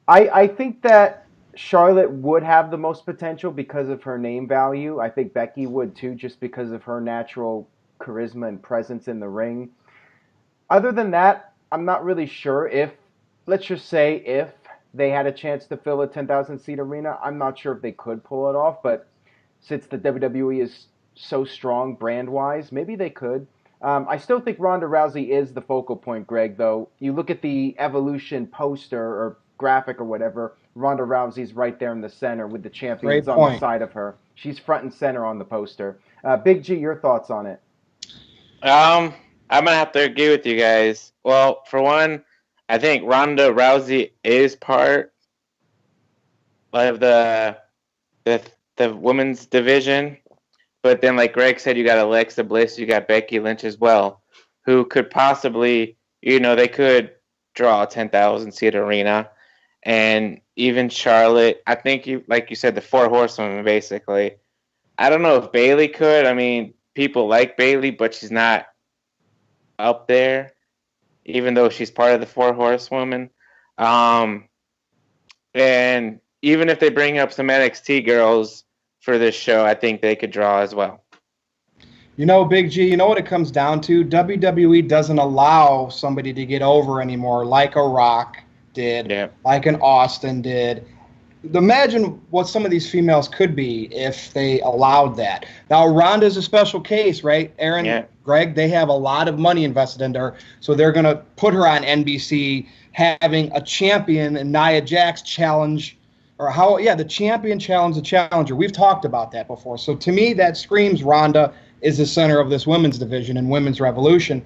I think that Charlotte would have the most potential because of her name value. I think Becky would too, just because of her natural charisma and presence in the ring. Other than that, I'm not really sure if, let's just say if they had a chance to fill a 10,000 seat arena, I'm not sure if they could pull it off, but since the WWE is so strong brand-wise, maybe they could. I still think Ronda Rousey is the focal point, Greg, though. You look at the Evolution poster or graphic or whatever, Ronda Rousey's right there in the center with the champions on the side of her. She's front and center on the poster. Big G, your thoughts on it? I'm going to have to agree with you guys. Well, for one, I think Ronda Rousey is part of the women's division. But then, like Greg said, you got Alexa Bliss, you got Becky Lynch as well, who could possibly, they could draw a 10,000 seat arena. And even Charlotte, I think like you said, the 4 horsewomen, basically. I don't know if Bayley could. I mean, people like Bayley, but she's not up there, even though she's part of the 4 horsewomen. And even if they bring up some NXT girls for this show, I think they could draw as well. Big G, you know what it comes down to? WWE doesn't allow somebody to get over anymore like a Rock did, like an Austin did. Imagine what some of these females could be if they allowed that. Now, Ronda's a special case, right? Aaron, Greg, they have a lot of money invested in her, so they're going to put her on NBC having a champion and Nia Jax challenge, the champion challenge the challenger. We've talked about that before. So to me, that screams Ronda is the center of this women's division and women's revolution.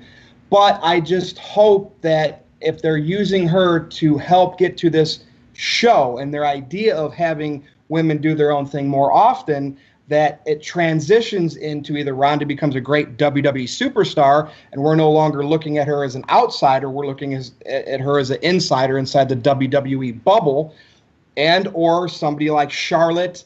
But I just hope that if they're using her to help get to this show and their idea of having women do their own thing more often, that it transitions into either Ronda becomes a great WWE superstar and we're no longer looking at her as an outsider, we're looking at her as an insider inside the WWE bubble, and or somebody like Charlotte,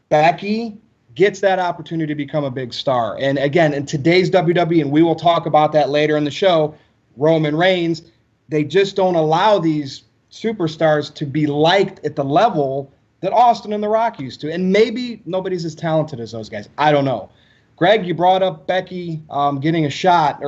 Becky gets that opportunity to become a big star. And again, in today's WWE, and we will talk about that later in the show, Roman Reigns, they just don't allow these superstars to be liked at the level that Austin and The Rock used to. And maybe nobody's as talented as those guys. I don't know. Greg, you brought up Becky getting a shot,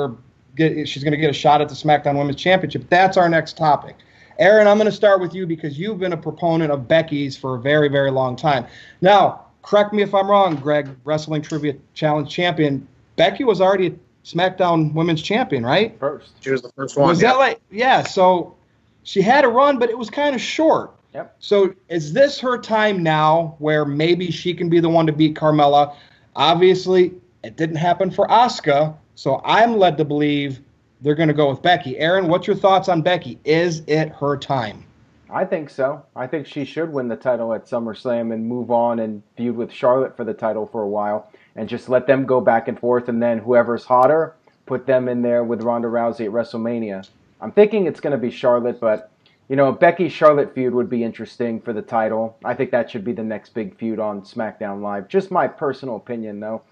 she's going to get a shot at the SmackDown Women's Championship. That's our next topic. Aaron, I'm going to start with you because you've been a proponent of Becky's for a very, very long time. Now, correct me if I'm wrong, Greg, Wrestling Trivia Challenge champion. Becky was already a SmackDown Women's Champion, right? First. She was the first one. Was that so she had a run, but it was kind of short. Yep. So is this her time now where maybe she can be the one to beat Carmella? Obviously, it didn't happen for Asuka, so I'm led to believe they're going to go with Becky. Aaron, what's your thoughts on Becky? Is it her time? I think so. I think she should win the title at SummerSlam and move on and feud with Charlotte for the title for a while and just let them go back and forth, and then whoever's hotter, put them in there with Ronda Rousey at WrestleMania. I'm thinking it's going to be Charlotte, but a Becky-Charlotte feud would be interesting for the title. I think that should be the next big feud on SmackDown Live. Just my personal opinion, though.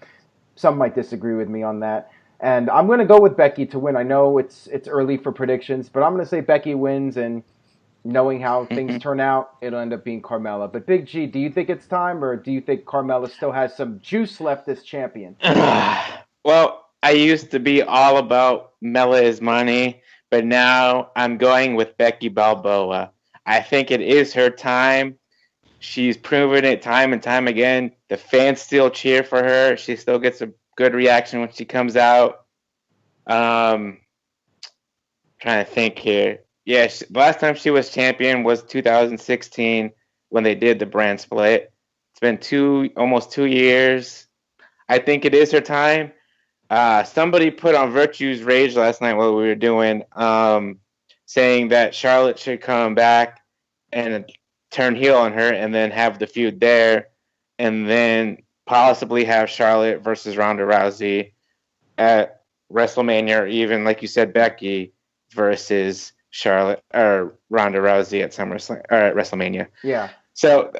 Some might disagree with me on that. And I'm going to go with Becky to win. I know it's early for predictions, but I'm going to say Becky wins, and knowing how things turn out, it'll end up being Carmella. But Big G, do you think it's time, or do you think Carmella still has some juice left as champion? Well, I used to be all about Mela is money, but now I'm going with Becky Balboa. I think it is her time. She's proven it time and time again. The fans still cheer for her. She still gets a good reaction when she comes out. Trying to think here. Yeah, the last time she was champion was 2016 when they did the brand split. It's been almost 2 years. I think it is her time. Somebody put on Virtue's Rage last night while we were doing, saying that Charlotte should come back and turn heel on her and then have the feud there, and then possibly have Charlotte versus Ronda Rousey at WrestleMania, or even, like you said, Becky versus Charlotte or Ronda Rousey at SummerSlam or at WrestleMania. Yeah. So,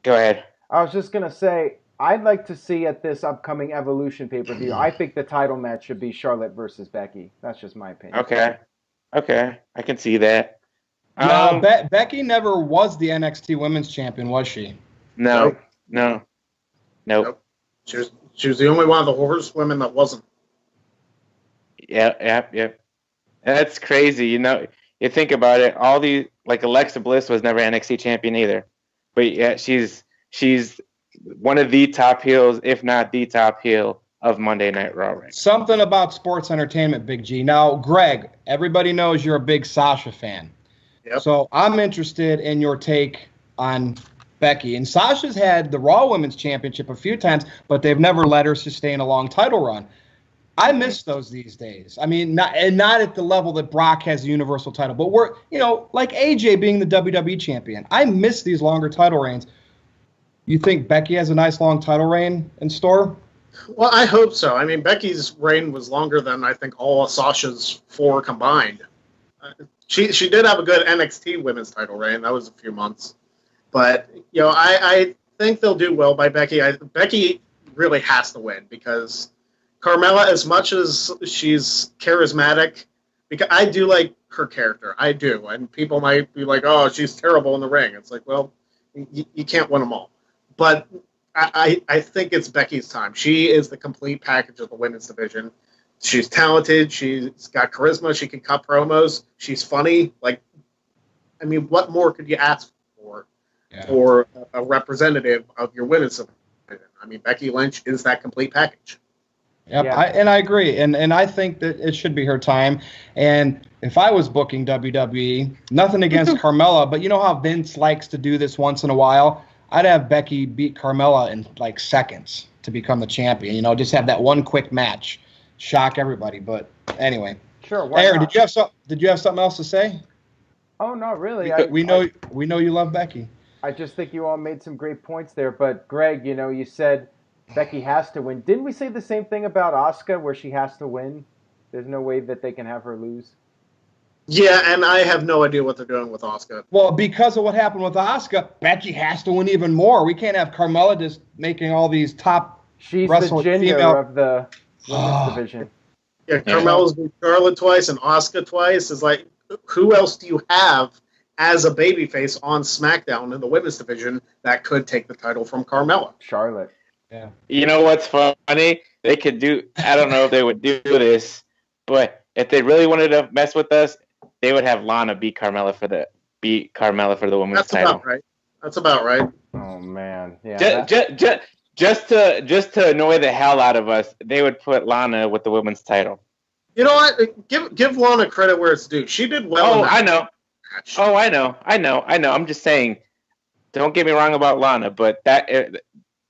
go ahead. I was just gonna say, I'd like to see at this upcoming Evolution pay-per-view, I think the title match should be Charlotte versus Becky. That's just my opinion. Okay, I can see that. No, Becky never was the NXT Women's Champion, was she? No. Nope. She was the only one of the horsewomen that wasn't. Yep. That's crazy. You think about it. All these, like Alexa Bliss was never NXT champion either, but yeah, she's one of the top heels, if not the top heel of Monday Night Raw. Right? Something about sports entertainment, Big G. Now, Greg, everybody knows you're a big Sasha fan. Yep. So I'm interested in your take on Becky. And Sasha's had the Raw Women's Championship a few times, but they've never let her sustain a long title run. I miss those these days. I mean, not at the level that Brock has the Universal title, but we're, like AJ being the WWE champion. I miss these longer title reigns. You think Becky has a nice long title reign in store? Well, I hope so. I mean, Becky's reign was longer than I think all of Sasha's 4 combined. She did have a good NXT women's title reign. That was a few months. But, I think they'll do well by Becky. Becky really has to win because Carmella, as much as she's charismatic, because I do like her character. I do. And people might be like, oh, she's terrible in the ring. It's like, well, you can't win them all. But I think it's Becky's time. She is the complete package of the women's division. She's talented. She's got charisma. She can cut promos. She's funny. What more could you ask for a representative of your women's division? I mean, Becky Lynch is that complete package. Yep, yeah. I agree. And I think that it should be her time. And if I was booking WWE, nothing against Carmella, but you know how Vince likes to do this once in a while? I'd have Becky beat Carmella in like seconds to become the champion. Just have that one quick match. Shock everybody. But anyway. Sure. Why Aaron, not? did you have something else to say? Oh, not really. We know you love Becky. I just think you all made some great points there. But Greg, you said Becky has to win. Didn't we say the same thing about Asuka, where she has to win? There's no way that they can have her lose. Yeah, and I have no idea what they're doing with Asuka. Well, because of what happened with Asuka, Becky has to win even more. We can't have Carmella just making all these top She's the gender female of the women's division. Yeah, Carmella's beat Charlotte twice and Asuka twice. Is like, who else do you have as a babyface on SmackDown in the women's division that could take the title from Carmella? Charlotte. Yeah. You know what's funny? They could do. I don't know if they would do this, but if they really wanted to mess with us, they would have Lana beat Carmella for the women's title. That's about right. Oh man, yeah. Just to annoy the hell out of us, they would put Lana with the women's title. You know what? Give Lana credit where it's due. She did well. Oh, I know. Oh, I know. I'm just saying. Don't get me wrong about Lana, but that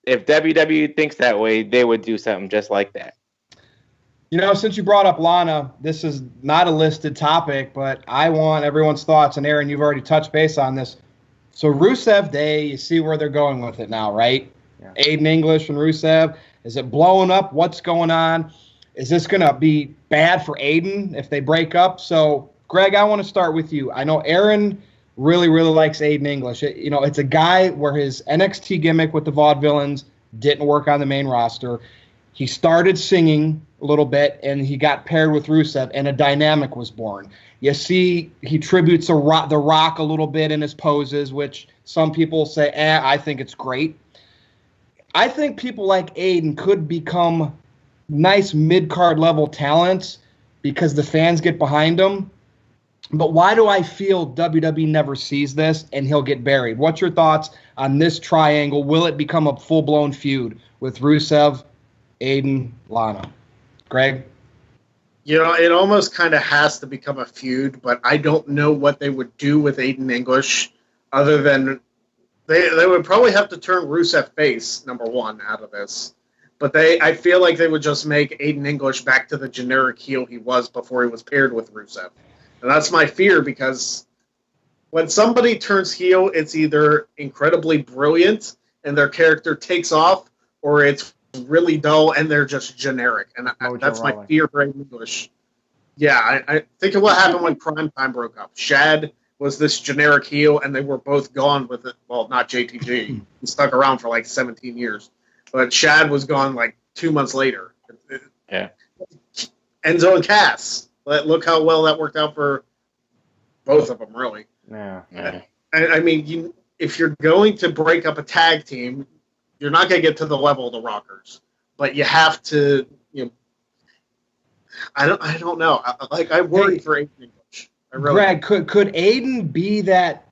if WWE thinks that way, they would do something just like that. Since you brought up Lana, this is not a listed topic, but I want everyone's thoughts. And Aaron, you've already touched base on this. So Rusev Day, you see where they're going with it now, right? Yeah. Aiden English and Rusev. Is it blowing up? What's going on? Is this going to be bad for Aiden if they break up? So, Greg, I want to start with you. I know Aaron really, really likes Aiden English. It's a guy where his NXT gimmick with the Vaudevillains didn't work on the main roster. He started singing a little bit, and he got paired with Rusev, and a dynamic was born. You see, he tributes The Rock a little bit in his poses, which some people say, I think it's great. I think people like Aiden could become nice mid-card level talents because the fans get behind them. But why do I feel WWE never sees this and he'll get buried? What's your thoughts on this triangle? Will it become a full-blown feud with Rusev, Aiden, Lana? Greg? It almost kind of has to become a feud, but I don't know what they would do with Aiden English other than they would probably have to turn Rusev face, number one, out of this. But I feel like they would just make Aiden English back to the generic heel he was before he was paired with Rusev. And that's my fear, because when somebody turns heel, it's either incredibly brilliant and their character takes off, or it's really dull and they're just generic. And that's my fear for Aiden English. Yeah, I think of what happened when Prime Time broke up. Shad was this generic heel, and they were both gone with it. Well, not JTG. He stuck around for like 17 years. But Shad was gone like 2 months later. Yeah. Enzo and Cass. Look how well that worked out for both of them, really. Yeah. I mean, if you're going to break up a tag team, you're not going to get to the level of the Rockers. But you have to, I don't know. I worry for Aiden English. Greg, could Aiden be that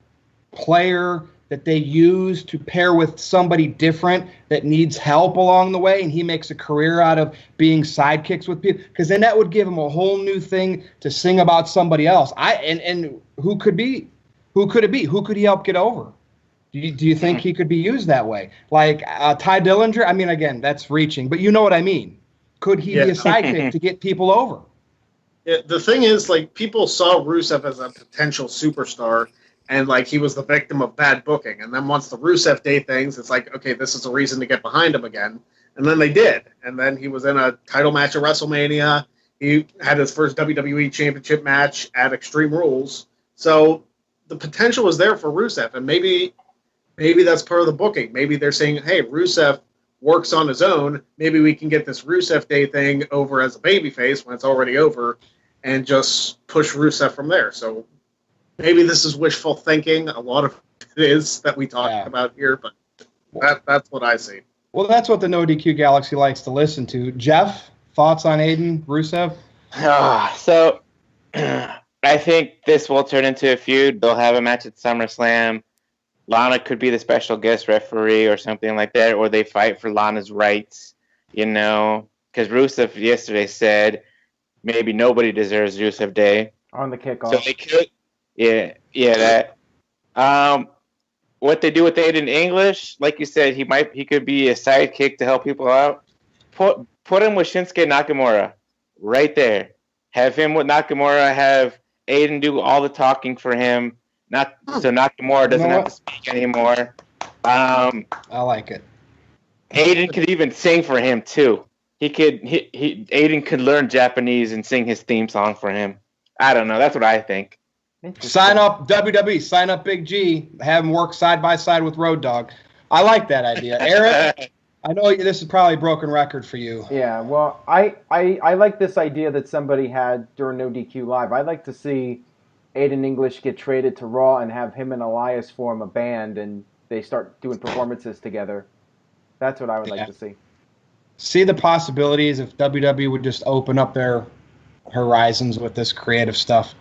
player that they use to pair with somebody different that needs help along the way, and he makes a career out of being sidekicks with people? Because then that would give him a whole new thing to sing about somebody else. And who could be? Who could it be? Who could he help get over? Do you think he could be used that way? Like Ty Dillinger? I mean, again, that's reaching, but you know what I mean. Could he be a sidekick to get people over? Yeah, the thing is, like, people saw Rusev as a potential superstar, and, like, he was the victim of bad booking. And then once the Rusev Day things, it's like, okay, this is a reason to get behind him again. And then they did. And then he was in a title match at WrestleMania. He had his first WWE Championship match at Extreme Rules. So the potential was there for Rusev. And maybe that's part of the booking. Maybe they're saying, hey, Rusev works on his own. Maybe we can get this Rusev Day thing over as a babyface when it's already over and just push Rusev from there. So maybe this is wishful thinking. A lot of it is that we talked about here, but that's what I see. Well, that's what the No DQ Galaxy likes to listen to. Jeff, thoughts on Aiden, Rusev? So I think this will turn into a feud. They'll have a match at SummerSlam. Lana could be the special guest referee or something like that, or they fight for Lana's rights, because Rusev yesterday said maybe nobody deserves Rusev Day. On the kickoff. So they could, that. What they do with Aiden English, like you said, he could be a sidekick to help people out. Put him with Shinsuke Nakamura right there. Have him with Nakamura, have Aiden do all the talking for him. So Nakamura doesn't have to speak anymore. I like it. Aiden could even sing for him too. Aiden could learn Japanese and sing his theme song for him. I don't know. That's what I think. Sign up WWE. Sign up Big G. Have him work side by side with Road Dogg. I like that idea. Aaron, I know this is probably a broken record for you. Yeah, well, I like this idea that somebody had during No DQ Live. I'd like to see Aiden English get traded to Raw and have him and Elias form a band and they start doing performances together. That's what I would like to see. See the possibilities if WWE would just open up their horizons with this creative stuff.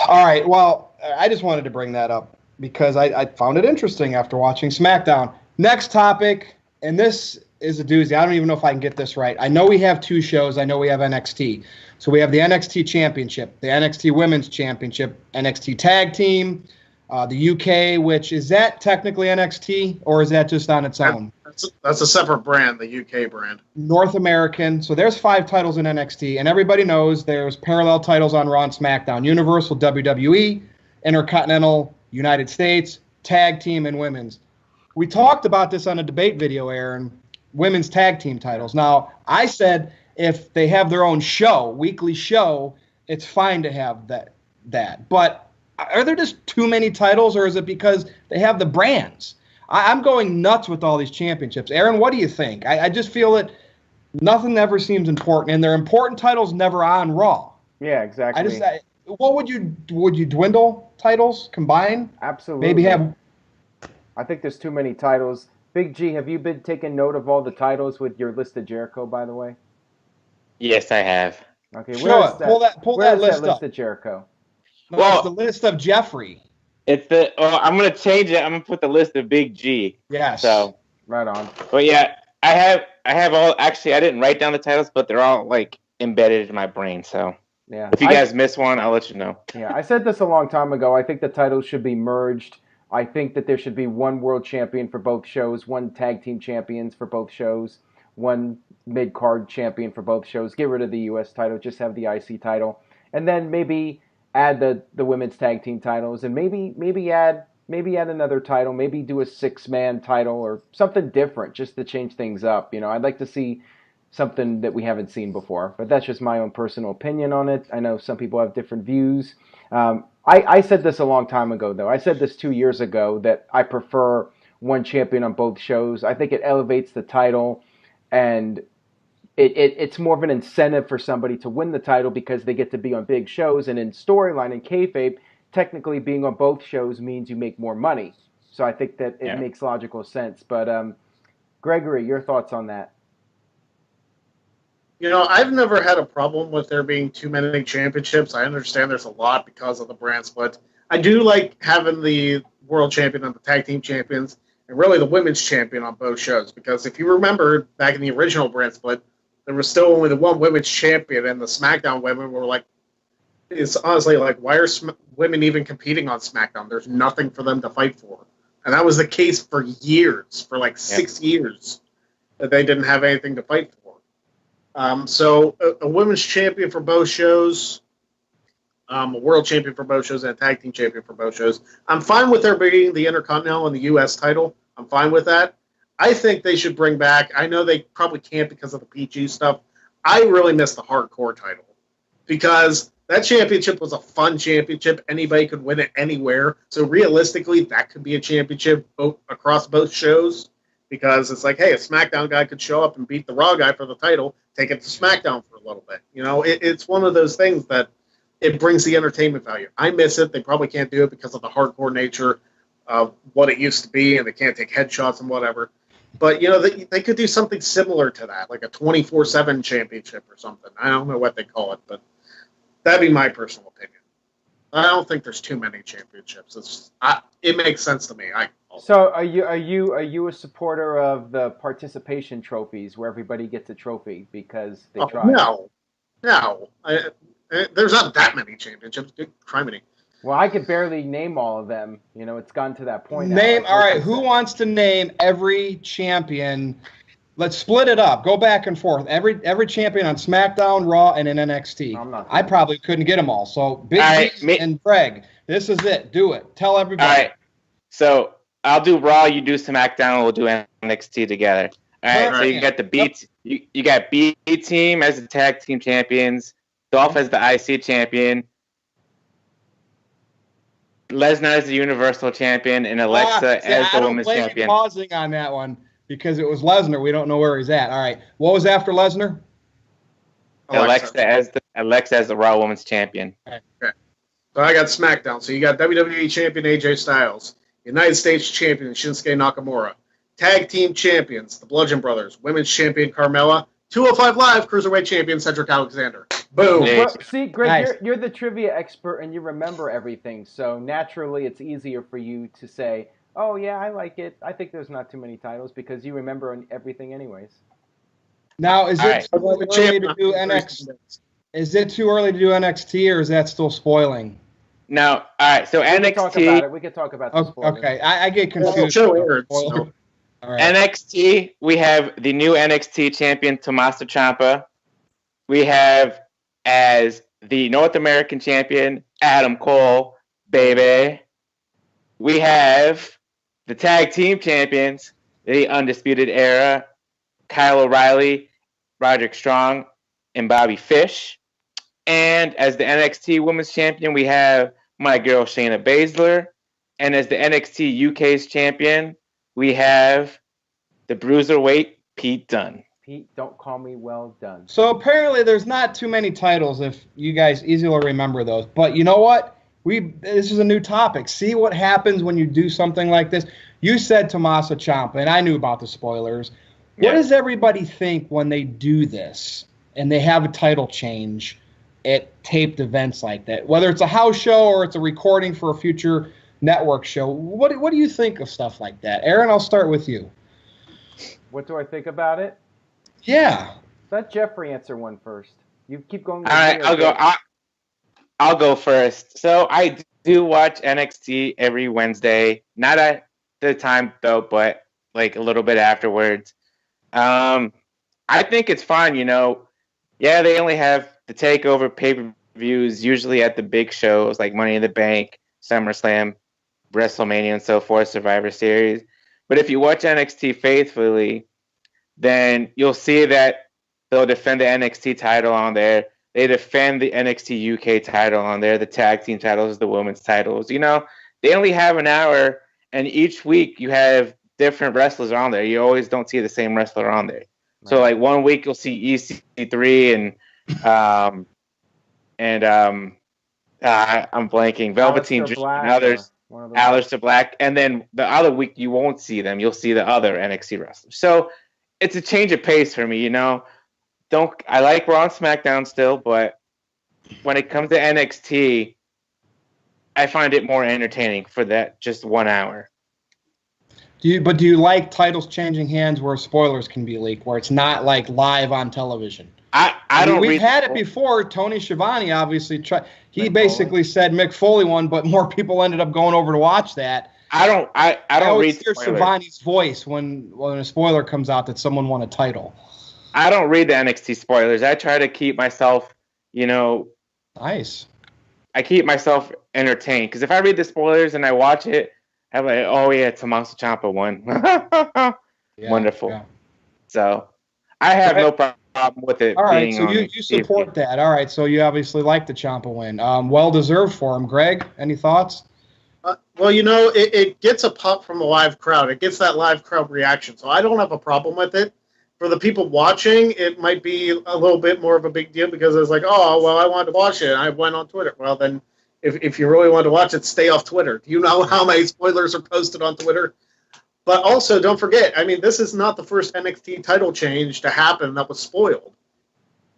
All right, well, I just wanted to bring that up because I found it interesting after watching SmackDown. Next topic, and this is a doozy. I don't even know if I can get this right. I know we have two shows. I know we have NXT. So we have the NXT Championship, the NXT Women's Championship, NXT Tag Team, the UK, which is that technically NXT or is that just on its own? That's a separate brand, the UK brand. North American. So there's 5 titles in NXT, and everybody knows there's parallel titles on Raw and SmackDown. Universal, WWE, Intercontinental, United States, Tag Team, and Women's. We talked about this on a debate video, Aaron, women's tag team titles. Now, I said if they have their own show, weekly show, it's fine to have that. But are there just too many titles, or is it because they have the brands? I'm going nuts with all these championships. Aaron, what do you think? I just feel that Nothing ever seems important, and their important titles never on Raw. Yeah, exactly. What would you dwindle titles combine? Absolutely. Maybe have. I think there's too many titles. Big G, have you been taking note of all the titles with your list of Jericho, by the way? Yes, I have. Okay, Show it. Pull that list up. Of Jericho? No, well, it's the list of Jeffrey. It's the. Oh, I'm gonna change it. I'm gonna put the list of Big G. Yes. So right on. But yeah, I have all. Actually, I didn't write down the titles, but they're all like embedded in my brain. So yeah, if you guys miss one, I'll let you know. Yeah, I said this a long time ago. I think the titles should be merged. I think that there should be one world champion for both shows, one tag team champions for both shows, one mid-card champion for both shows. Get rid of the U.S. title, just have the IC title, and then maybe add the women's tag team titles, and maybe add another title, maybe do a 6-man title or something different, just to change things up. I'd like to see something that we haven't seen before, but that's just my own personal opinion on it. I know some people have different views. I said this a long time ago, though. I said this 2 years ago, that I prefer one champion on both shows. I think it elevates the title, and it's more of an incentive for somebody to win the title because they get to be on big shows. And in storyline and kayfabe, technically being on both shows means you make more money. So I think that it makes logical sense. But Gregory, your thoughts on that? I've never had a problem with there being too many championships. I understand there's a lot because of the brand split. I do like having the world champion and the tag team champions, and really the women's champion on both shows. Because if you remember, back in the original brand split, there was still only the one women's champion, and the SmackDown women were like, it's honestly like, why are women even competing on SmackDown? There's nothing for them to fight for. And that was the case for years, for like 6 years, that they didn't have anything to fight for. So a women's champion for both shows, a world champion for both shows, and a tag team champion for both shows. I'm fine with there being the Intercontinental and the U.S. title. I'm fine with that. I think they should bring back, I know they probably can't because of the PG stuff, I really miss the Hardcore title. Because that championship was a fun championship. Anybody could win it anywhere. So realistically, that could be a championship across both shows. Because it's like, hey, a SmackDown guy could show up and beat the Raw guy for the title, take it to SmackDown for a little bit. It's one of those things that it brings the entertainment value. I miss it. They probably can't do it because of the hardcore nature of what it used to be, and they can't take headshots and whatever. But, they could do something similar to that, like a 24/7 championship or something. I don't know what they call it, but that'd be my personal opinion. I don't think there's too many championships. It makes sense to me. So are you a supporter of the participation trophies where everybody gets a trophy because they tried? No. There's not that many championships. Good criminy. Well, I could barely name all of them. It's gotten to that point. All right, who wants to name every champion? Let's split it up. Go back and forth. Every champion on SmackDown, Raw, and in NXT. I probably couldn't get them all. So Big G and Greg, this is it. Do it. Tell everybody. All right. So I'll do Raw. You do SmackDown. We'll do NXT together. All right. So you got the B. You got B team as the tag team champions. Dolph as the IC champion. Lesnar as the Universal champion, and Alexa as the women's champion. I'm pausing on that one because it was Lesnar. We don't know where he's at. All right. What was after Lesnar? Alexa as the Raw Women's Champion. Okay. So I got SmackDown. So you got WWE Champion AJ Styles, United States Champion Shinsuke Nakamura, Tag Team Champions the Bludgeon Brothers, Women's Champion Carmella, 205 Live Cruiserweight Champion Cedric Alexander. Boom. See, Greg, you're the trivia expert and you remember everything. So naturally, it's easier for you to say, "Oh yeah, I like it. I think there's not too many titles," because you remember everything anyways. Now, is it too early to do NXT? Is it too early to do NXT, or is that still spoiling? No. All right. So NXT. We could talk about it. Okay. I get confused. Right. NXT. We have the new NXT champion Tommaso Ciampa. We have as the North American champion Adam Cole, baby. We have the tag team champions, the Undisputed Era, Kyle O'Reilly, Roderick Strong, and Bobby Fish. And as the NXT Women's Champion, we have my girl Shayna Baszler. And as the NXT UK's champion, we have the Bruiserweight Pete Dunne. Pete, don't call me well done. So apparently there's not too many titles if you guys easily remember those. But you know what? This is a new topic. See what happens when you do something like this. You said Tommaso Ciampa, and I knew about the spoilers. Yeah. What does everybody think when they do this and they have a title change at taped events like that? Whether it's a house show or it's a recording for a future network show, what do you think of stuff like that? Aaron, I'll start with you. What do I think about it? Yeah. Let Jeffrey answer one first. You keep going. All right, I'll go. I'll go first. So I do watch NXT every Wednesday. Not at the time though, but like a little bit afterwards. I think it's fine. Yeah, they only have the takeover pay-per-views usually at the big shows like Money in the Bank, SummerSlam, WrestleMania, and so forth, Survivor Series. But if you watch NXT faithfully, then you'll see that they'll defend the NXT title on there. They defend the NXT UK title on there, the tag team titles, the women's titles. They only have an hour, and each week you have different wrestlers on there. You always don't see the same wrestler on there. Right. So like one week you'll see EC3 and I'm blanking, Velveteen Dream and others. Aleister Black, and then the other week you won't see them. You'll see the other NXT wrestlers. So it's a change of pace for me, I like Raw and SmackDown still, but when it comes to NXT, I find it more entertaining for that just 1 hour. Do you like titles changing hands where spoilers can be leaked, where it's not like live on television? We've had it before. Tony Schiavone obviously tried. He basically said Mick Foley won, but more people ended up going over to watch that. I don't always read hear spoilers. Schiavone's voice when a spoiler comes out that someone won a title. I don't read the NXT spoilers. I try to keep myself, nice. I keep myself entertained because if I read the spoilers and I watch it, I'm like, oh yeah, Tommaso Ciampa won. Wonderful. Yeah. So I have no problem with it. All right, so you support that. All right, so you obviously like the Ciampa win. Well deserved for him. Greg, any thoughts? Well, it gets a pop from the live crowd. It gets that live crowd reaction, so I don't have a problem with it. For the people watching, it might be a little bit more of a big deal because it's like, oh, well, I wanted to watch it. I went on Twitter. Well, then if you really want to watch it, stay off Twitter. Do you know how many spoilers are posted on Twitter? But also, don't forget, this is not the first NXT title change to happen that was spoiled.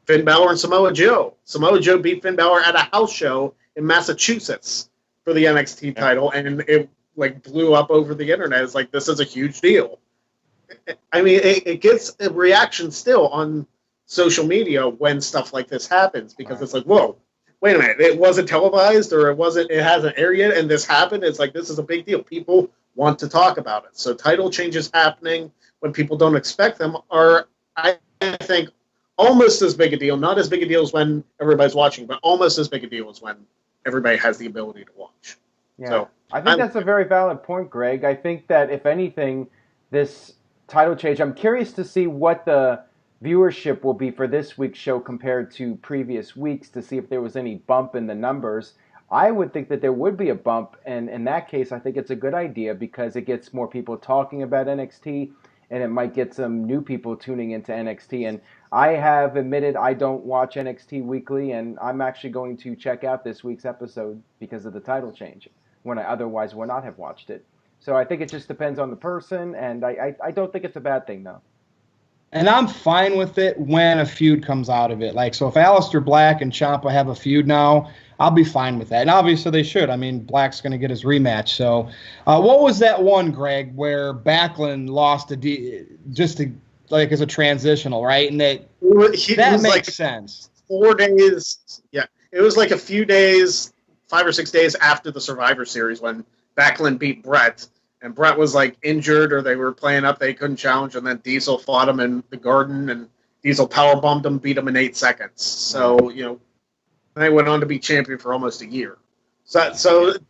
Finn Balor and Samoa Joe. Samoa Joe beat Finn Balor at a house show in Massachusetts for the NXT title, and it blew up over the internet. It's like, this is a huge deal. It gets a reaction still on social media when stuff like this happens because it's like, whoa, wait a minute, it wasn't televised or it hasn't aired yet, and this happened. It's like, this is a big deal. People want to talk about it. So title changes happening when people don't expect them are, I think, almost as big a deal. Not as big a deal as when everybody's watching, but almost as big a deal as when everybody has the ability to watch. Yeah. So I think that's a very valid point, Greg. I think that, if anything, this title change, I'm curious to see what the viewership will be for this week's show compared to previous weeks to see if there was any bump in the numbers. I would think that there would be a bump, and in that case, I think it's a good idea because it gets more people talking about NXT, and it might get some new people tuning into NXT. And I have admitted I don't watch NXT weekly, and I'm actually going to check out this week's episode because of the title change, when I otherwise would not have watched it. So I think it just depends on the person, and I don't think it's a bad thing, though. And I'm fine with it when a feud comes out of it. So if Aleister Black and Ciampa have a feud now, I'll be fine with that. And obviously they should. Black's going to get his rematch. So what was that one, Greg, where Backlund lost as a transitional, right? And that makes sense. 4 days. Yeah. It was like a few days, 5 or 6 days after the Survivor Series when Backlund beat Brett. And Brett was injured, or they were playing up, they couldn't challenge, and then Diesel fought him in the Garden, and Diesel powerbombed him, beat him in 8 seconds. So, they went on to be champion for almost a year. So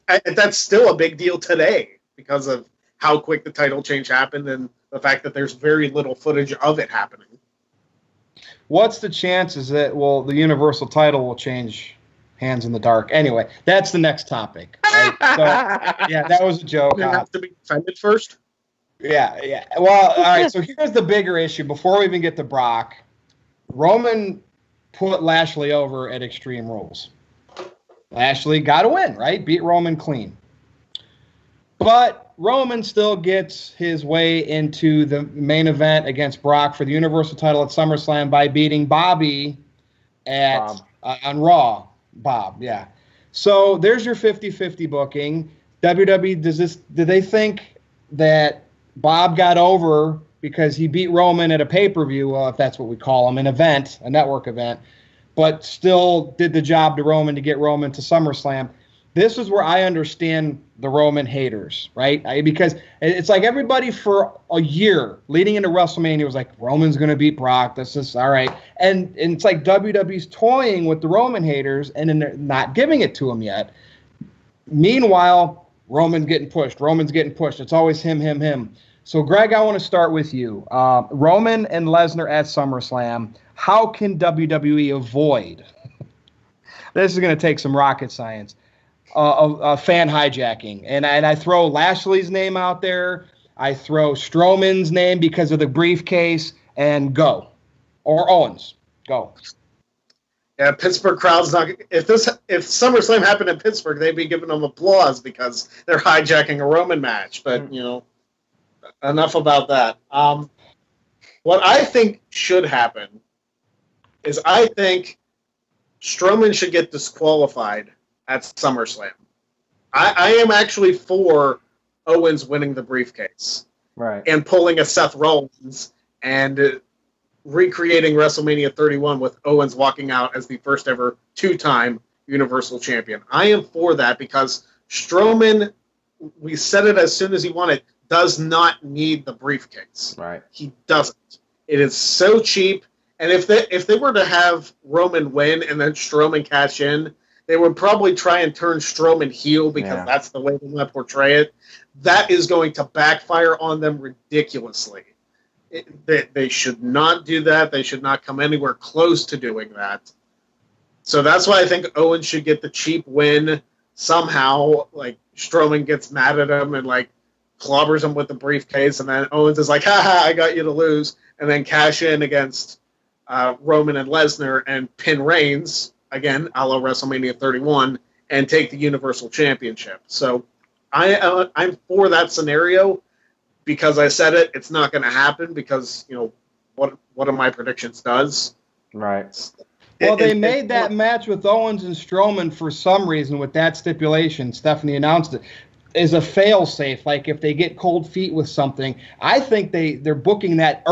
that's still a big deal today because of how quick the title change happened and the fact that there's very little footage of it happening. What's the chances that, the Universal title will change hands in the dark? Anyway, that's the next topic. Right? So, yeah, that was a joke. Does it have to be defended first? Yeah. Well, all right. So here's the bigger issue. Before we even get to Brock, Roman put Lashley over at Extreme Rules. Lashley got a win, right? Beat Roman clean. But Roman still gets his way into the main event against Brock for the Universal title at SummerSlam by beating Bobby on Raw. Bob, yeah. So there's your 50-50 booking. WWE, do they think that Bob got over because he beat Roman at a pay-per-view, well, if that's what we call them, an event, a network event, but still did the job to Roman to get Roman to SummerSlam? This is where I understand the Roman haters, right? Because it's like everybody for a year leading into WrestleMania was like, Roman's going to beat Brock. This is all right. And it's like WWE's toying with the Roman haters and then they're not giving it to him yet. Meanwhile, Roman's getting pushed. It's always him. So, Greg, I want to start with you. Roman and Lesnar at SummerSlam. How can WWE avoid? This is going to take some rocket science. Fan hijacking. And I throw Lashley's name out there. I throw Strowman's name because of the briefcase, and go. Or Owens. Go. Yeah, Pittsburgh crowd's not. If SummerSlam happened in Pittsburgh, they'd be giving them applause because they're hijacking a Roman match. But enough about that. What I think should happen is I think Strowman should get disqualified at SummerSlam. I am actually for Owens winning the briefcase. Right. And pulling a Seth Rollins and recreating WrestleMania 31 with Owens walking out as the first ever two-time Universal Champion. I am for that because Strowman, we said it as soon as he won it, does not need the briefcase. Right. He doesn't. It is so cheap. And if they were to have Roman win and then Strowman cash in, they would probably try and turn Strowman heel because that's the way they want to portray it. That is going to backfire on them ridiculously. They should not do that. They should not come anywhere close to doing that. So that's why I think Owens should get the cheap win somehow. Like Strowman gets mad at him and like clobbers him with the briefcase, and then Owens is like, "Ha, I got you to lose," and then cash in against Roman and Lesnar and pin Reigns. Again, a la WrestleMania 31, and take the Universal Championship. So I'm for that scenario because I said it. It's not going to happen because, what one of my predictions does. Right. Well, they made that match with Owens and Strowman for some reason with that stipulation. Stephanie announced it. Is a fail-safe, like if they get cold feet with something. I think they're booking that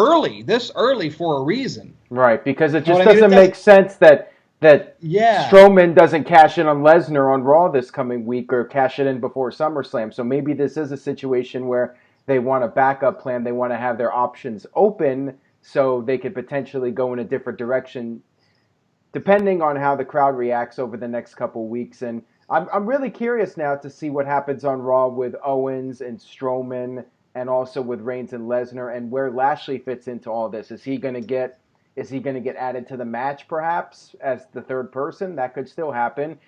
this early for a reason. Right, because it just doesn't make sense that Strowman doesn't cash in on Lesnar on Raw this coming week or cash it in before SummerSlam. So maybe this is a situation where they want a backup plan. They want to have their options open so they could potentially go in a different direction depending on how the crowd reacts over the next couple weeks. And I'm really curious now to see what happens on Raw with Owens and Strowman and also with Reigns and Lesnar and where Lashley fits into all this. Is he going to get added to the match perhaps as the third person? That could still happen.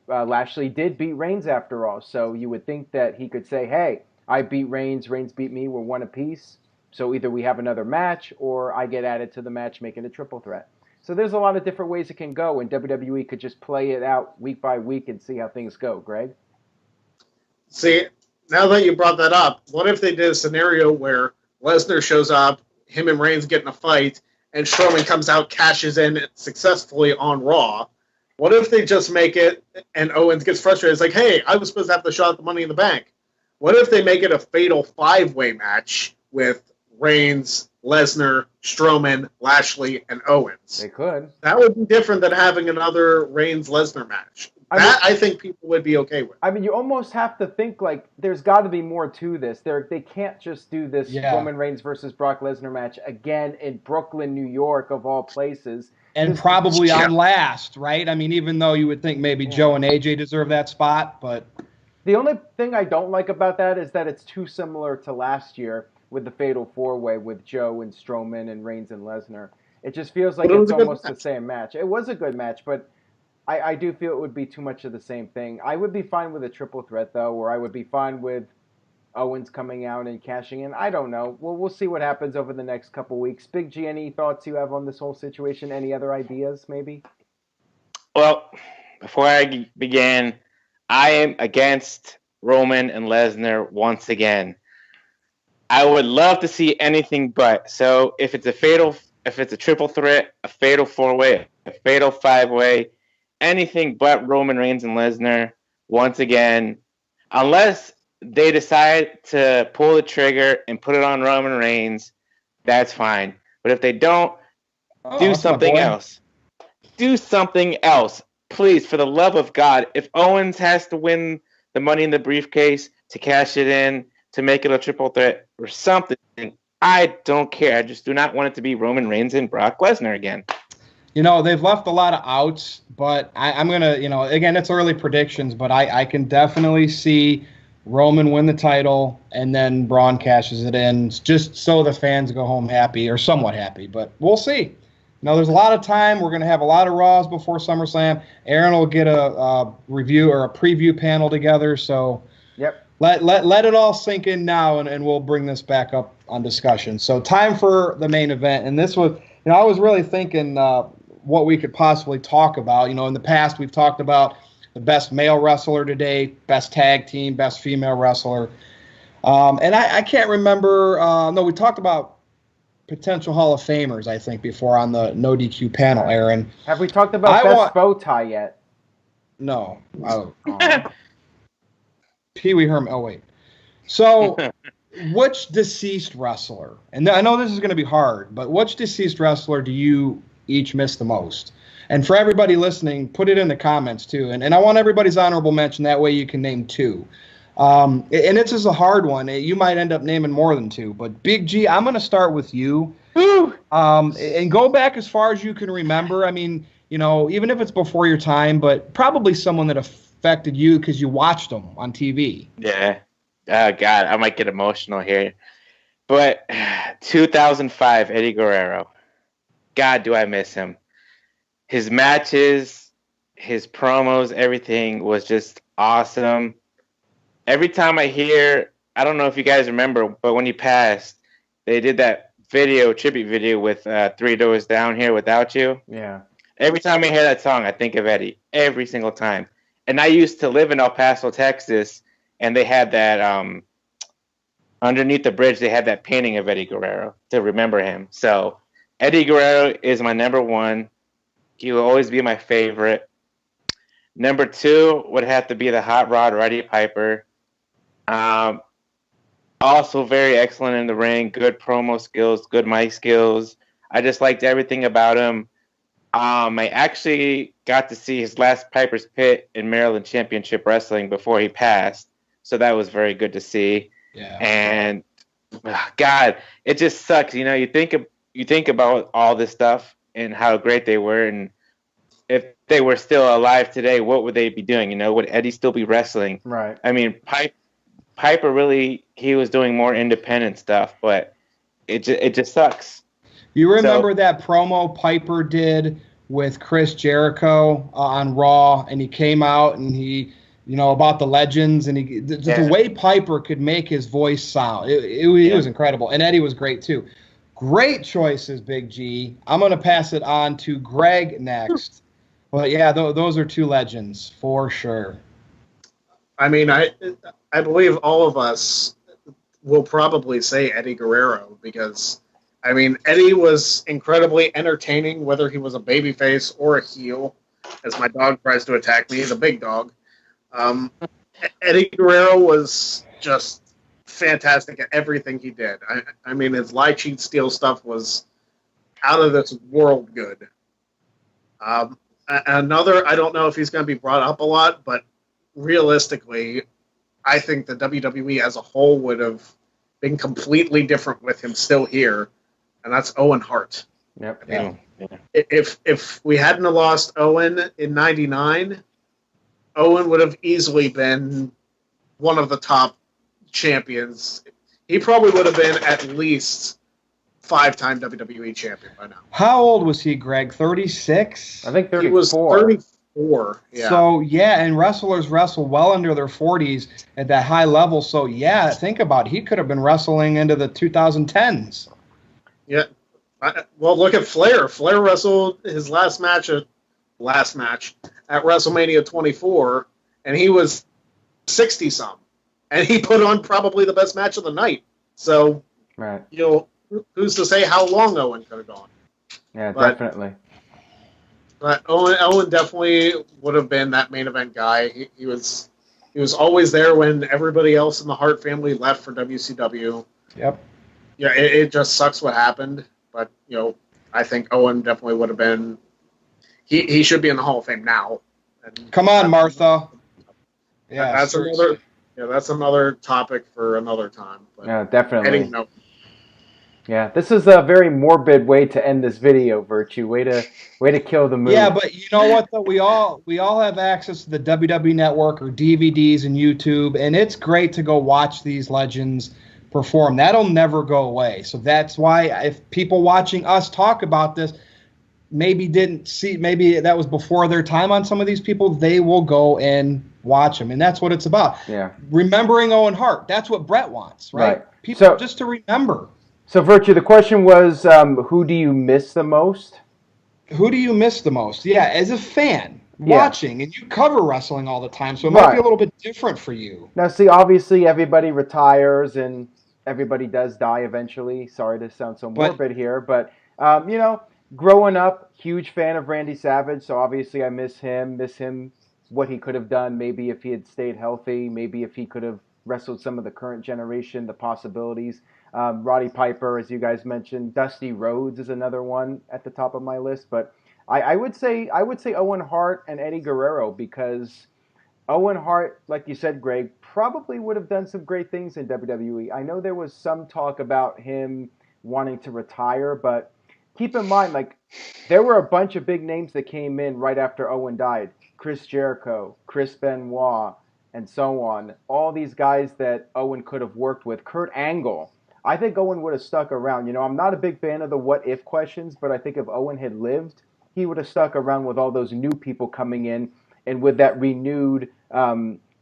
Lashley did beat Reigns after all, so you would think that he could say, hey, I beat Reigns, Reigns beat me, we're one apiece. So either we have another match or I get added to the match making a triple threat. So there's a lot of different ways it can go, and WWE could just play it out week by week and see how things go. Greg? See, now that you brought that up, what if they did a scenario where Lesnar shows up, him and Reigns get in a fight, and Strowman comes out, cashes in successfully on Raw? What if they just make it, and Owens gets frustrated? It's like, hey, I was supposed to have the shot at the Money in the Bank. What if they make it a fatal five-way match with Reigns, Lesnar, Strowman, Lashley, and Owens? They could. That would be different than having another Reigns-Lesnar match. I think people would be okay with. I mean, you almost have to think like there's got to be more to this. They can't just do this Roman Reigns versus Brock Lesnar match again in Brooklyn, New York, of all places. And probably on last, right? I mean, even though you would think maybe Joe and AJ deserve that spot, but... The only thing I don't like about that is that it's too similar to last year with the Fatal 4-Way with Joe and Strowman and Reigns and Lesnar. It just feels like it's almost the same match. It was a good match, but I do feel it would be too much of the same thing. I would be fine with a triple threat, though, or I would be fine with Owens coming out and cashing in. I don't know. We'll see what happens over the next couple weeks. Big G, any thoughts you have on this whole situation? Any other ideas, maybe? Well, before I begin, I am against Roman and Lesnar once again. I would love to see anything but. So if it's a triple threat, a fatal 4-way, a fatal 5-way, anything but Roman Reigns and Lesnar once again, unless they decide to pull the trigger and put it on Roman Reigns, that's fine. But if they don't, do something else. Do something else. Please, for the love of God, if Owens has to win the Money in the Briefcase to cash it in, to make it a triple threat or something, I don't care. I just do not want it to be Roman Reigns and Brock Lesnar again. They've left a lot of outs, but I'm going to, again, it's early predictions, but I can definitely see Roman win the title and then Braun cashes it in just so the fans go home happy or somewhat happy, but we'll see. There's a lot of time. We're going to have a lot of Raws before SummerSlam. Aaron will get a review or a preview panel together, so yep. Let it all sink in now, and we'll bring this back up on discussion. So time for the main event, and this was, I was really thinking what we could possibly talk about. In the past we've talked about the best male wrestler today, best tag team, best female wrestler, and I can't remember. No, we talked about potential Hall of Famers, I think, before on the No DQ panel, Aaron. Have we talked about best bow tie yet? No. Pee Wee Herman. Oh, wait. So, which deceased wrestler, and I know this is going to be hard, but which deceased wrestler do you each miss the most? And for everybody listening, put it in the comments, too. And I want everybody's honorable mention. That way you can name two. And it's just a hard one. You might end up naming more than two. But Big G, I'm going to start with you. And go back as far as you can remember. I mean, even if it's before your time, but probably someone that affected you because you watched them on TV. Yeah. Oh, God, I might get emotional here. But 2005, Eddie Guerrero. God, do I miss him. His matches, his promos, everything was just awesome. Every time I hear, I don't know if you guys remember, but when he passed, they did that tribute video with 3 Doors Down Here Without You. Yeah. Every time I hear that song, I think of Eddie. Every single time. And I used to live in El Paso, Texas, and they had that, underneath the bridge, they had that painting of Eddie Guerrero to remember him. So Eddie Guerrero is my number one. He will always be my favorite. Number 2 would have to be the Hot Rod Roddy Piper. Also very excellent in the ring, good promo skills, good mic skills. I just liked everything about him. I actually got to see his last Piper's Pit in Maryland Championship Wrestling before he passed, so that was very good to see. Yeah. And God, it just sucks. You think about all this stuff and how great they were, and if they were still alive today, what would they be doing? Would Eddie still be wrestling? Right. I mean, Piper really, he was doing more independent stuff, but it just sucks. You remember that promo Piper did with Chris Jericho on Raw, and he came out and he, about the legends, and the way Piper could make his voice sound, it was incredible. And Eddie was great too. Great choices, Big G. I'm going to pass it on to Greg next. But yeah, those are two legends for sure. I mean, I believe all of us will probably say Eddie Guerrero because, I mean, Eddie was incredibly entertaining, whether he was a babyface or a heel, as my dog tries to attack me, the big dog. Eddie Guerrero was just fantastic at everything he did. I mean, his lie, cheat, steal stuff was out of this world good. Another, I don't know if he's going to be brought up a lot, but realistically, I think the WWE as a whole would have been completely different with him still here, and that's Owen Hart. Yep. Yeah. If we hadn't have lost Owen in '99, Owen would have easily been one of the top champions. He probably would have been at least 5-time WWE champion by now. How old was he, Greg? 36? I think 34. He was 24. Yeah. So, yeah, and wrestlers wrestle well under their 40s at that high level. So, yeah, think about it. He could have been wrestling into the 2010s. Yeah. Well, look at Flair. Flair wrestled his last match at WrestleMania 24, and he was 60-some. And he put on probably the best match of the night. So, right. Who's to say how long Owen could have gone? Yeah, definitely. But Owen definitely would have been that main event guy. He was always there when everybody else in the Hart family left for WCW. Yep. Yeah, it just sucks what happened. But, I think Owen definitely would have been... He should be in the Hall of Fame now. And come on, Martha. Yeah, that's another topic for another time. But yeah, definitely. No. Yeah, this is a very morbid way to end this video, Virtue. Way to kill the mood. Yeah, but you know what though? We all have access to the WWE Network or DVDs and YouTube, and it's great to go watch these legends perform. That'll never go away. So that's why if people watching us talk about this maybe that was before their time on some of these people, they will go and watch them, and that's what it's about. Yeah. Remembering Owen Hart. That's what Brett wants, right? People just to remember. So, Virtue, the question was, who do you miss the most? Who do you miss the most? Yeah, as a fan watching, and you cover wrestling all the time, so it might be a little bit different for you. Now, see, obviously everybody retires and everybody does die eventually. Sorry to sound so morbid here, but, growing up, huge fan of Randy Savage, so obviously I miss him, what he could have done, maybe if he had stayed healthy, maybe if he could have wrestled some of the current generation, the possibilities. Roddy Piper, as you guys mentioned. Dusty Rhodes is another one at the top of my list. But I would say Owen Hart and Eddie Guerrero, because Owen Hart, like you said, Greg, probably would have done some great things in WWE. I know there was some talk about him wanting to retire, but keep in mind, there were a bunch of big names that came in right after Owen died. Chris Jericho, Chris Benoit, and so on. All these guys that Owen could have worked with. Kurt Angle. I think Owen would have stuck around. I'm not a big fan of the what-if questions, but I think if Owen had lived, he would have stuck around with all those new people coming in and with that renewed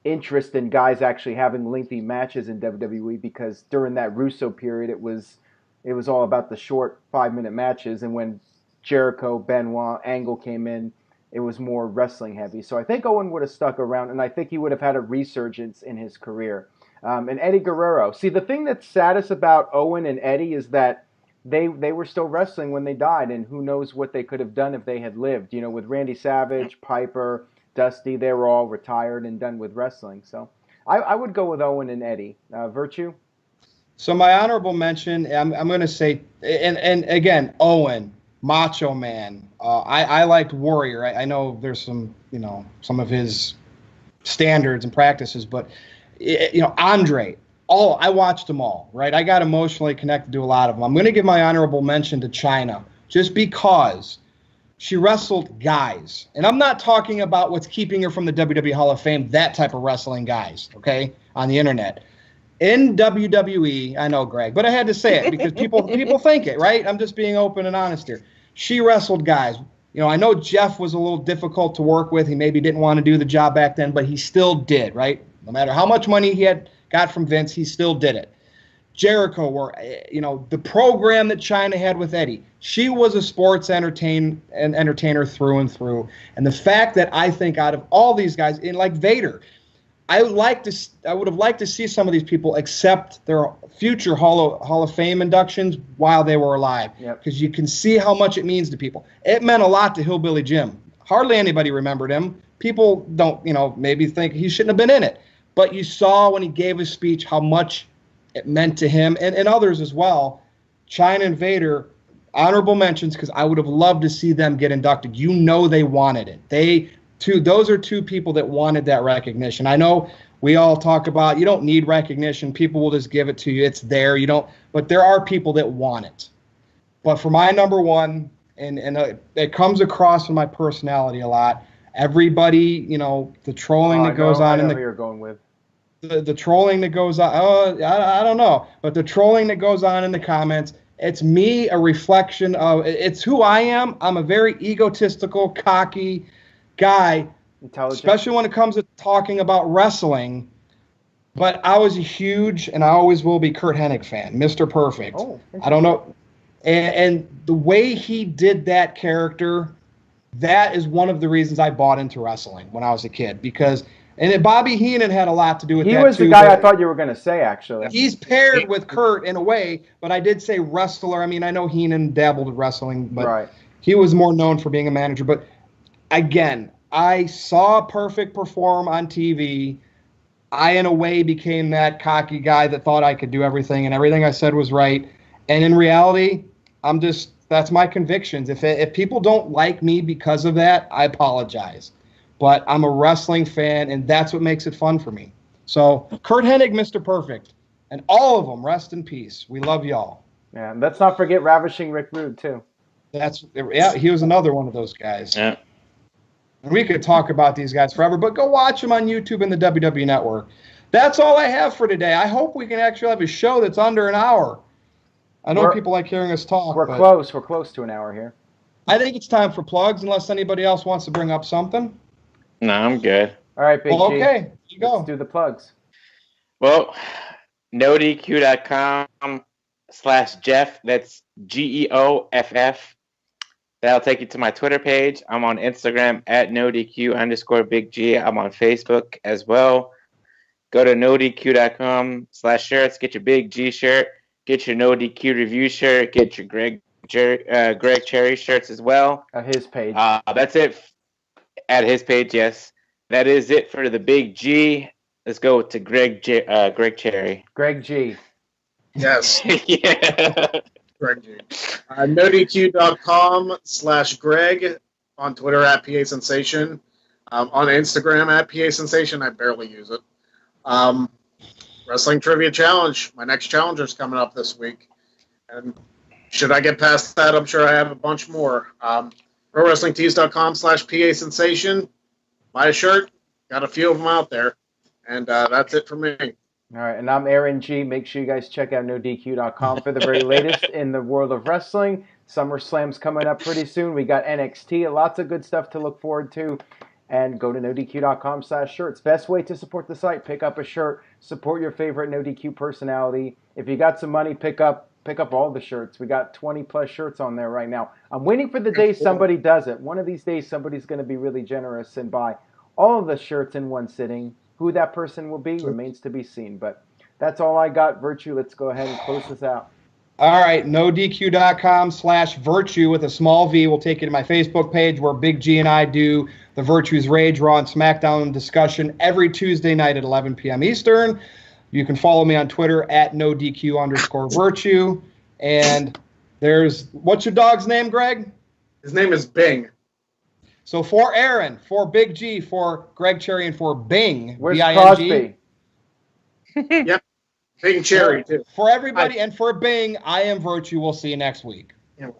interest in guys actually having lengthy matches in WWE, because during that Russo period, it was all about the short 5-minute matches, and when Jericho, Benoit, Angle came in, it was more wrestling heavy. So I think Owen would have stuck around, and I think he would have had a resurgence in his career. And Eddie Guerrero. See, the thing that's saddest about Owen and Eddie is that they were still wrestling when they died, and who knows what they could have done if they had lived. With Randy Savage, Piper, Dusty, they were all retired and done with wrestling. So I would go with Owen and Eddie. Virtue? So my honorable mention, I'm going to say, and again, Owen, Macho Man. I liked Warrior. I know there's some of his standards and practices, but Andre, I watched them all, right? I got emotionally connected to a lot of them. I'm going to give my honorable mention to Chyna, just because she wrestled guys. And I'm not talking about what's keeping her from the WWE Hall of Fame, that type of wrestling guys, okay, on the internet. In WWE, I know, Greg, but I had to say it because people think it, right? I'm just being open and honest here. She wrestled guys. I know Jeff was a little difficult to work with. He maybe didn't want to do the job back then, but he still did, right? No matter how much money he had got from Vince, he still did it. Jericho, the program that Chyna had with Eddie, she was a sports entertainer through and through. And the fact that I think out of all these guys, like Vader, I would have liked to see some of these people accept their future Hall of Fame inductions while they were alive, because you can see how much it means to people. It meant a lot to Hillbilly Jim. Hardly anybody remembered him. People don't, maybe think he shouldn't have been in it. But you saw when he gave his speech how much it meant to him and others as well. Chyna and Vader, honorable mentions, because I would have loved to see them get inducted. They wanted it. Those are two people that wanted that recognition. I know we all talk about you don't need recognition. People will just give it to you. It's there. But there are people that want it. But for my number one, and it comes across in my personality a lot, everybody, the trolling that goes on in the... you're going with. The trolling that goes on, I don't know, but the trolling that goes on in the comments, it's me, a reflection of, it's who I am. I'm a very egotistical, cocky, guy, Intelligent. especially when it comes to talking about wrestling. But I was a huge, and I always will be, Kurt Hennig fan, Mr. Perfect. Oh, I don't know. And the way he did that character, that is one of the reasons I bought into wrestling when I was a kid. Because, and Bobby Heenan had a lot to do with that, He was the guy I thought you were going to say, actually. He's paired with Kurt in a way, but I did say wrestler. I mean, I know Heenan dabbled in wrestling, but he was more known for being a manager. But again, I saw Perfect perform on TV. I, in a way, became that cocky guy that thought I could do everything and everything I said was right. And in reality, that's my convictions. If people don't like me because of that, I apologize. But I'm a wrestling fan, and that's what makes it fun for me. So, Kurt Hennig, Mr. Perfect. And all of them, rest in peace. We love y'all. Yeah, and let's not forget Ravishing Rick Rude, too. He was another one of those guys. Yeah. And we could talk about these guys forever, but go watch them on YouTube and the FTW Network. That's all I have for today. I hope we can actually have a show that's under an hour. I know people like hearing us talk. We're close. We're close to an hour here. I think it's time for plugs, unless anybody else wants to bring up something. No, I'm good. All right, Big G. Okay, here you go. Let's do the plugs. Well, NoDQ.com/Jeff. That's GEOFF. That'll take you to my Twitter page. I'm on Instagram at NoDQ_Big G. I'm on Facebook as well. Go to NoDQ.com/shirts. Get your Big G shirt. Get your NoDQ review shirt. Get your Greg Cherry shirts as well. At his page. That's it. At his page, yes. That is it for the Big G. Let's go to Greg Cherry. Greg G. Yes. Yeah. Greg G. NoDQ.com/Greg. On Twitter at PA Sensation. On Instagram at PA Sensation. I barely use it. Wrestling Trivia Challenge. My next challenger's coming up this week. And should I get past that, I'm sure I have a bunch more. ProWrestlingTees.com/PA Sensation. Buy a shirt. Got a few of them out there. And that's it for me. All right, and I'm Aaron G. Make sure you guys check out NoDQ.com for the very latest in the world of wrestling. SummerSlam's coming up pretty soon. We got NXT, lots of good stuff to look forward to. And go to NoDQ.com/shirts. Best way to support the site, pick up a shirt, support your favorite NoDQ personality. If you got some money, pick up all the shirts. We got 20 plus shirts on there right now. I'm waiting for the day somebody does it. One of these days, somebody's going to be really generous and buy all of the shirts in one sitting. Who that person will be remains to be seen. But that's all I got. Virtue, let's go ahead and close this out. All right, NoDQ.com/Virtue with a small V will take you to my Facebook page where Big G and I do the Virtues Rage, Raw, and SmackDown discussion every Tuesday night at 11 p.m. Eastern. You can follow me on Twitter at NoDQ_Virtue. And what's your dog's name, Greg? His name is Bing. So for Aaron, for Big G, for Greg Cherry, and for Bing, where's B-I-N-G. Crosby? Yep. Bing Cherry, too. For everybody and for Bing, I am Virtue. We'll see you next week. Yeah.